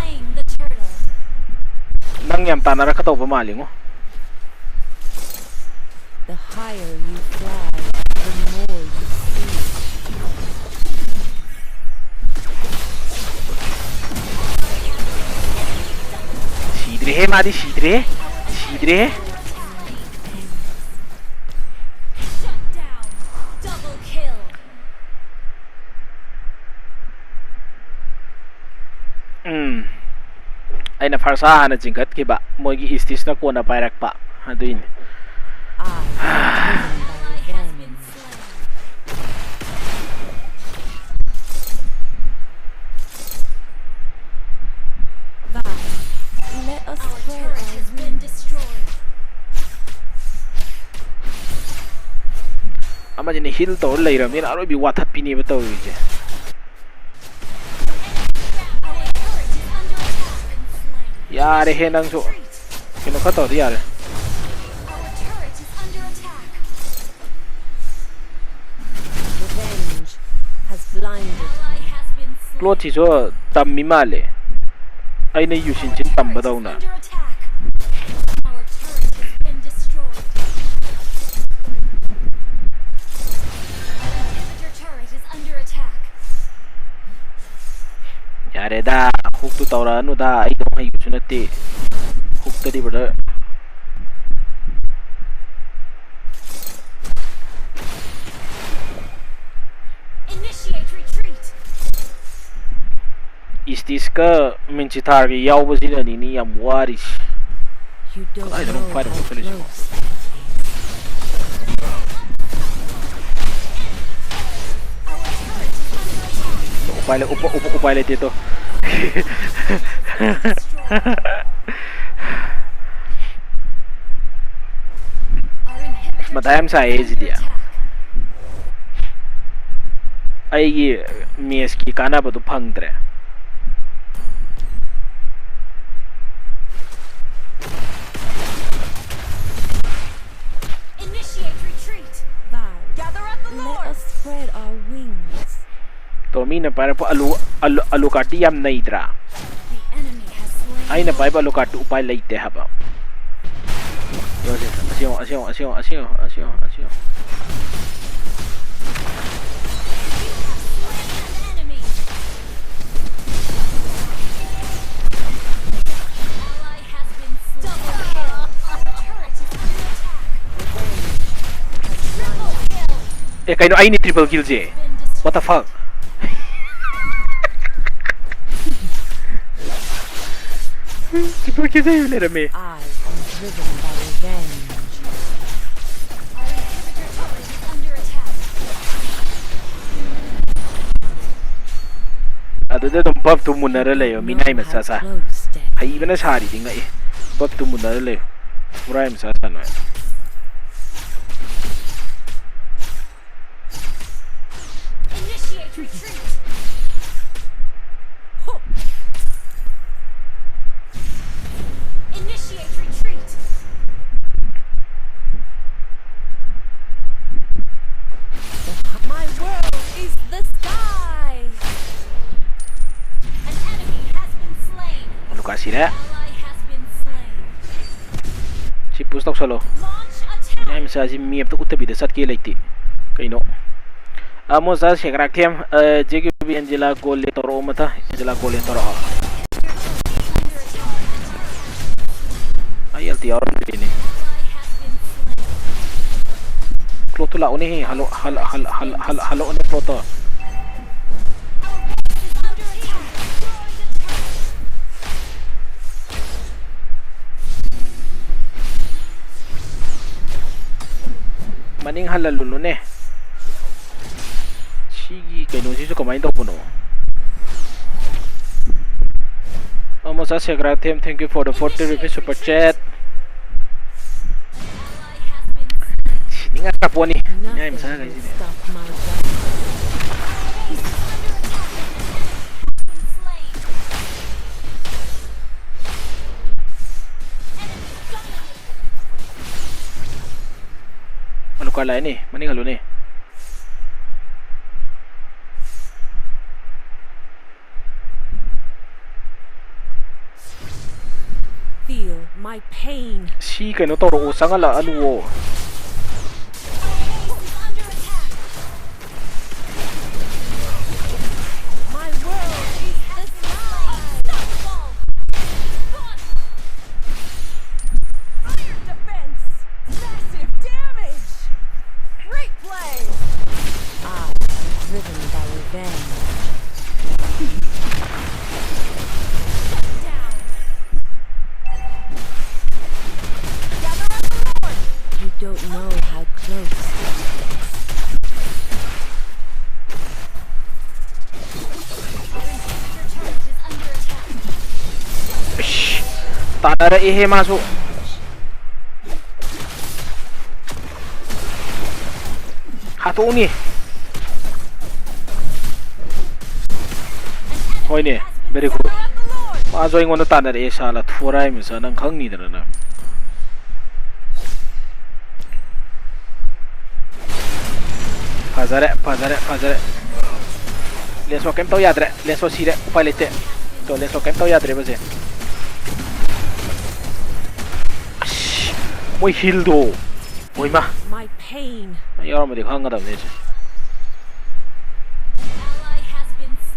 Nang yam tanara ka tau pamaling oh. The higher you fly, the more you see. Sidre madi sidre. Double kill. Ay na farsa hana jingkat ke ba mogi istis na ko na pairak pa aduin. Let us spread our wings. Ama jine heal to leiram ni aro bi wathat pini ba to je. Yaar he nang so kino ka to yaar. Revenge has blinded me. Clothes so tam mi male. Ay na yusin chin tam ba daw na. Yare da hook to tawra no da ay dong hay yusin nati. Hook to di brother. Initiate retreat. Is this ka minchitar ki yaw ba sila ni am waris. You don't Ay don't fight with finish. Upay dito. Matayam sa age dia. Ay mies ki kana ba to phangdre. Initiate retreat. Gather at the Lord. Let us spread our wings. Tomina para po alukati yam naidra. Ay na pa alukati upay late haba. Asyo. Kaino ay ni triple kill je. What the fuck? Triple kill je le rame. I am driven by revenge. Ado da dum buff tu munara le yo minai masasa. Ai bana sari dinga e. Buff tu munara le. Murai masasa no. Sira si pustok solo nyai misa si miep tu utabi de sat ke laiti kaino amo sa shekrak them jegi bi Angela gole toro mata Angela gole toro ayal ti aron ini klotula oni halo oni kloto maning halal lulu ne sigi kaino sisu kamain to puno Amosa Segratem, thank you for the 40 rupees super chat. Sini nga kapo ni nyai misalnya guys ini kala ini, maning halo ni. Feel my pain. Si kano toro usang ala anuwo. My world is the sky. Fire defense. Massive damage. Great play! I am driven by revenge. Down. Gather up the Lord! You don't know how close. Your turret is under attack. Shh, tak ada ihe masuk. Hatu ni. Oi ni, very good. Maso ingon na tanar e sala thurai mi sa nang khang ni dana na. Fazare. Leso kem tau yadre, leso sire, upalete. To leso kem tau yadre base. Moi hildo. Oi ma. My pain. Yaar me dikhanga da base.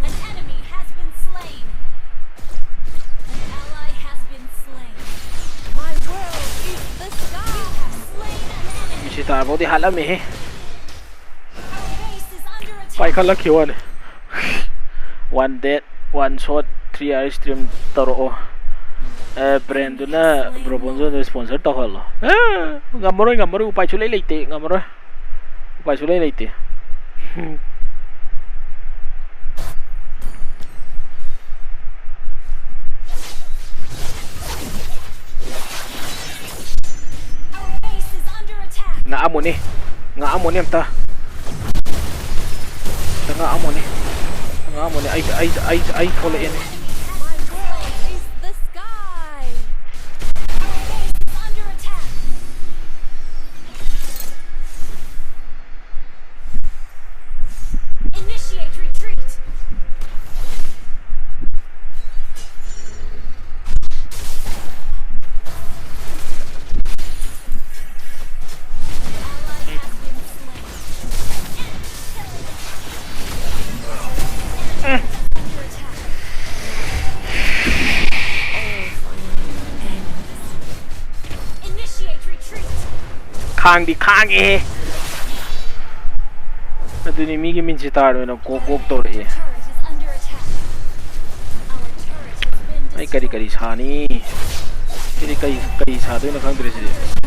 An enemy has been slain. An ally has been slain. My world is the sky. You have slain an enemy. Misita bodi halam me. Our base is under attack. Pai khala khiwan. One dead, one shot, 3 hour stream taro. Brand na Brobonzo na sponsor to holo. Ngamoro upay chulay leite, ngamoro. Upay chulay leite. Our base is under attack. Nga amo ni amta. Nga amo ni ay kole ini. My world is the sky. Our base is under attack. Initiate retreat. khang di khang e aduni mi gi min chi tar no ko ko to re ai kari kari chani ini kai sa do na khang dre si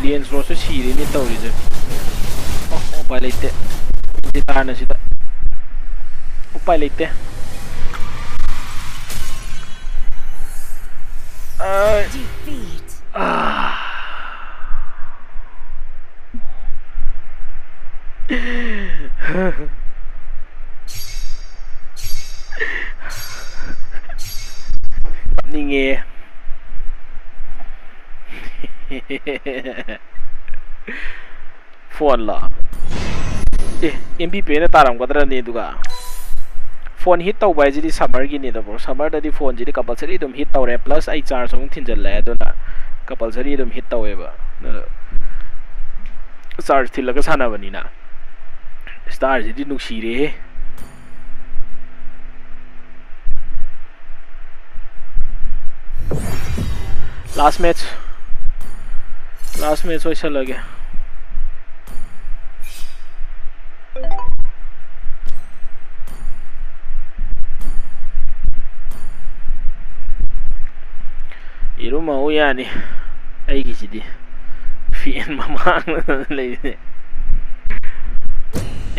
lien ro so si ri ni to ri je pai leite chi tar na si ta pai leite Ninge phone la MP na taram kadra ni duga phone hit tau bai ji summer gi ni da bro summer da di phone ji compulsory dum hit tau re plus ai charge ong thin jal la aduna compulsory dum hit tau e ba charge thil la ka sana bani na star ji di nuksi re last match वैसा लगे इरुमा हो यानी आई किसी दी फीन ममांग ले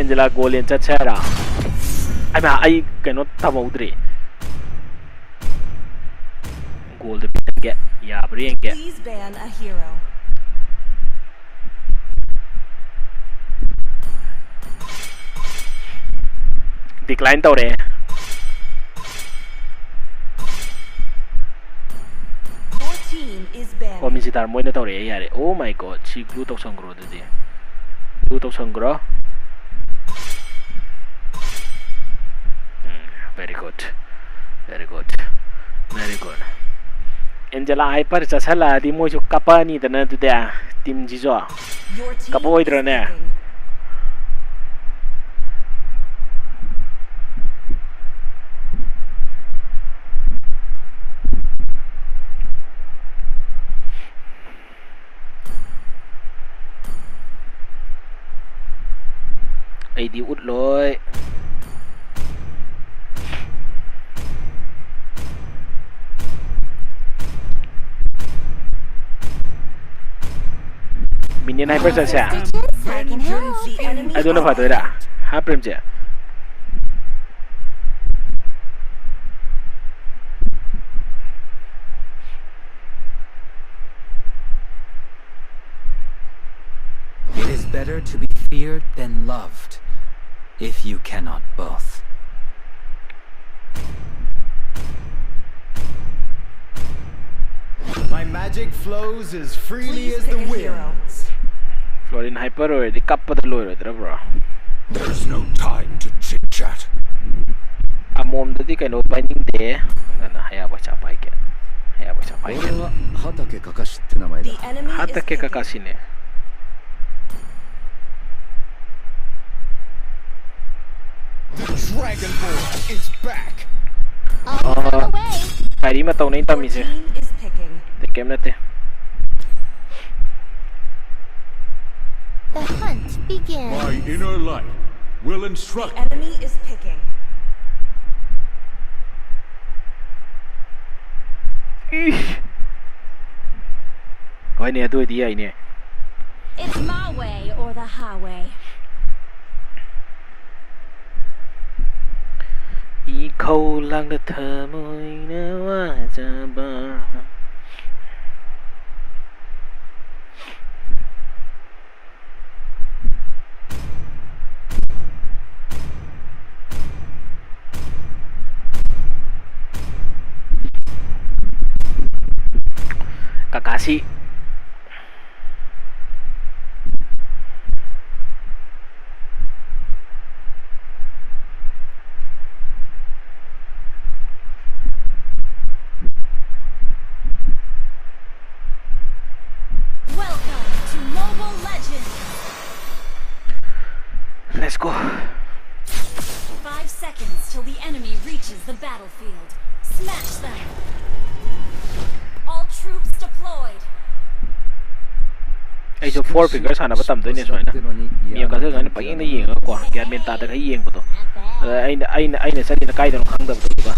इंजला गोलें चचेरा आई कनो तमौद्री गोल the get please ban a hero decline tau re oh mi sitar moi na tau re yare oh my god chi glue tau sangro de glue tau sangro very good very good very good Angela hyper chasala di mo chu kapani dana tu dia tim ji zo kapoi drone ai di út loi minion hyper sa siya I don't know how to do that ha prem je It is better to be feared than loved if you cannot both. My magic flows as freely as the wind. Florin hyper or the cup of the lower, bro. There's no time to chit chat. A mom that you can open there. I have a chapike. I have a chapike. Hatake Kakashine. The Dragon Ball is back. Karima tau na intam ise. The camera. The hunt begins. My inner light will instruct. The enemy is picking. Why ne do idea ini? It's my way or the highway. I khâu lang được thơ môi nếu ai cha ba. Kakashi. Let's go. 5 seconds till the enemy reaches the battlefield. Smash them. All troops deployed. ai jo 4 figure sana ba tam doi ne soina mi ka se soina payeng na yeng ko kya men ta da kai yeng buto ai na sani na kai da khang da buto ba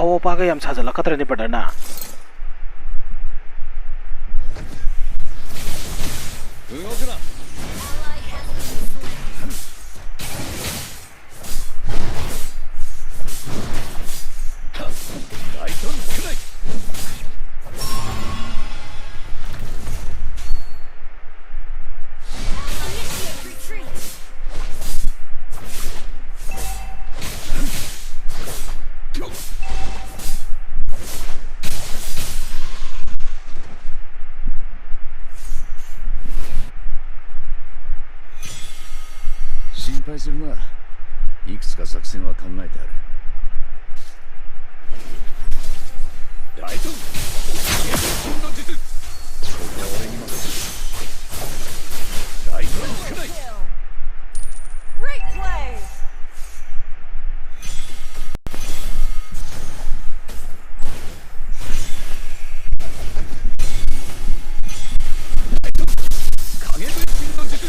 opa ka yam sajala katra ni padanaいくつか作戦は考えてある。大東真の術。ここは俺に任せ。大東少ない。Great play. 大東影分身の術。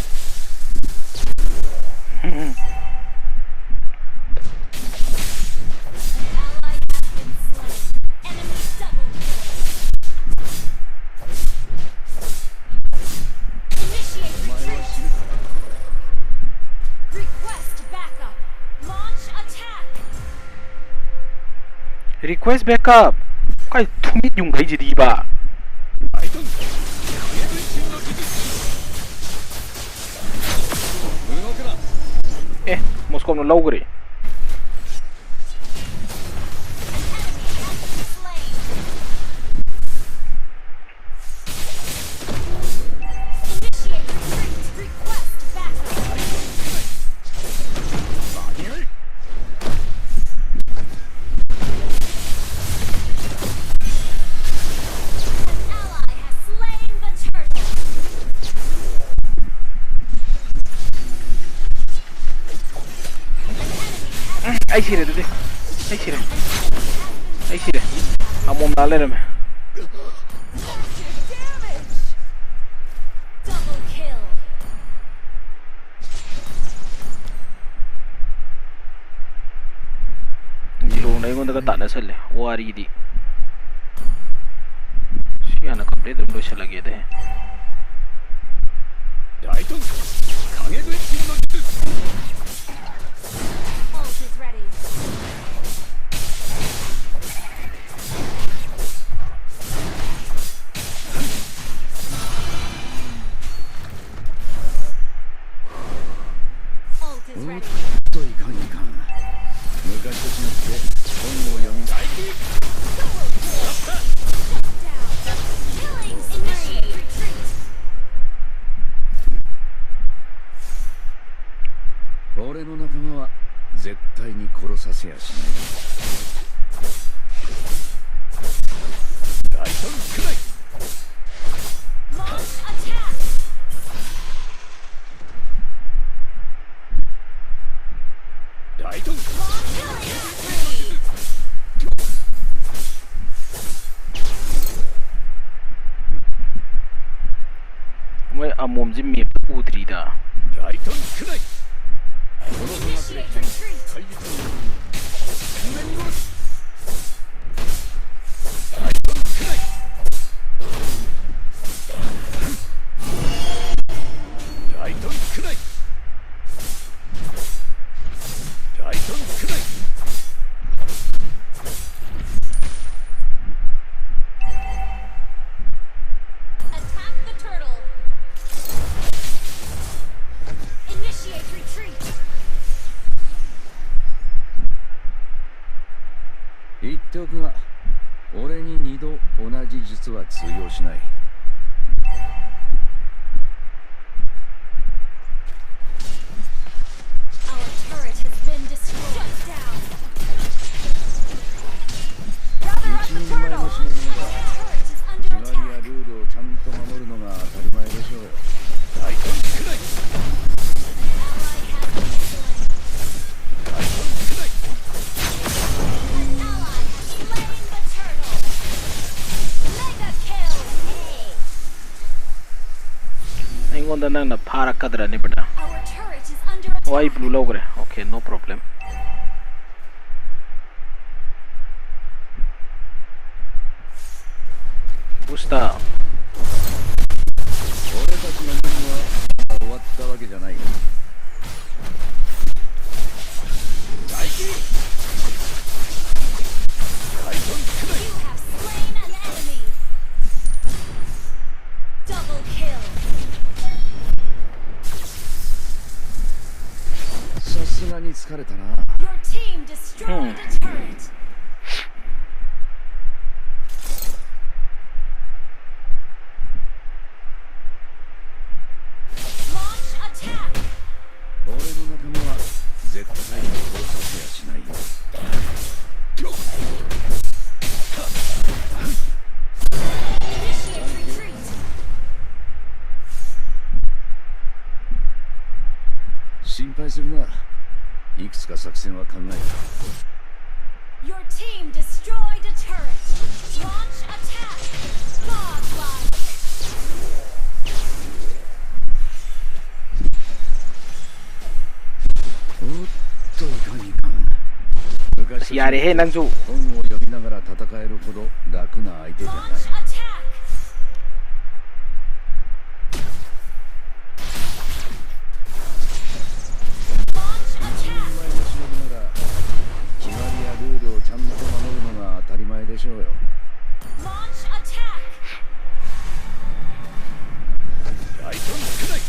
Request backup. Kai thumit yung gai jidi ba. Moscow no logre. Ay sire dede. Ay sire. Ay sire. Amom dale me. Lo nai gonda ka tana salle. Wari di. Siana complete ro shala ge de. Daito. Kage de shin no jutsu. Amom jimmi udri da. Our turret has been destroyed. Aingunda nang na para kadra ni bada. Why blue logre? Okay, no problem. Busta. 俺たちの任務は終わったわけじゃない。大輝。大トンくらい。さすがに疲れたな。俺の仲間は絶対に殺させやしないよ。心配するな。いくつか作戦は考えた。Your team destroyed a turret. Launch attack. Godlike. おっといかんいかん。昔やれへんなんぞ。本を読みながら戦えるほど楽な相手じゃない。決まりやルールをちゃんと守るのが当たり前でしょうよ。大トンくらい。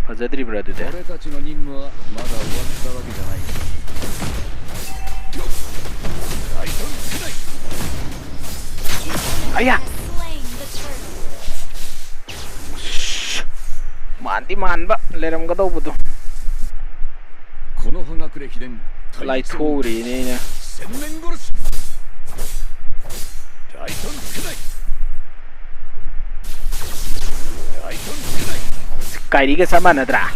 Pazadri brother there. 俺たちの任務はまだ終わったわけじゃない。大トンくらい。あや。Manti-man ba? Leram ka daw po to. この葉隠れ秘伝 Light Fury niya. 千面殺し。大トンくらい。大トンくらい。Kairi ka sama na tra.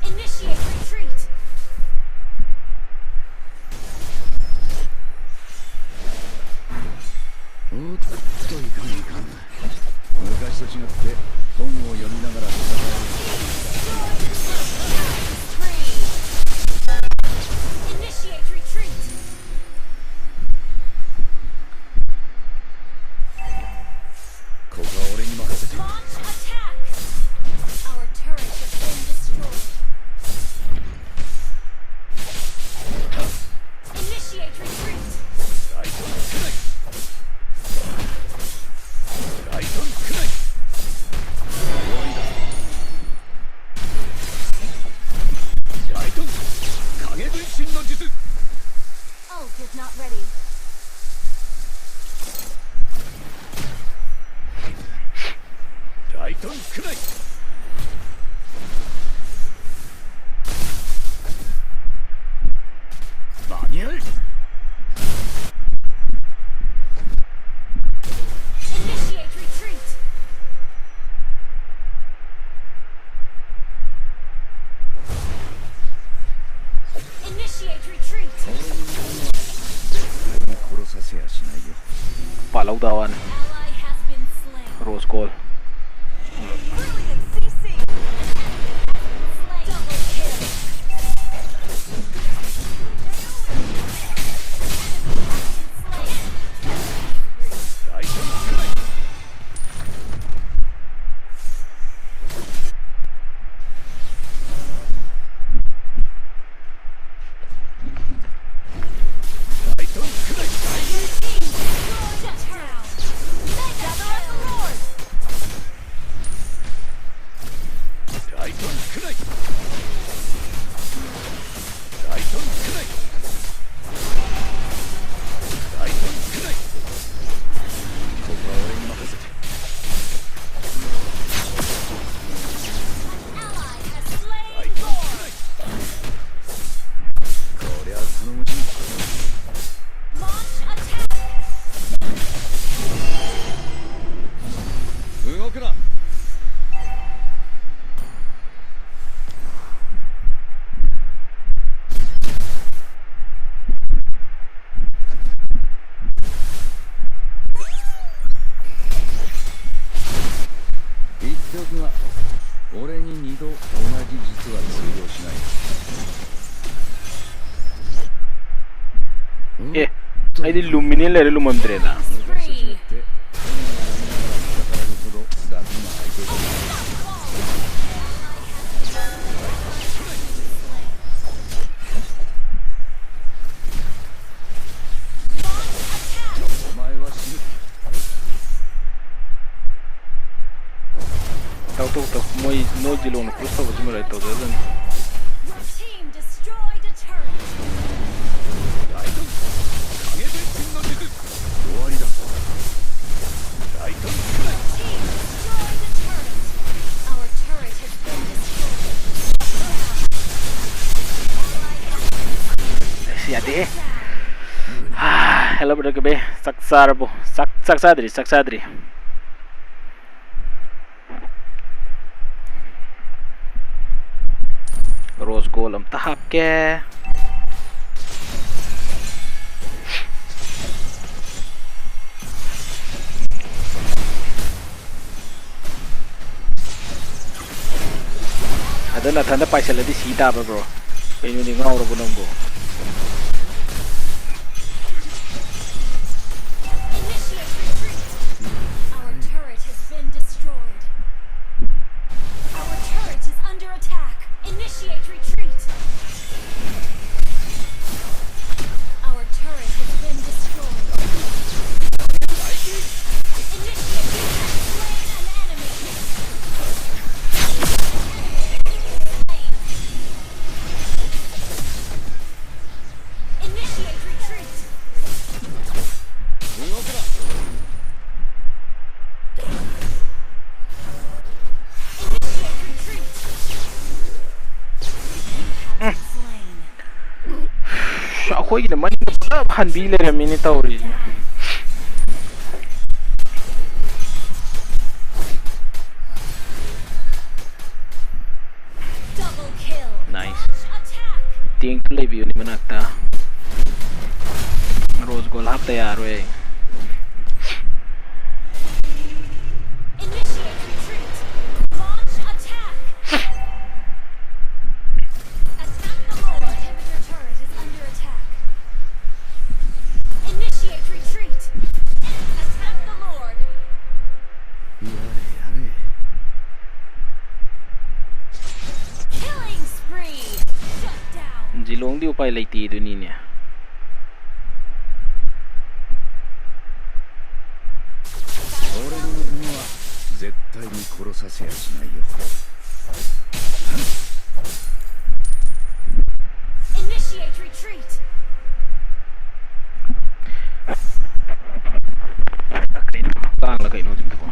Initiate retreat. おっといかんいかん。昔と違って本を読みながら戦える。Initiate retreat. ここは俺に任せて。 Launch attack. Our turret has been destroyed. Initiate retreat. 大トンくらい。大トンくらい。終わりだ。大トン影分身の術。 Ult is not ready. 大トンくらい。間に合え。 Initiate retreat. Initiate retreat. 殺させやしないよ。 Palaw dawan. Ally has been slain. Rose call. Brilliant CC. Double kill. に2度同じ実は通用しない。I di lumini le lumandre na. Tau moi jilong na pusta ko jimara ito dalan. Siate. Hello brother be saksarbo saksadri. Rose goal am tahap ke. Ada na thanda paisa ladi sita ba bro. Kayo ni ngawro ko nang bo. Ako'y naman hanbila namin ni Tauri. Nice. Ting play view ni manakta. Rose goal hap tayar we. Jilong di upay laiti do niya. Initiate retreat. Kang lagay no dito ko.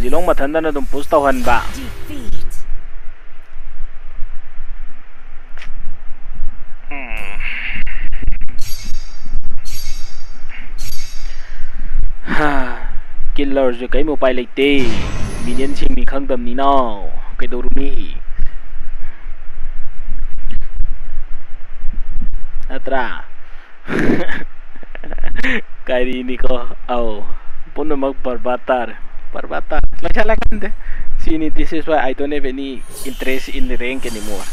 Jilong matanda na dong pustahan ba? Killer rồi cái mobile lại tê, bị nhân sinh mình không tầm ní nào, cái đồ rumi. natra kari ni ko au puno mag barbatar lashalakande sini. This is why I don't have any interest in the rank anymore.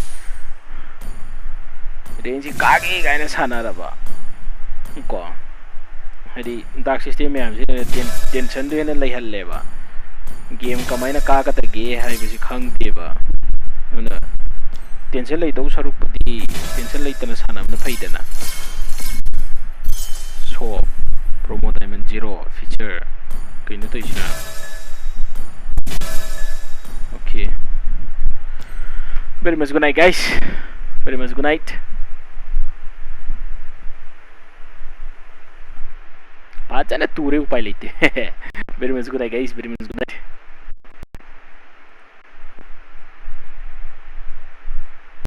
Rank si kagi kaya na sana raba ko hadi dark system me am tension do na lai halle ba game kamai na ka ta ge hai bisi khang de ba una tension lai do saruk di tension lai tana sana na faida na so promo diamond 0 feature kaino to isna. Okay, very much good night guys, very much good night. Pacha na ture upay lite. Very much good night guys, very much good night.